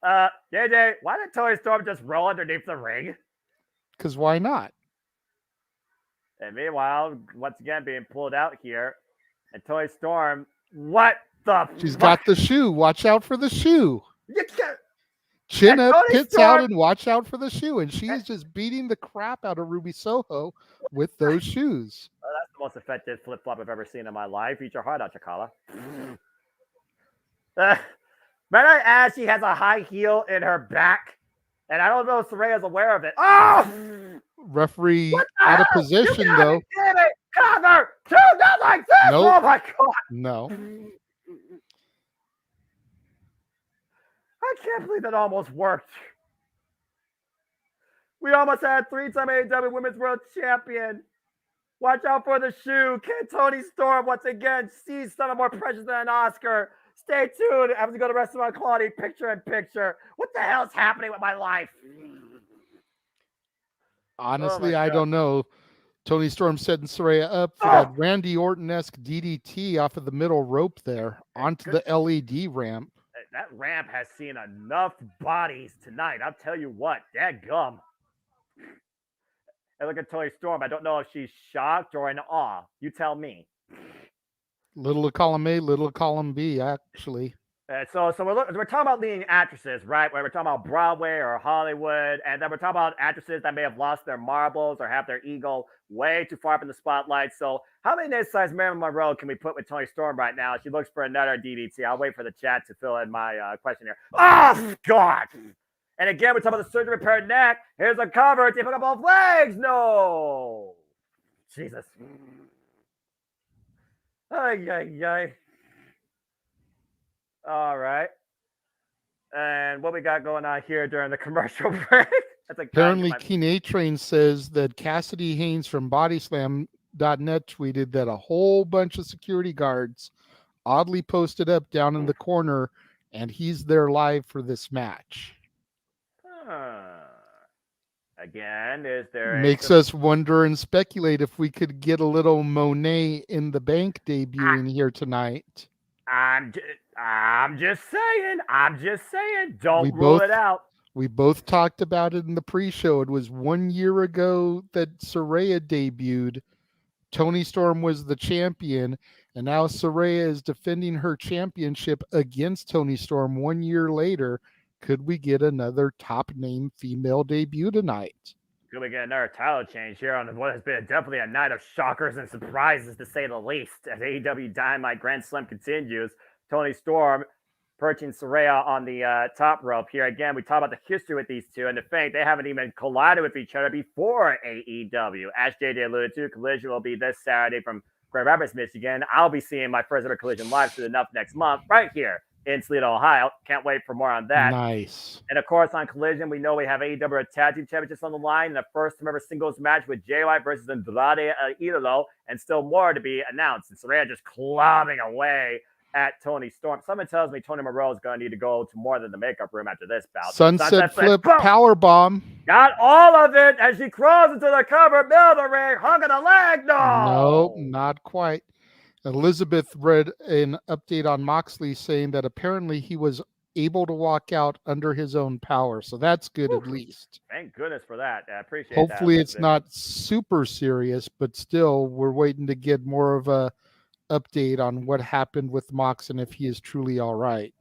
JJ, why did Tony Storm just roll underneath the ring? Because why not? And meanwhile, once again, being pulled out here. And Tony Storm, what the She's got the shoe. Watch out for the shoe. You can't. Chin up, tits out, and watch out for the shoe. And she is just beating the crap out of Ruby Soho with those shoes. Well, that's the most effective flip-flop I've ever seen in my life. Eat your heart out, Chakala. Might I add, she has a high heel in her back. And I don't know if Saraya's aware of it. Oh! Referee out of position, though. Damn it! another 2-0 like this. Nope. Oh my God. No. I can't believe that almost worked. We almost had 3-time AEW Women's World Champion. Watch out for the shoe. Can Toni Storm once again see something more precious than an Oscar? Stay tuned. I have to go to Restaurant Quality picture in picture. What the hell's happening with my life? Honestly, I don't know. Toni Storm setting Saraya up for that Randy Orton-esque DDT off of the middle rope there onto the LED ramp. That ramp has seen enough bodies tonight. I'll tell you what, dadgum. And look at Toni Storm. I don't know if she's shocked or in awe. You tell me. Little column A, little column B, actually. So we're talking about leading actresses, right? Where we're talking about Broadway or Hollywood, and then we're talking about actresses that may have lost their marbles or have their ego way too far up in the spotlight. So how many nice-sized Marilyn Monroe can we put with Toni Storm right now? She looks for another DDT. I'll wait for the chat to fill in my question here. Oh, God! And again, we're talking about the surgery repair neck. Here's a cover. Take up both legs. No! Jesus. Ay, ay, ay. All right. And what we got going on here during the commercial break? Apparently, Keen A-Train says that Cassidy Haynes from Bodyslam.net tweeted that a whole bunch of security guards oddly posted up down in the corner, and he's there live for this match. Again, is there makes us wonder and speculate if we could get a little Monet in the Bank debuting here tonight. I'm just saying. Don't rule it out. We both talked about it in the pre-show. It was 1 year ago that Saraya debuted. Toni Storm was the champion, and now Saraya is defending her championship against Toni Storm 1 year later. Could we get another top-name female debut tonight? Could we get another title change here on what has been definitely a night of shockers and surprises, to say the least, as AEW Dynamite Grand Slam continues? Toni Storm perching Saraya on the top rope here. Again, we talk about the history with these two, and the fact they haven't even collided with each other before AEW. As JJ alluded to, Collision will be this Saturday from Grand Rapids, Michigan. I'll be seeing my first ever Collision live soon enough next month right here in Toledo, Ohio. Can't wait for more on that. Nice. And of course, on Collision, we know we have AEW Tag Team Championships on the line in the first ever singles match with Jay White versus Andrade Idolo, and still more to be announced. And Saraya just clubbing away at Toni Storm. Someone tells me Toni Monroe is going to need to go to more than the makeup room after this bout. Sunset flip, power bomb. Got all of it as she crawls into the cover, middle of the ring, hung on the leg. No, not quite. Elizabeth read an update on Moxley saying that apparently he was able to walk out under his own power. So that's good. At least. Thank goodness for that. I appreciate Hopefully that. It's not super serious, but still we're waiting to get more of a update on what happened with Mox and if he is truly all right.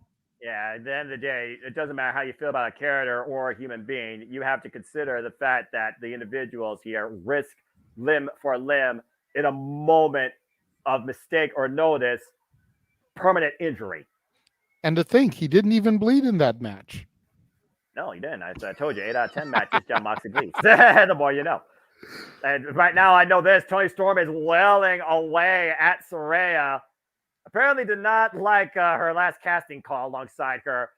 Yeah, at the end of the day, it doesn't matter how you feel about a character or a human being. You have to consider the fact that the individuals here risk limb for limb in a moment of mistake or notice, permanent injury. And to think, he didn't even bleed in that match. No, he didn't. I told you, 8 out of 10 matches, John Moxley bleeds. The more you know. And right now, I know this. Toni Storm is wailing away at Saraya. Apparently did not like her last casting call alongside her.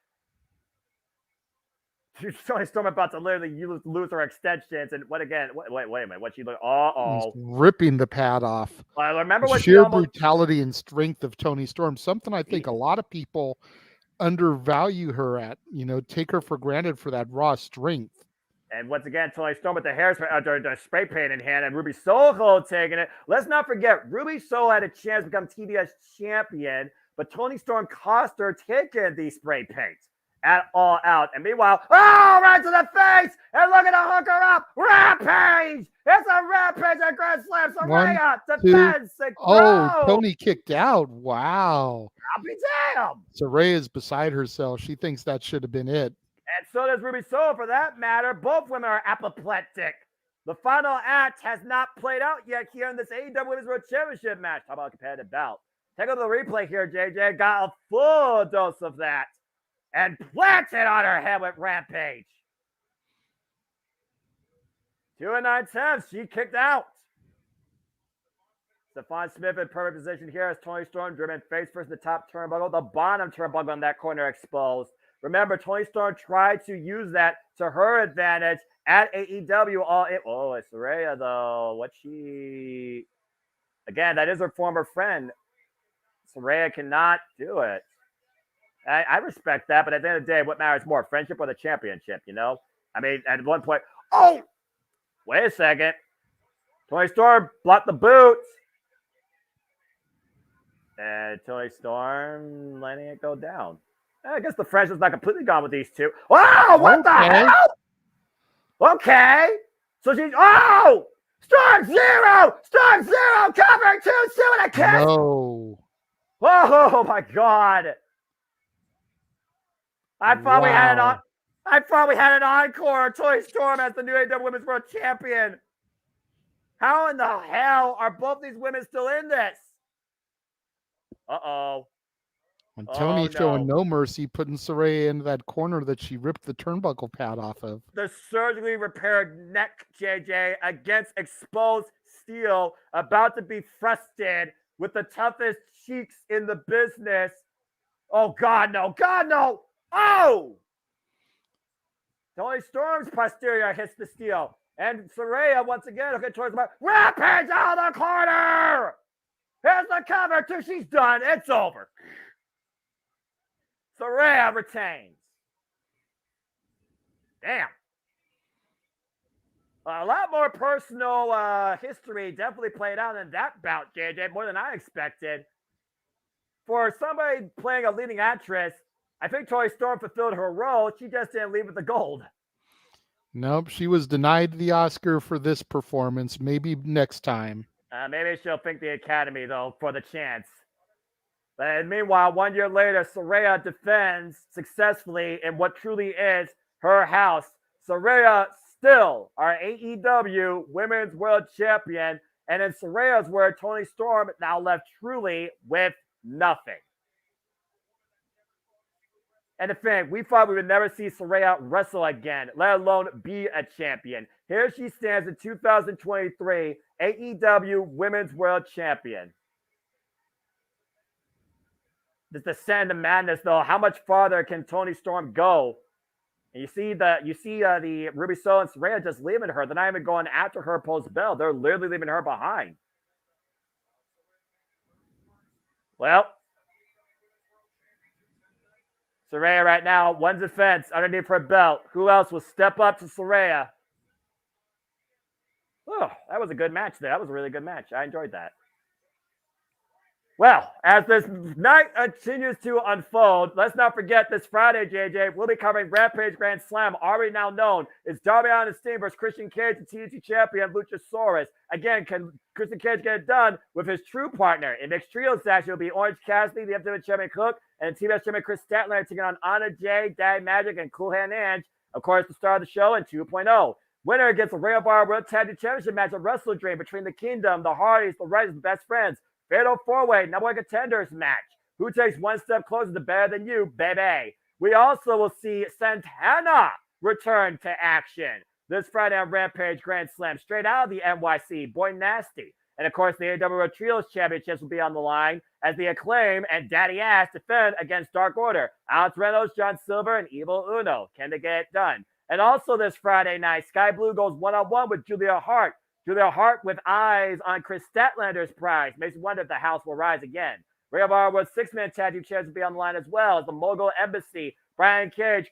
Toni Storm about to literally lose her extensions. And what again? Wait a minute. What she look? Ripping the pad off. Well, remember what sheer brutality and strength of Toni Storm. Something I think a lot of people undervalue her at. Take her for granted for that raw strength. And once again, Toni Storm with the spray paint in hand, and Ruby Soho taking it. Let's not forget, Ruby Soho had a chance to become TBS champion, but Toni Storm cost her taking the spray paint at All Out. And meanwhile, right to the face, and look at her hook her up. Rampage! It's a rampage at Grand Slam. Saraya defense. Toni kicked out. Wow. I'll be damned. Saraya is beside herself. She thinks that should have been it. And so does Ruby Soho, for that matter. Both women are apoplectic. The final act has not played out yet here in this AEW Women's World Championship match. How about a competitive bout? Take a look at the replay here, JJ. Got a full dose of that. And planted on her head with Rampage. 2 9/10. She kicked out. Stephon Smith in perfect position here as Toni Storm driven face first in the top turnbuckle. The bottom turnbuckle in that corner exposed. Remember, Toni Storm tried to use that to her advantage at AEW All In. Oh, it's Saraya, though. Again, that is her former friend. Saraya cannot do it. I respect that, but at the end of the day, what matters more, friendship or the championship, you know? I mean, at one point, wait a second. Toni Storm blocked the boots. And Toni Storm letting it go down. I guess the friendship's not completely gone with these two. Oh, what the hell? Okay. So she's, Storm Zero, covering too soon, a kiss. No. Oh my God. I thought we had an encore. Toni Storm as the new AEW Women's World Champion. How in the hell are both these women still in this? Uh-oh. And Tony showing no mercy, putting Saraya into that corner that she ripped the turnbuckle pad off of. The surgically repaired neck, JJ, against exposed steel, about to be thrusted with the toughest cheeks in the business. Oh, God, no. God, no. Oh! Toni Storm's posterior hits the steel. And Saraya, once again, looking towards the Rampage out of the corner! Here's the cover, too. She's done. It's over. Saraya retains. Damn. A lot more personal history definitely played out in that bout, JJ, more than I expected. For somebody playing a leading actress, I think Toni Storm fulfilled her role. She just didn't leave with the gold. Nope, she was denied the Oscar for this performance. Maybe next time. Maybe she'll thank the Academy, though, for the chance. But meanwhile, 1 year later, Saraya defends successfully in what truly is her house. Saraya still our AEW Women's World Champion. And in Saraya's word, Toni Storm now left truly with nothing. And the thing, we thought we would never see Saraya wrestle again, let alone be a champion. Here she stands in 2023, AEW Women's World Champion. This descent of madness, though. How much farther can Toni Storm go? And you see the Ruby Soho and Saraya just leaving her. They're not even going after her post-bell. They're literally leaving her behind. Well, Saraya right now, one defense underneath her belt. Who else will step up to Saraya? Oh, that was a good match there. That was a really good match. I enjoyed that. Well, as this night continues to unfold, let's not forget this Friday, JJ, we'll be covering Rampage Grand Slam, already now known. It's Darby Allin and Sting versus Christian Cage and TNT champion Luchasaurus. Again, can Christian Cage get it done with his true partner? In mixed trios action, it'll be Orange Cassidy, the FW champion Cook, and TBS champion Chris Statler taking on Anna Jay, Daddy Magic, and Cool Hand Ange. Of course, the star of the show in 2.0. Winner against the Rail Bar World Tag Team Championship match of Wrestle Dream between the Kingdom, the Hardys, the Writers, the Best Friends. Fatal 4-way, number one contenders match. Who takes one step closer to better than you, baby? We also will see Santana return to action this Friday on Rampage Grand Slam, straight out of the NYC, Boy Nasty. And of course, the AEW Trios Championships will be on the line as the Acclaim and Daddy Ass defend against Dark Order. Alex Reynolds, John Silver, and Evil Uno. Can they get it done? And also this Friday night, Sky Blue goes one-on-one with Julia Hart. Julia Hart with eyes on Chris Statlander's prize. Makes me wonder if the house will rise again. Rhea Bar with six-man tag team champions will be on the line as well as the Mogul Embassy. Brian Cage,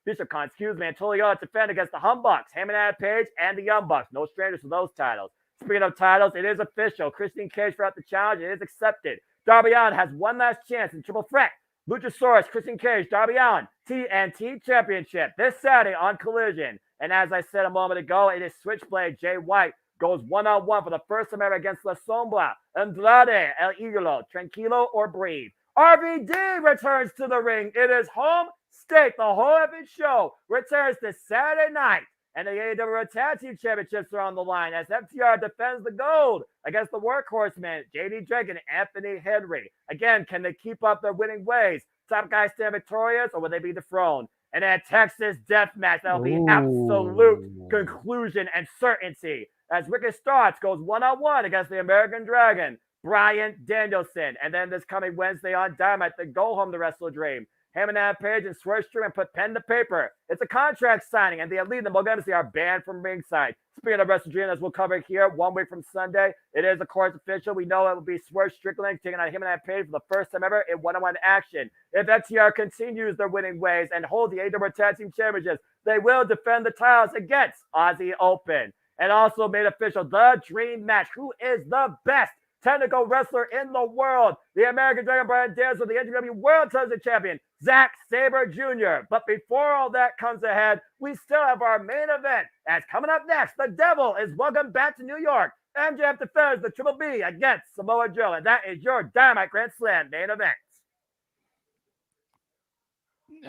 Bishop Khan, and Toledo defend against the Humbucks, Heyman Adam Page, and the Young Bucks. No strangers to those titles. Speaking of titles, it is official. Christian Cage throughout the challenge. It is accepted. Darby Allin has one last chance in triple threat. Luchasaurus, Christian Cage, Darby Allin, TNT Championship this Saturday on Collision. And as I said a moment ago, it is Switchblade Jay White goes one-on-one for the first time ever against La Sombra, Andrade, El Idolo, Tranquilo, or Breathe. RVD returns to the ring. It is home state. The whole effing show returns this Saturday night. And the AEW Tag Team Championships are on the line as FTR defends the gold against the Workhorsemen, JD Drake and Anthony Henry. Again, can they keep up their winning ways? Top guys stand victorious, or will they be dethroned? And then Texas Death Match, that'll be absolute conclusion and certainty. as Ricky Starks goes one-on-one against the American Dragon, Bryan Danielson. And then this coming Wednesday on Dynamite, the Go Home to Wrestle Dream. Heyman Page and Swerve Strickland put pen to paper. It's a contract signing, and the Elite and the Mogamisi are banned from ringside. Speaking of Wrestle Dream, as we'll cover here 1 week from Sunday, it is, of course, official. We know it will be Swerve Strickland taking on Heyman Page for the first time ever in one-on-one action. If FTR continues their winning ways and hold the AEW Tag Team Championships, they will defend the titles against Aussie Open. And also made official the Dream Match. Who is the best technical wrestler in the world? The American Dragon Bryan Danielson, the NWA World Television Champion, Zack Sabre Jr. But before all that comes ahead, we still have our main event. As coming up next, the Devil is welcome back to New York. MJF defends the Triple B against Samoa Joe. And that is your Dynamite Grand Slam main event.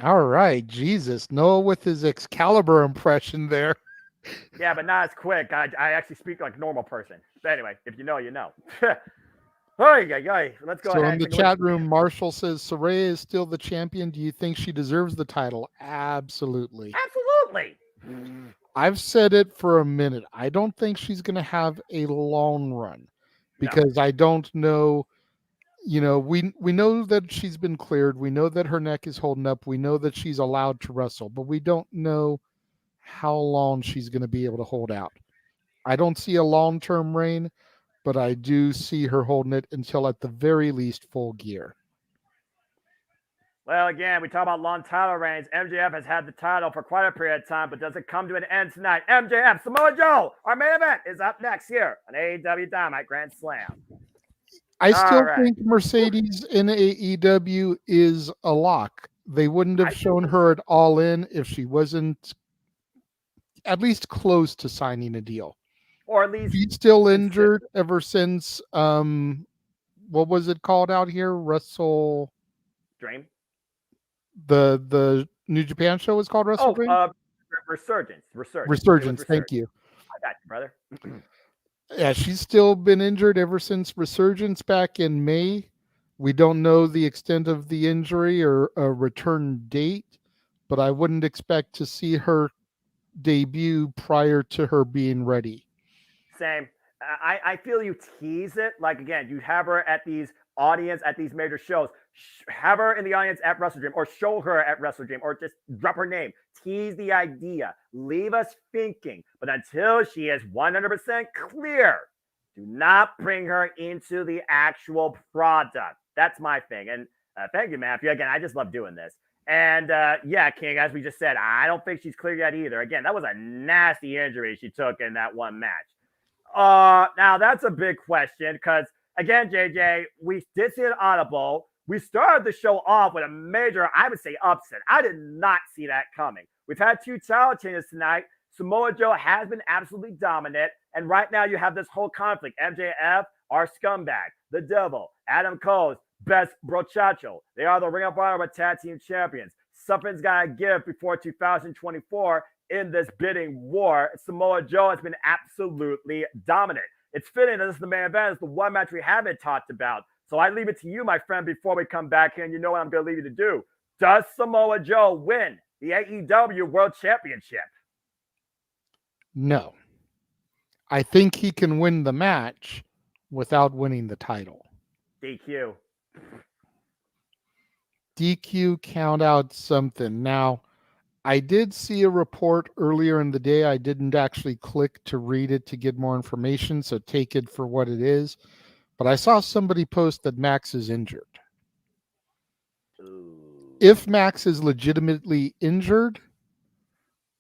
All right, Jesus. Noah with his Excalibur impression there. Yeah, but not as quick. I actually speak like a normal person. But anyway, if you know, you know. Let's go ahead. So in the chat room, Marshall says, Saraya is still the champion. Do you think she deserves the title? Absolutely. Absolutely. I've said it for a minute. I don't think she's going to have a long run because I don't know. You know, we know that she's been cleared. We know that her neck is holding up. We know that she's allowed to wrestle, but we don't know how long she's going to be able to hold out. I don't see a long-term reign, but I do see her holding it until at the very least full gear. Well, again, we talk about long title reigns. MJF has had the title for quite a period of time, but does it come to an end tonight? MJF, Samoa Joe, our main event is up next here on AEW Dynamite Grand Slam. I still think Mercedes in AEW is a lock. They wouldn't have shown her at All In if she wasn't at least close to signing a deal. Or at least she's still injured ever since what was it called out here? Wrestle Dream. The New Japan show was called Wrestle Dream? Resurgence. Thank you. I got you, brother. Yeah, she's still been injured ever since Resurgence back in May. We don't know the extent of the injury or a return date, but I wouldn't expect to see her debut prior to her being ready. Same. I feel you tease it. Like, again, you have her at these audience at these major shows. Have her in the audience at Wrestle Dream, or show her at Wrestle Dream, or just drop her name. Tease the idea. Leave us thinking. But until she is 100% clear, do not bring her into the actual product. That's my thing. And thank you, Matthew. Again, I just love doing this. And yeah, King, as we just said, I don't think she's clear yet either. Again, that was a nasty injury she took in that one match. Now, that's a big question because, again, JJ, we did see an audible. We started the show off with a major, I would say, upset. I did not see that coming. We've had 2 title changes tonight. Samoa Joe has been absolutely dominant. And right now you have this whole conflict. MJF, our scumbag, the Devil, Adam Cole's best brochacho. They are the Ring of Honor Tag Team Champions. Something's got to give before 2024 in this bidding war. Samoa Joe has been absolutely dominant. It's fitting that this is the main event. It's the one match we haven't talked about. So I leave it to you, my friend, before we come back here, and you know what I'm going to leave you to do. Does Samoa Joe win the AEW World Championship? No. I think he can win the match without winning the title. DQ. DQ, count out something. Now, I did see a report earlier in the day. I didn't actually click to read it to get more information, so take it for what it is. But I saw somebody post that Max is injured. Ooh. If Max is legitimately injured,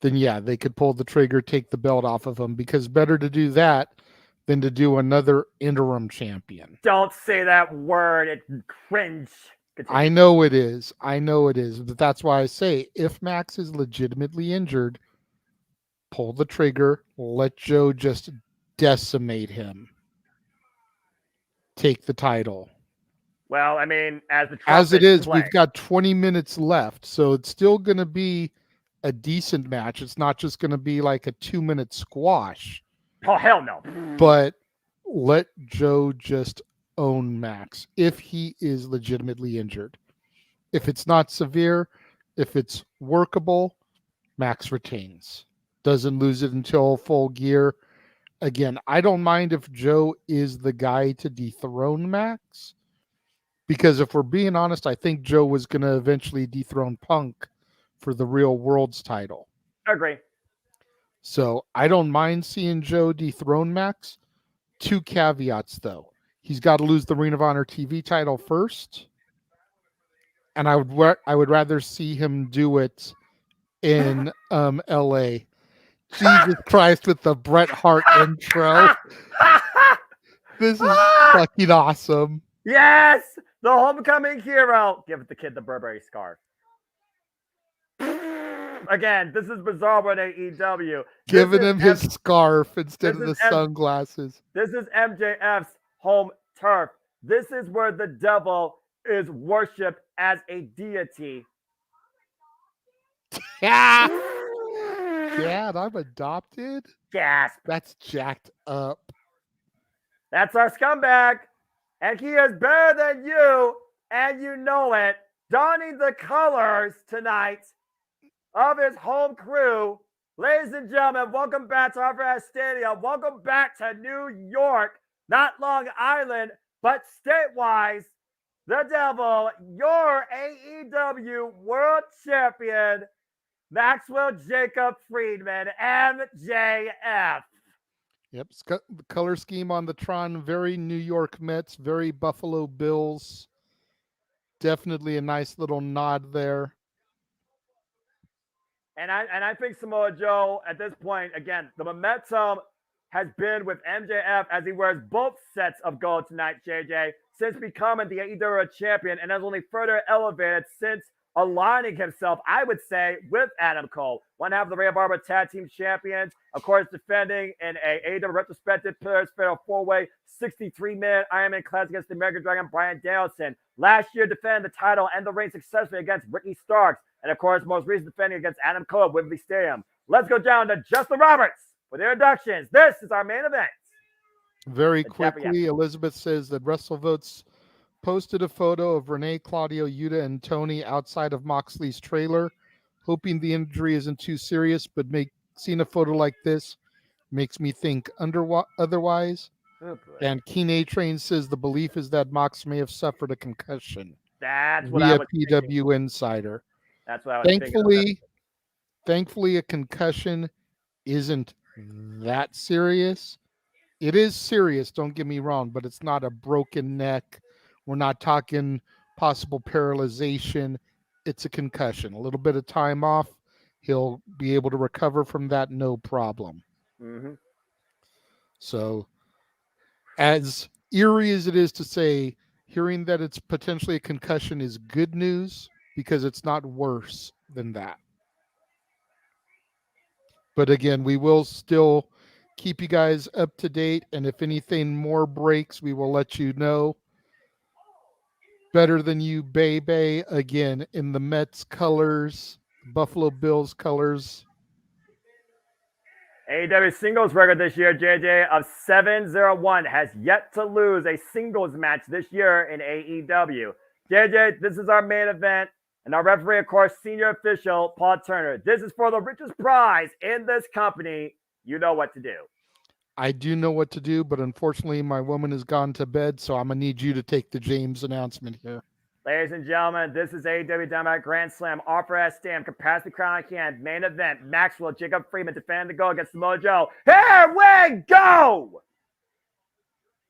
then yeah, they could pull the trigger, take the belt off of him, because better to do that than to do another interim champion. Don't say that word. It's cringe. Continue. I know it is. But that's why I say, if Max is legitimately injured, pull the trigger, let Joe just decimate him. Take the title. Well, I mean, as it is, we've got 20 minutes left, so it's still going to be a decent match. It's not just going to be like a 2-minute squash. Oh, hell no. But let Joe just own Max if he is legitimately injured. If it's not severe, if it's workable, Max retains. Doesn't lose it until full gear. again, I don't mind if Joe is the guy to dethrone Max, because if we're being honest, I think Joe was going to eventually dethrone Punk for the Real World's title. Agree. So I don't mind seeing Joe dethrone Max. 2 caveats, though. He's got to lose the Ring of Honor TV title first, and I would rather see him do it in LA. Jesus Christ, with the Bret Hart intro. This is fucking awesome. Yes! The homecoming hero. Give the kid the Burberry scarf. Again, this is bizarre with AEW. Giving him his scarf instead of the sunglasses. This is MJF's home turf. This is where the devil is worshipped as a deity. Yeah. Dad, I'm adopted? Gasp. That's jacked up. That's our scumbag. And he is better than you, and you know it. Donning the colors tonight of his home crew. Ladies and gentlemen, welcome back to Multiverse Stadium. Welcome back to New York, not Long Island, but state-wise. The devil, your AEW World Champion, Maxwell Jacob Friedman, MJF. Yep, the color scheme on the Tron, very New York Mets, very Buffalo Bills. Definitely a nice little nod there. And I think Samoa Joe, at this point, again, the momentum has been with MJF as he wears both sets of gold tonight, JJ, since becoming the AEW champion, and has only further elevated since aligning himself, I would say, with Adam Cole. One half of the Rhea Barber Tag Team Champions, of course, defending in a AEW retrospective Pillars Fatal 4-Way 63-man Ironman Classic against the American Dragon Bryan Danielson. Last year, defending the title and the reign successfully against Ricky Starks. And, of course, most recent defending against Adam Cole at Wembley Stadium. Let's go down to Justin Roberts for the introductions. This is our main event. Very quickly, Elizabeth says that WrestleVotes posted a photo of Renee, Claudio, Yuta, and Tony outside of Moxley's trailer, hoping the injury isn't too serious, but seeing a photo like this makes me think otherwise. Oh, and Keen A-Train says the belief is that Mox may have suffered a concussion. That's what I was PW thinking. Insider. That's what I was thinking. Thankfully, a concussion isn't that serious. It is serious, don't get me wrong, but it's not a broken neck. We're not talking possible paralyzation. It's a concussion. A little bit of time off. He'll be able to recover from that, no problem. Mm-hmm. So, as eerie as it is to say, hearing that it's potentially a concussion is good news because it's not worse than that. But again, we will still keep you guys up to date, and if anything more breaks, we will let you know. Better Than You, Baby, again, in the Mets colors, Buffalo Bills colors. AEW singles record this year, JJ, of 7-0-1, has yet to lose a singles match this year in AEW. JJ, this is our main event, and our referee, of course, senior official, Paul Turner. This is for the richest prize in this company. You know what to do. I do know what to do, but unfortunately, my woman has gone to bed, so I'm going to need you to take the James announcement here. Ladies and gentlemen, this is AEW Dynamite Grand Slam, Offer as Stamp, Capacity Crown in hand, main event, Maxwell Jacob Friedman defending the goal against Samoa Joe. Here we go!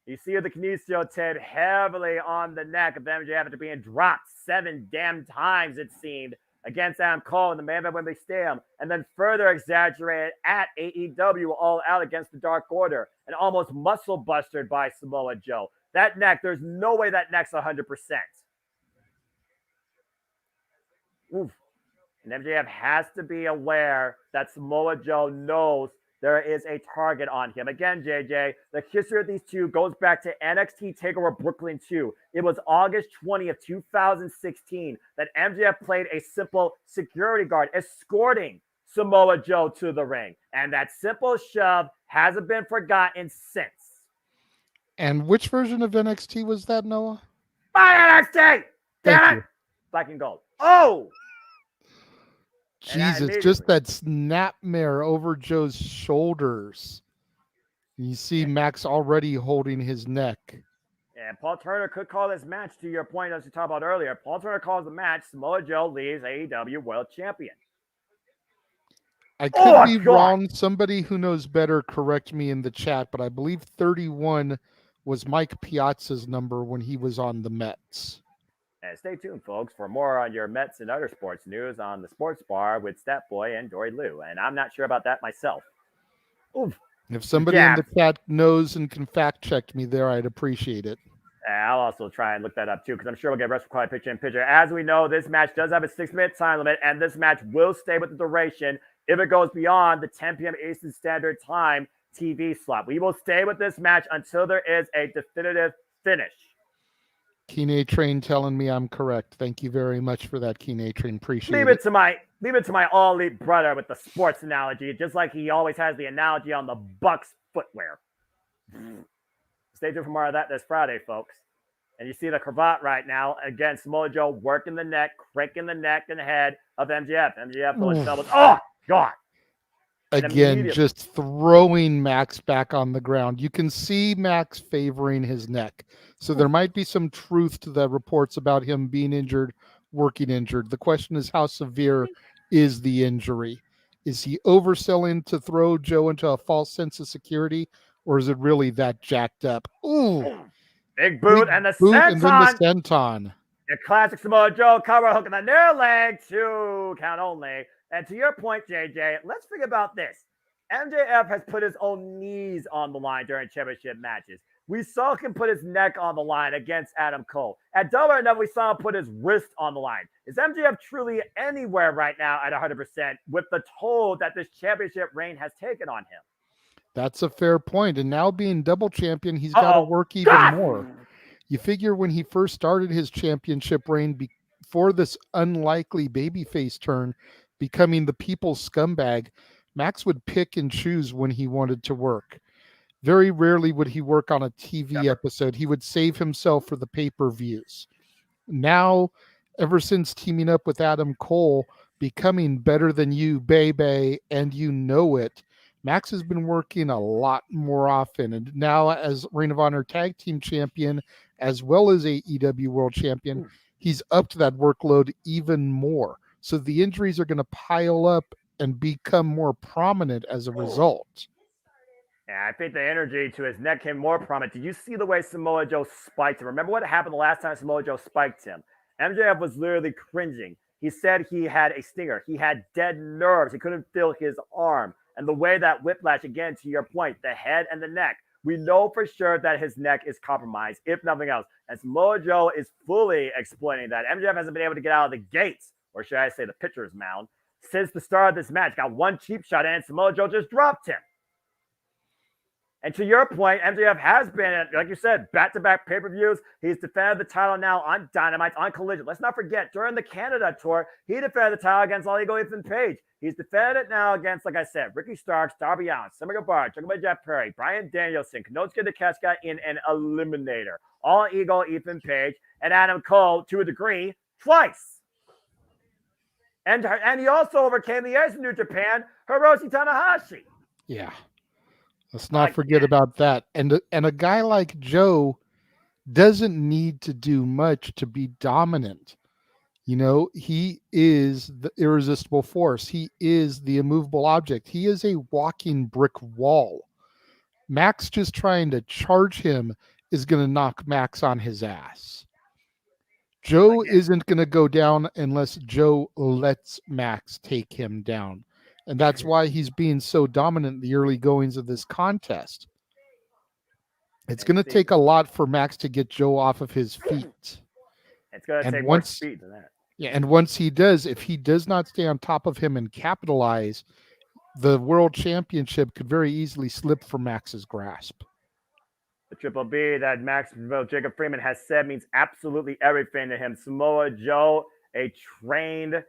You see the kinesio tape heavily on the neck of MJF after being dropped 7 damn times, it seemed, against Adam Cole in the main event Wembley Stadium, and then further exaggerated at AEW All Out against the Dark Order, and almost muscle bustered by Samoa Joe. That neck, there's no way that neck's 100%. Oof. And MJF has to be aware that Samoa Joe knows there is a target on him. Again, JJ, the history of these two goes back to NXT TakeOver Brooklyn 2. It was August 20th, 2016 that MJF played a simple security guard escorting Samoa Joe to the ring. And that simple shove hasn't been forgotten since. And which version of NXT was that, Noah? My NXT! Damn it! Black and gold. Oh! Jesus, just that snapmare over Joe's shoulders. You see Max already holding his neck. And Paul Turner could call this match, to your point, as you talked about earlier. Paul Turner calls the match. Samoa Joe leaves AEW World Champion. I could be wrong. Somebody who knows better correct me in the chat, but I believe 31 was Mike Piazza's number when he was on the Mets. And stay tuned, folks, for more on your Mets and other sports news on the Sports Bar with Statboy and Dory Lou. And I'm not sure about that myself. Oof. If somebody in the chat knows and can fact check me there, I'd appreciate it. I'll also try and look that up too, because I'm sure we'll get Wrestle Quality Picture in Picture. As we know, this match does have a 6-minute time limit, and this match will stay with the duration if it goes beyond the 10 p.m. Eastern Standard Time TV slot. We will stay with this match until there is a definitive finish. Keen A Train telling me I'm correct. Thank you very much for that, Keen A Train. Appreciate it. Leave it to my all elite brother with the sports analogy, just like he always has the analogy on the Bucks footwear. Stay tuned for more of that this Friday, folks. And you see the cravat right now. Again, Samoa Joe working the neck, cranking the neck and the head of MJF. MJF pulling elbows. Oh, God. Again, just throwing Max back on the ground. You can see Max favoring his neck. So there might be some truth to the reports about him being injured, working injured. The question is, how severe is the injury? Is he overselling to throw Joe into a false sense of security, or is it really that jacked up? Ooh. Big boot and the senton. And then the senton. The classic Samoa Joe cover hook in the near leg, 2 count only. And to your point, JJ, let's think about this. MJF has put his own knees on the line during championship matches. We saw him put his neck on the line against Adam Cole. At Double or Nothing, we saw him put his wrist on the line. Is MJF truly anywhere right now at 100% with the toll that this championship reign has taken on him? That's a fair point. And now being double champion, he's got to work even more. You figure when he first started his championship reign before this unlikely babyface turn, becoming the people's scumbag, Max would pick and choose when he wanted to work. Very rarely would he work on a TV episode. He would save himself for the pay-per-views. Now, ever since teaming up with Adam Cole, becoming better than you, baby, and you know it, Max has been working a lot more often. And now as Ring of Honor Tag Team Champion, as well as AEW World Champion, he's upped that workload even more. So the injuries are going to pile up and become more prominent as a result. Yeah, I think the energy to his neck came more prominent. Did you see the way Samoa Joe spiked him? Remember what happened the last time Samoa Joe spiked him? MJF was literally cringing. He said he had a stinger. He had dead nerves. He couldn't feel his arm. And the way that whiplash, again, to your point, the head and the neck, we know for sure that his neck is compromised, if nothing else. And Samoa Joe is fully exploiting that. MJF hasn't been able to get out of the gates, or should I say the pitcher's mound, since the start of this match. Got one cheap shot in, and Samoa Joe just dropped him. And to your point, MJF has been, like you said, back-to-back pay-per-views. He's defended the title now on Dynamite, on Collision. Let's not forget, during the Canada tour, he defended the title against All Ego Ethan Page. He's defended it now against, like I said, Ricky Starks, Darby Allin, Sammy Guevara, Jungle Boy Jeff Perry, Bryan Danielson, Konosuke Takeshita in an eliminator. All Ego Ethan Page, and Adam Cole, to a degree, twice. And he also overcame the Ace of New Japan, Hiroshi Tanahashi. Yeah. Let's not forget about that. And a guy like Joe doesn't need to do much to be dominant. You know, he is the irresistible force. He is the immovable object. He is a walking brick wall. Max just trying to charge him is going to knock Max on his ass. Joe isn't going to go down unless Joe lets Max take him down. And that's why he's being so dominant in the early goings of this contest. It's going to take a lot for Max to get Joe off of his feet. It's going to take more speed than that. Yeah, and once he does, if he does not stay on top of him and capitalize, the World Championship could very easily slip from Max's grasp. The Triple B that Jacob Freeman has said means absolutely everything to him. Samoa Joe, a trained,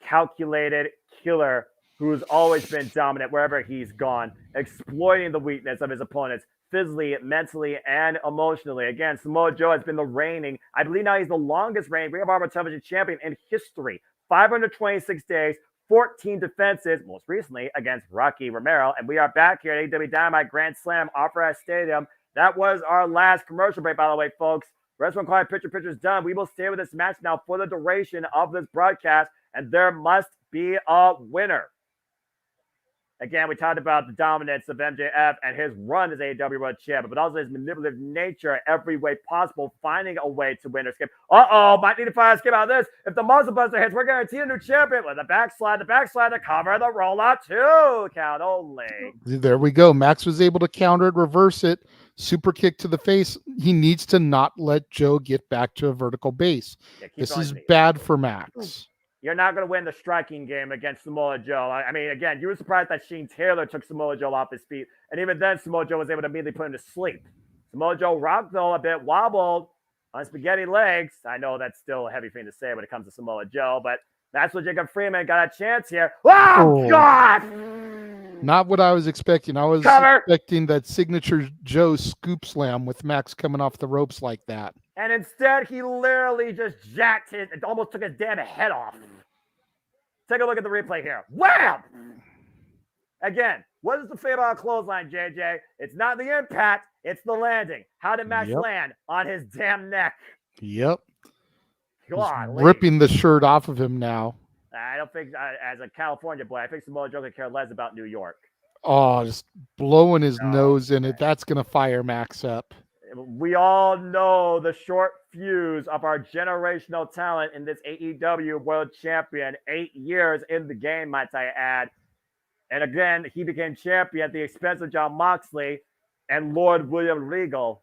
calculated killer who's always been dominant wherever he's gone, exploiting the weakness of his opponents physically, mentally, and emotionally. Again, Samoa Joe has been the reigning, I believe now he's the longest reigning Ring of Honor Television champion in history. 526 days, 14 defenses, most recently against Rocky Romero. And we are back here at AEW Dynamite Grand Slam, Opera Stadium. That was our last commercial break, by the way, folks. Wrestling Quiet Picture is done. We will stay with this match now for the duration of this broadcast, and there must be a winner. Again, we talked about the dominance of MJF and his run as AEW World Champion, but also his manipulative nature every way possible, finding a way to win or skip. Might need to find a skip out of this. If the Muzzle Buster hits, we're guaranteed a new champion with a backslide, the cover, the rollout, 2 count only. There we go. Max was able to counter it, reverse it, super kick to the face. He needs to not let Joe get back to a vertical base. Yeah, this is bad for Max. You're not going to win the striking game against Samoa Joe. I mean, again, you were surprised that Shane Taylor took Samoa Joe off his feet. And even then, Samoa Joe was able to immediately put him to sleep. Samoa Joe rocked, though, a bit wobbled on spaghetti legs. I know that's still a heavy thing to say when it comes to Samoa Joe, but that's what Jacob Freeman got a chance here. Oh, God! Not what I was expecting. I was expecting that signature Joe scoop slam with Max coming off the ropes like that. And instead, he literally just jacked it and almost took his damn head off. Take a look at the replay here. Wham! Again, what is the fate about a clothesline, JJ? It's not the impact, it's the landing. How did Max land? On his damn neck. Yep. God, ripping the shirt off of him now. I don't think, as a California boy, I think Samoa Joe could care less about New York. Oh, just blowing his nose in it. That's going to fire Max up. We all know the short fuse of our generational talent in this AEW World Champion. 8 years in the game, might I add. And again, he became champion at the expense of Jon Moxley and Lord William Regal.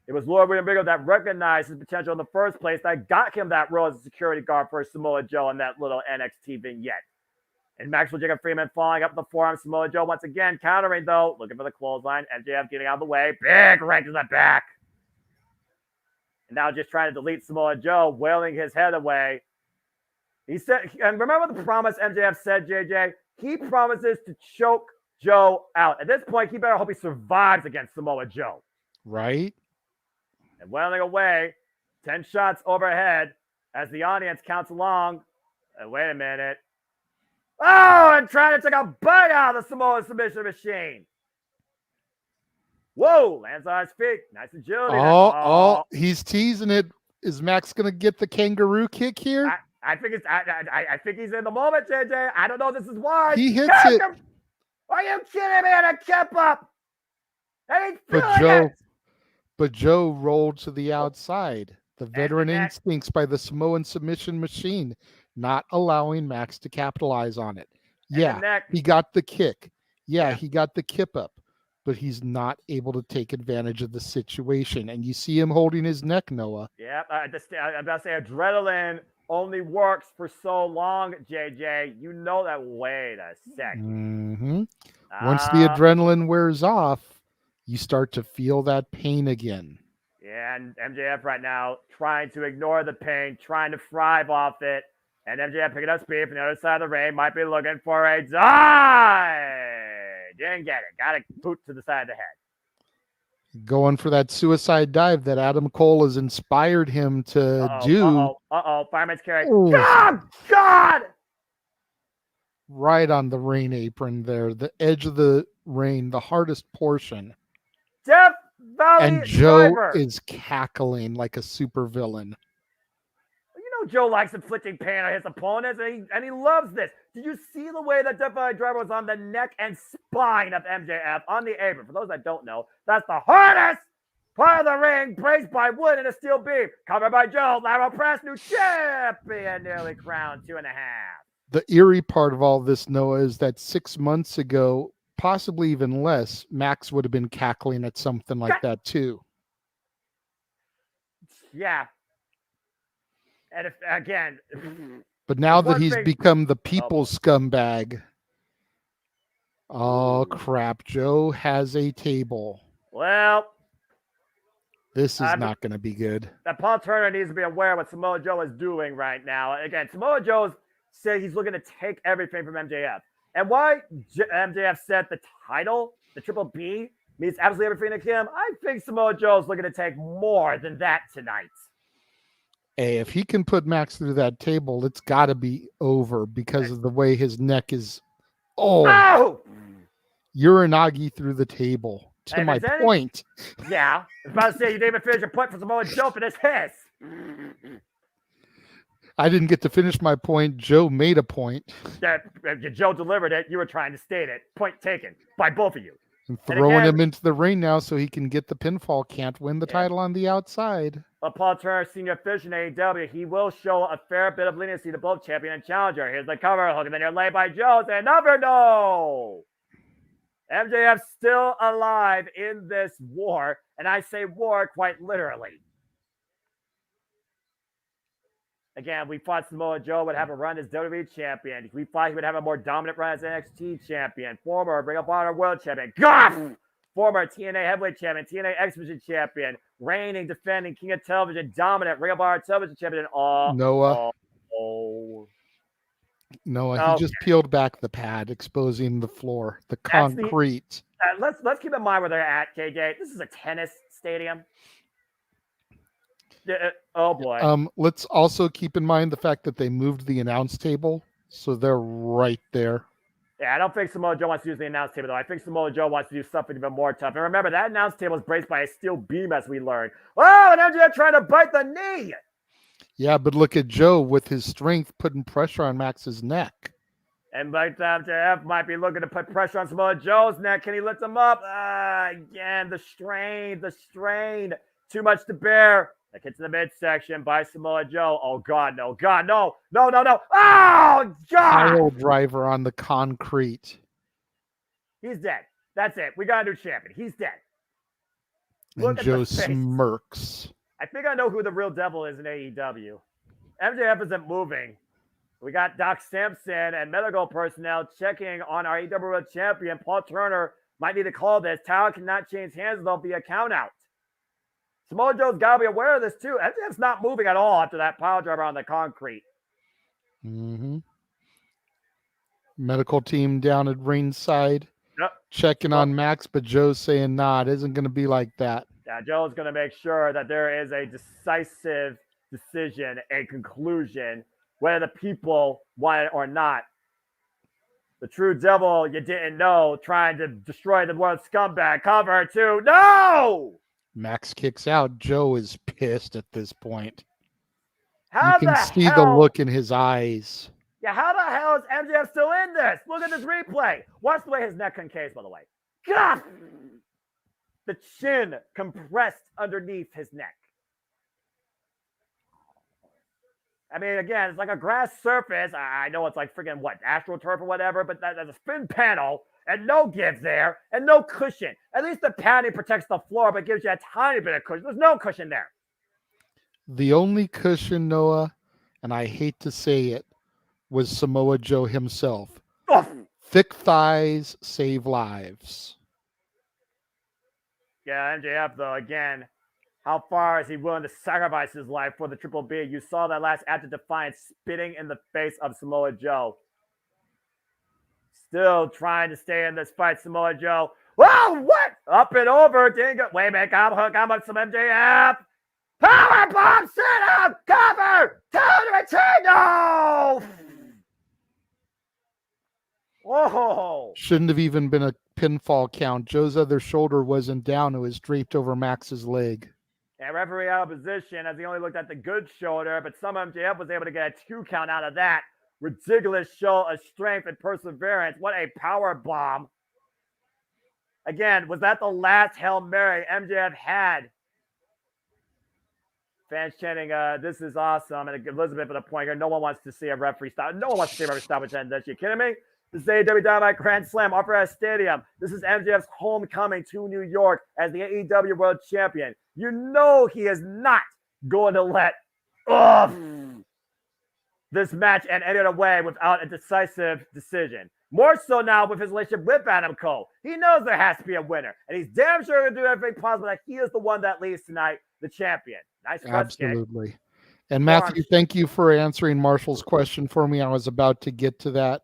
It was Lord William Regal that recognized his potential in the first place, that got him that role as a security guard for Samoa Joe in that little NXT vignette. And Maxwell Jacob Freeman falling up the forearm. Samoa Joe once again countering, though, looking for the clothesline. MJF getting out of the way. Big right to the back. And now just trying to delete Samoa Joe, wailing his head away. He said, and remember the promise MJF said, JJ? He promises to choke Joe out. At this point, he better hope he survives against Samoa Joe. Right. And wailing away, 10 shots overhead as the audience counts along. Wait a minute. Oh, and trying to take a bite out of the Samoa submission machine. Whoa, lands on his feet. Nice agility. He's teasing it. Is Max going to get the kangaroo kick here? I think he's in the moment, JJ. I don't know if this is why. He hits it. Are you kidding me? And a kip up. But Joe rolled to the outside. The veteran instincts by the Samoan submission machine, not allowing Max to capitalize on it. Yeah, he got the kick. Yeah, he got the kip up. But he's not able to take advantage of the situation. And you see him holding his neck, Noah. Yeah, I'm about to say adrenaline only works for so long, JJ. You know that. Wait a second. Mm-hmm. Once the adrenaline wears off, you start to feel that pain again. Yeah, and MJF right now trying to ignore the pain, trying to thrive off it. And MJF picking up speed from the other side of the ring, might be looking for a dive. Didn't get it. Got a boot to the side of the head. Going for that suicide dive that Adam Cole has inspired him to do. Fireman's carry. God! Right on the ring apron there. The edge of the ring, the hardest portion. Death Valley And Joe Driver. is cackling like a supervillain. You know Joe likes inflicting pain on his opponents, and he loves this. Did you see the way that Death Valley Driver was on the neck and spine of MJF on the apron? For those that don't know, that's the hardest part of the ring, braced by wood and a steel beam. Covered by Joe, lateral press, new champion, nearly crowned 2.5. The eerie part of all this, Noah, is that 6 months ago, possibly even less, Max would have been cackling at something like that too. Yeah. And if, again, but now that he's become the people's scumbag, oh crap, Joe has a table. Well, this is not going to be good. That Paul Turner needs to be aware of what Samoa Joe is doing right now. Again, Samoa Joe's said he's looking to take everything from MJF. And why MJF said the title, the Triple B, means absolutely everything to him, I think Samoa Joe's looking to take more than that tonight. Hey, if he can put Max through that table, it's got to be over because of the way his neck is. Oh! Uranagi through the table. To my point. Yeah. I was about to say, you didn't even finish your point for Samoa Joe for this hiss. I didn't get to finish my point. Joe made a point. Joe delivered it. You were trying to state it. Point taken by both of you. And throwing him into the ring now so he can get the pinfall. Can't win the title on the outside. But Paul Turner, senior official in AEW, he will show a fair bit of leniency to both champion and challenger. Here's the cover hook, and then you're laid by Joe. And never know. MJF still alive in this war, and I say war quite literally. Again, we thought Samoa Joe would have a run as WWE champion. We thought he would have a more dominant run as NXT champion, former Ring of Honor World Champion, former TNA Heavyweight Champion, TNA X Division Champion, reigning, defending King of Television, dominant Ring of Honor Television Champion. Noah, he just peeled back the pad, exposing the floor, the concrete. Let's keep in mind where they're at, KJ. This is a tennis stadium. Oh boy. Let's also keep in mind the fact that they moved the announce table, so they're right there. Yeah, I don't think Samoa Joe wants to use the announce table, though. I think Samoa Joe wants to do something even more tough. And remember, that announce table is braced by a steel beam, as we learned. Oh, and MJF trying to bite the knee. Yeah, but look at Joe with his strength putting pressure on Max's neck. And MJF might be looking to put pressure on Samoa Joe's neck. Can he lift him up? Again, the strain. Too much to bear. That gets in the midsection by Samoa Joe. Oh, God, no. No. Oh, God. Pile driver on the concrete. He's dead. That's it. We got a new champion. He's dead. And Joe smirks. I think I know who the real devil is in AEW. MJF isn't moving. We got Doc Sampson and medical personnel checking on our AEW World Champion. Paul Turner might need to call this. Towel cannot change hands. There'll be a count out. Samoa Joe's got to be aware of this, too. MJF's not moving at all after that pile driver on the concrete. Mm-hmm. Medical team down at ringside. Checking on Max, but Joe's saying, nah, it isn't going to be like that. Yeah, Joe's going to make sure that there is a decisive decision, a conclusion, whether the people want it or not. The true devil you didn't know, trying to destroy the world scumbag. Cover 2. No! Max kicks out. Joe is pissed at this point. You can see the look in his eyes. Yeah, how the hell is MJF still in this? Look at this replay. Watch the way his neck concaves, by the way. God! The chin compressed underneath his neck. I mean, again, it's like a grass surface. I know it's like freaking AstroTurf or whatever, but there's a spin panel and no give there and no cushion. At least the padding protects the floor, but gives you a tiny bit of cushion. There's no cushion there. The only cushion, Noah, and I hate to say it, was Samoa Joe himself. Oh. Thick thighs save lives. Yeah, MJF, though, again, how far is he willing to sacrifice his life for the Triple B? You saw that last act of defiance spitting in the face of Samoa Joe. Still trying to stay in this fight, Samoa Joe. Whoa, what? Up and over. Didn't go. Wait a minute, I'm up some MJF. Power bomb, sit up, cover, turn to return. No! Whoa. Shouldn't have even been a pinfall count. Joe's other shoulder wasn't down. It was draped over Max's leg. Yeah, referee out of position as he only looked at the good shoulder, but some MJF was able to get a 2 count out of that. Ridiculous show of strength and perseverance. What a power bomb. Again, was that the last Hail Mary MJF had? Fans chanting, this is awesome. And Elizabeth for the point here. No one wants to see a referee stop. No one wants to see a referee stop with this. You kidding me? This is AEW Dynamite Grand Slam, Opera Stadium. This is MJF's homecoming to New York as the AEW World Champion. You know he is not going to let this match end any other way without a decisive decision. More so now with his relationship with Adam Cole. He knows there has to be a winner, and he's damn sure going to do everything possible that he is the one that leaves tonight, the champion. Nice Absolutely. Kick. And Matthew, thank you for answering Marshall's question for me. I was about to get to that,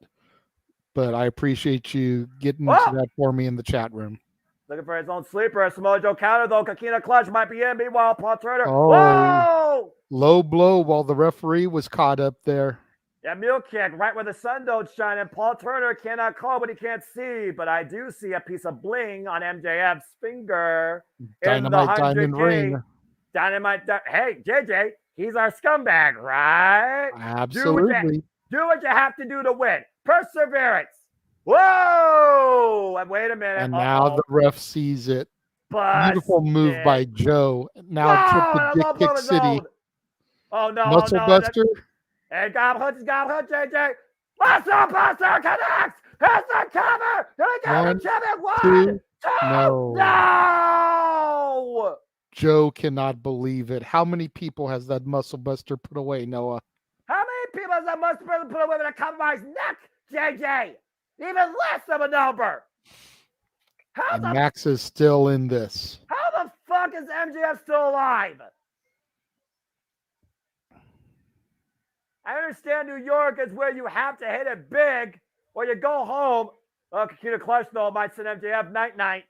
but I appreciate you getting to that for me in the chat room. Looking for his own sleeper. Samoa Joe counter, though. Kakina clutch might be in. Meanwhile, Paul Turner. Whoa! Low blow while the referee was caught up there. Yeah, mule kick right where the sun don't shine, and Paul Turner cannot call what he can't see, but I do see a piece of bling on MJF's finger Dynamite in the diamond 100K. ring. Dynamite. Hey, JJ, he's our scumbag, right? Absolutely. Do what you have to do to win. Perseverance. Whoa! And wait a minute. And now the ref sees it. Beautiful move by Joe. Now trip to Dick Kick City. Oh no! Muscle Buster. And got hurt, JJ. Muscle Buster connects. Has the cover. One, two. No! Joe cannot believe it. How many people has that Muscle Buster put away, Noah? How many people has that Muscle Buster put away with a cover by his neck, JJ? Even less of a number. Max is still in this. How the fuck is MJF still alive? I understand New York is where you have to hit it big or you go home. Oh, Kakita Clutch, though, might send MJF night.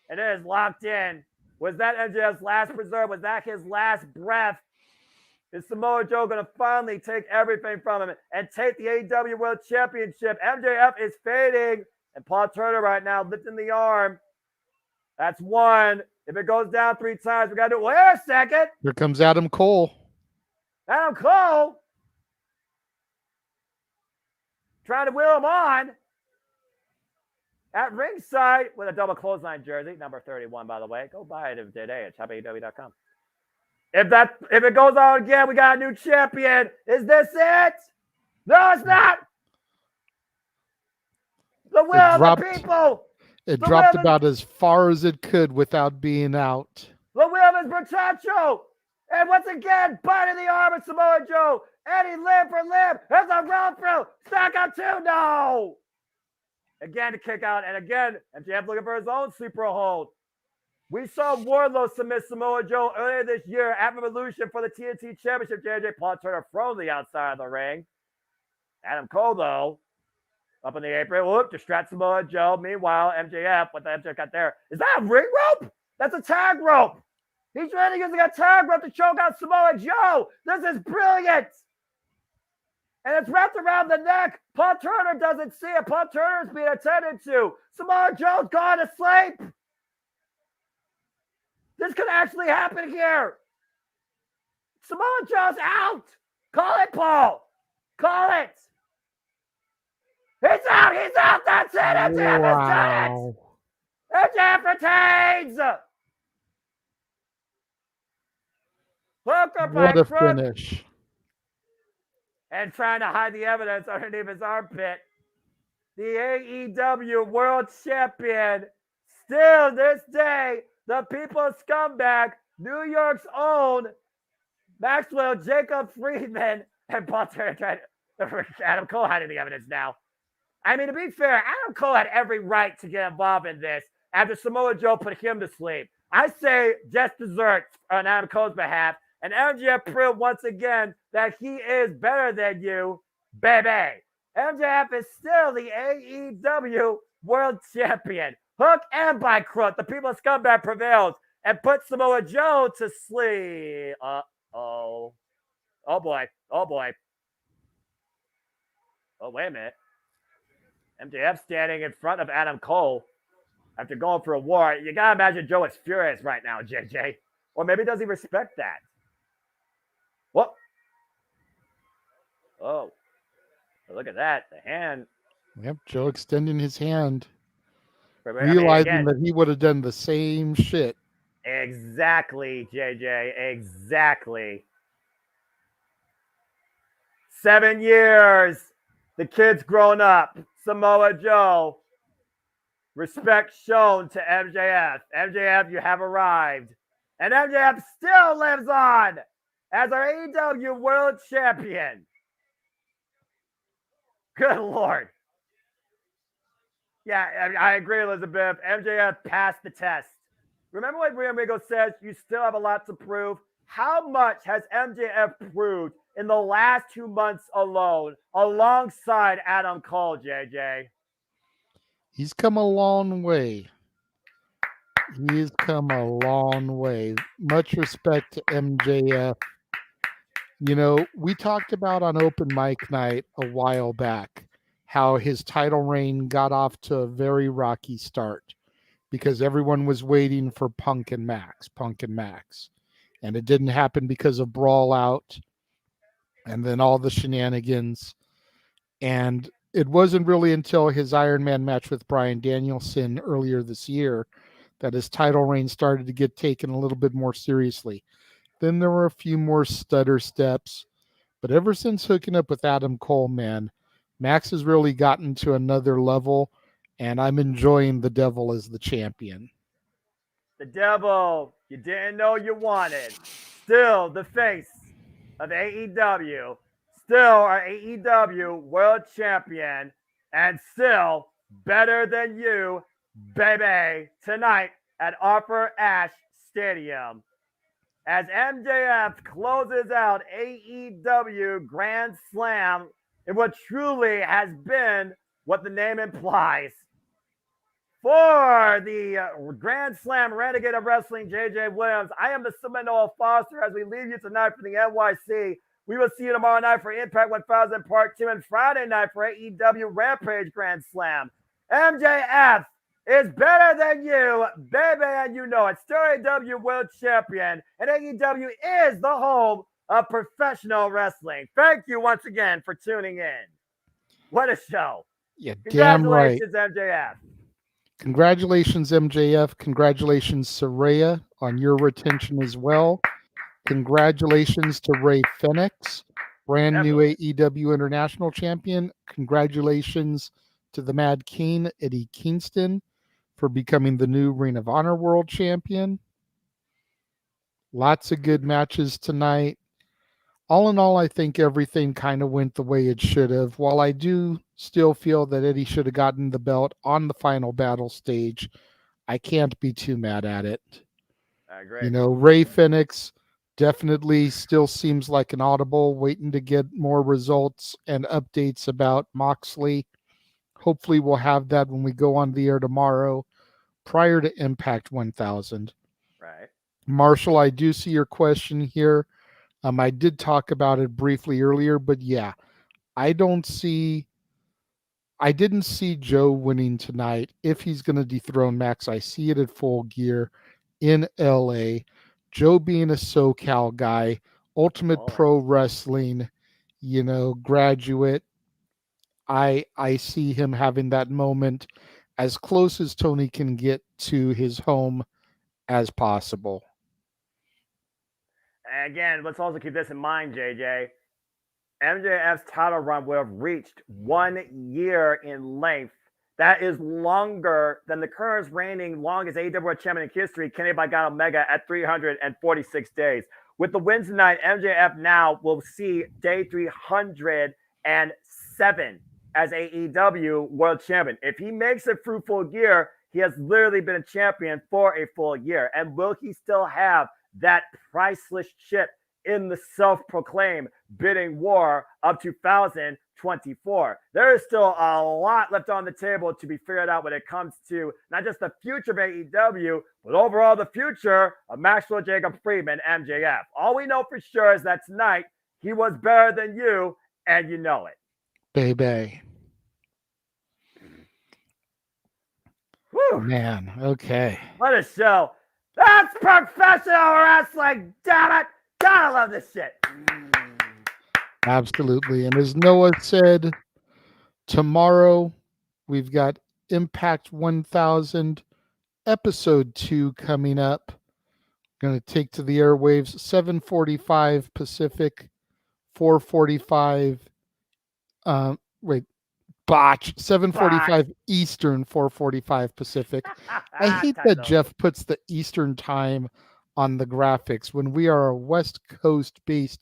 And it is locked in. Was that MJF's last preserve? Was that his last breath? Is Samoa Joe going to finally take everything from him and take the AEW World Championship? MJF is fading. And Paul Turner right now lifting the arm. That's one. If it goes down 3 times, we got to do it. Wait a second. Here comes Adam Cole. Adam Cole. Trying to wheel him on. At ringside with a double clothesline jersey, number 31, by the way. Go buy it today at shopaew.com. If it goes on again, we got a new champion. Is this it? No, it's not. The will of the people. It dropped about as far as it could without being out. The will is Bertaccio. And once again, biting the arm of Samoa Joe. Eddie limb for limb. There's a roll through. Stack on 2. No. Again to kick out. And again, MJF looking for his own super hold. We saw Wardlow submit Samoa Joe earlier this year at Revolution for the TNT Championship. JJ Paul Turner from the outside of the ring. Adam Cole, though, up in the apron. Whoop, distract Samoa Joe. Meanwhile, MJF, what the MJF got there? Is that a ring rope? That's a tag rope. He's really using a tag rope to choke out Samoa Joe. This is brilliant. And it's wrapped around the neck. Paul Turner doesn't see it. Paul Turner's being attended to. Samoa Joe's gone to sleep. This could actually happen here. Samoa Joe's out. Call it, Paul. Call it. He's out. He's out. That's it. MJF has done it. MJF retains. Hooker by what a finish. And trying to hide the evidence underneath his armpit. The AEW World Champion, still this day, the people's scumbag, New York's own Maxwell Jacob Friedman, and Paul Turner trying to Adam Cole hiding the evidence now. I mean, to be fair, Adam Cole had every right to get involved in this after Samoa Joe put him to sleep. I say just desserts on Adam Cole's behalf. And MJF proved once again that he is better than you, baby. MJF is still the AEW World Champion. Hook and by crook, the people's scumbag prevails and puts Samoa Joe to sleep. Uh-oh. Oh, boy. Oh, boy. Oh, wait a minute. MJF standing in front of Adam Cole after going for a war. You got to imagine Joe is furious right now, JJ. Or maybe does he respect that? What? Oh. Look at that. The hand. Yep, Joe extending his hand. Realizing that he would have done the same shit. Exactly, JJ. Exactly. 7 years. The kid's grown up. Samoa Joe. Respect shown to MJF. MJF, you have arrived. And MJF still lives on as our AEW World Champion. Good Lord. Yeah, I agree, Elizabeth. MJF passed the test. Remember what Rey Amigo says? You still have a lot to prove. How much has MJF proved in the last 2 months alone alongside Adam Cole, JJ? He's come a long way. He's come a long way. Much respect to MJF. We talked about on open mic night a while back how his title reign got off to a very rocky start because everyone was waiting for Punk and Max. And it didn't happen because of Brawl Out and then all the shenanigans. And it wasn't really until his Iron Man match with Bryan Danielson earlier this year that his title reign started to get taken a little bit more seriously. Then there were a few more stutter steps. But ever since hooking up with Adam Cole, man, Max has really gotten to another level, and I'm enjoying the Devil as the champion. The Devil you didn't know you wanted. Still the face of AEW. Still our AEW World Champion. And still better than you, baby, tonight at Arthur Ashe Stadium. As MJF closes out AEW Grand Slam in what truly has been what the name implies. For the Grand Slam Renegade of Wrestling, JJ Williams, I am the Seminole Foster as we leave you tonight for the NYC. We will see you tomorrow night for Impact 1000 Part 2 and Friday night for AEW Rampage Grand Slam. MJF is better than you, baby, and you know it. Still AEW World Champion, and AEW is the home of professional wrestling. Thank you once again for tuning in. What a show. Yeah, damn right. Congratulations, MJF. Congratulations, MJF. Congratulations, Saraya, on your retention as well. Congratulations to Ray Phoenix, brand new AEW International Champion. Congratulations to the Mad King, Eddie Kingston, for becoming the new Ring of Honor World Champion. Lots of good matches tonight. All in all, I think everything kind of went the way it should have. While I do still feel that Eddie should have gotten the belt on the final battle stage, I can't be too mad at it. I agree. Ray Phoenix definitely still seems like an audible, waiting to get more results and updates about Moxley. Hopefully we'll have that when we go on the air tomorrow prior to Impact 1000. Right. Marshall, I do see your question here. I did talk about it briefly earlier, but yeah, I didn't see Joe winning tonight. If he's going to dethrone Max, I see it at Full Gear in LA. Joe being a SoCal guy, Ultimate Pro Wrestling, graduate. I see him having that moment as close as Tony can get to his home as possible. Again, let's also keep this in mind, JJ. MJF's title run will have reached 1 year in length. That is longer than the current reigning longest AEW World Champion in history, Kenny Omega at 346 days. With the wins tonight, MJF now will see day 307 as AEW World Champion. If he makes it through Full Gear, he has literally been a champion for a full year. And will he still have that priceless chip in the self-proclaimed bidding war of 2024? There is still a lot left on the table to be figured out when it comes to not just the future of AEW, but overall the future of Maxwell Jacob Friedman, MJF. All we know for sure is that tonight he was better than you, and you know it. Baby. Woo. Man, okay. What a show. That's professional wrestling, damn it. Gotta love this shit. Absolutely. And as Noah said, tomorrow we've got Impact 1000 episode 2 coming up. Going to take to the airwaves 7:45 Pacific, 4:45 7:45 Eastern, 4:45 Pacific. I hate that Jeff puts the Eastern time on the graphics when we are a West Coast based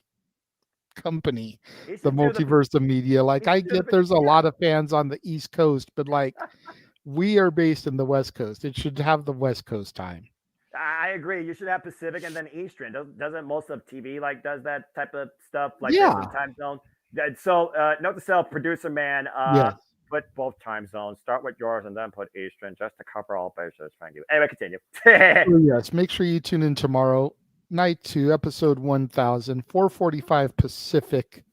company, the Multiverse of Media. Like, I get there's a lot of fans on the East Coast, but like, we are based in the West Coast. It should have the West Coast time. I agree. You should have Pacific and then Eastern. Doesn't most of TV does that type of stuff? Like, time zone. So, note to self, producer man, yes. Put both time zones. Start with yours and then put Eastern just to cover all bases. Thank you. Anyway, continue. Yes, make sure you tune in tomorrow. Night 2, episode 1000, 4:45 Pacific,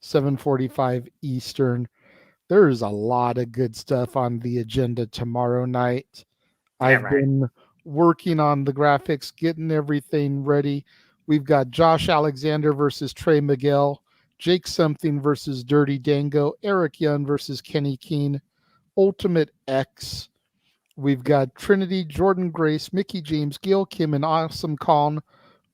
7:45 Eastern. There's a lot of good stuff on the agenda tomorrow night. I've been working on the graphics, getting everything ready. We've got Josh Alexander versus Trey Miguel, Jake Something versus Dirty Dango, Eric Young versus Kenny Keene, Ultimate X. We've got Trinity, Jordan Grace, Mickey James, Gail Kim, and Awesome Khan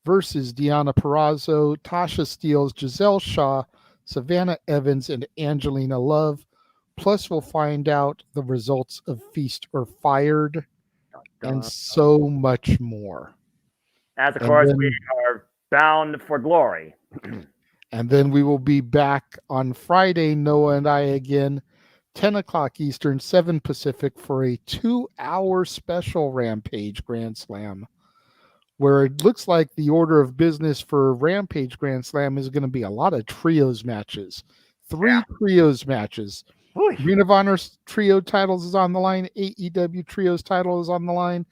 versus Deanna Perrazzo, Tasha Steeles, Giselle Shaw, Savannah Evans, and Angelina Love. Plus, we'll find out the results of Feast or Fired and so much more. As, of course, we are bound for glory. And then we will be back on Friday, Noah and I again, 10 o'clock Eastern, 7 Pacific, for a 2-hour special Rampage Grand Slam, where it looks like the order of business for Rampage Grand Slam is going to be a lot of trios matches. 3 trios matches. Ring of Honor's trio titles is on the line. AEW trios title is on the line.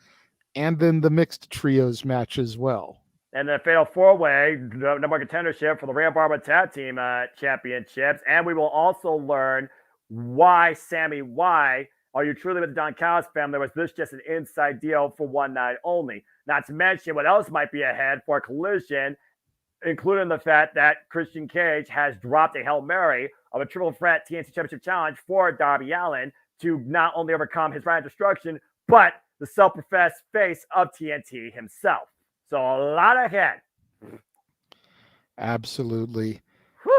And then the mixed trios match as well. And the Fatal 4-Way, number one contendership for the Real Barba Tag Team Championships. And we will also learn why, Sammy, why are you truly with the Don Callis family? Or was this just an inside deal for one night only? Not to mention what else might be ahead for Collision, including the fact that Christian Cage has dropped a Hail Mary of a triple threat TNT Championship challenge for Darby Allin to not only overcome his Ryan Destruction, but the self-professed face of TNT himself. So a lot ahead. Absolutely.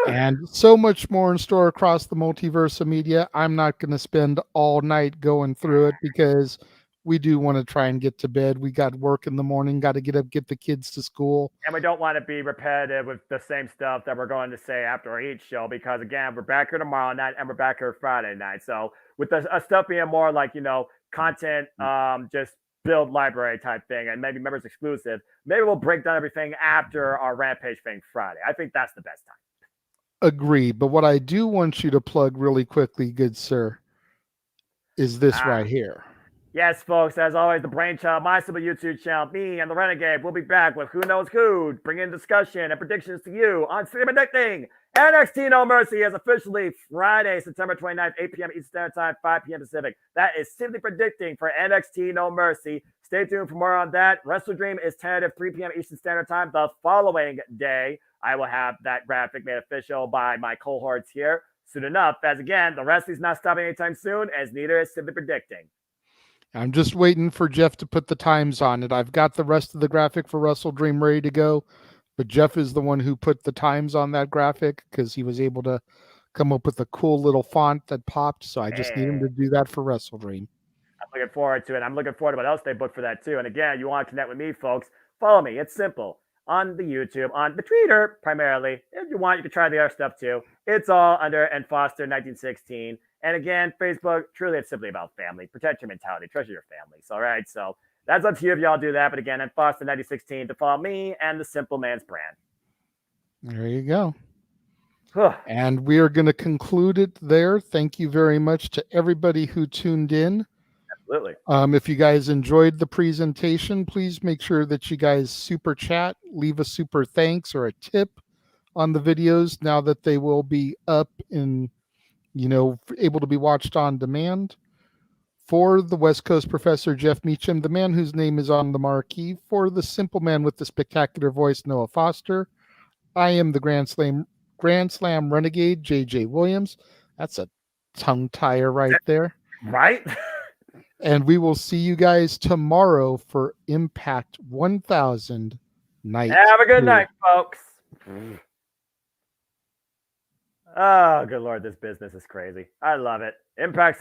And so much more in store across the multiverse of media. I'm not going to spend all night going through it because we do want to try and get to bed. We got work in the morning, got to get up, get the kids to school. And we don't want to be repetitive with the same stuff that we're going to say after each show because, again, we're back here tomorrow night and we're back here Friday night. So with the stuff being more like, content, just build library type thing and maybe members exclusive, maybe we'll break down everything after our Rampage thing Friday. I think that's the best time. Agreed. But what I do want you to plug really quickly, good sir, is this right here. Yes, folks, as always, the brainchild, my simple YouTube channel, me and the Renegade will be back with Who Knows Who, bringing discussion and predictions to you on City Predicting. NXT No Mercy is officially Friday, September 29th, 8 p.m. Eastern Standard Time, 5 p.m. Pacific. That is Simply Predicting for NXT No Mercy. Stay tuned for more on that. Wrestle Dream is tentative 3 p.m. Eastern Standard Time the following day. I will have that graphic made official by my cohorts here soon enough, as again, the wrestling's not stopping anytime soon, as neither is Simply Predicting. I'm just waiting for Jeff to put the times on it. I've got the rest of the graphic for Wrestle Dream ready to go, but Jeff is the one who put the times on that graphic because he was able to come up with a cool little font that popped. So I just need him to do that for Wrestle Dream. I'm looking forward to it. I'm looking forward to what else they booked for that too. And again, you want to connect with me, folks, follow me. It's simple. On the YouTube, on the Twitter primarily. If you want, you can try the other stuff too. It's all under and Foster 1916. And again, Facebook, truly it's simply about family. Protect your mentality. Treasure your families. All right. So that's up to you if y'all do that. But again, and Foster 1916 to follow me and the Simple Man's brand. There you go. And we are going to conclude it there. Thank you very much to everybody who tuned in. Absolutely. If you guys enjoyed the presentation, please make sure that you guys super chat, leave a super thanks or a tip on the videos now that they will be up and, able to be watched on demand. For the West Coast Professor Jeff Meacham, the man whose name is on the marquee, for the simple man with the spectacular voice, Noah Foster, I am the Grand Slam Renegade, JJ Williams. That's a tongue tire right there. Right? And we will see you guys tomorrow for Impact 1000 night. Have a good night, folks. Oh, good Lord, this business is crazy. I love it. Impact's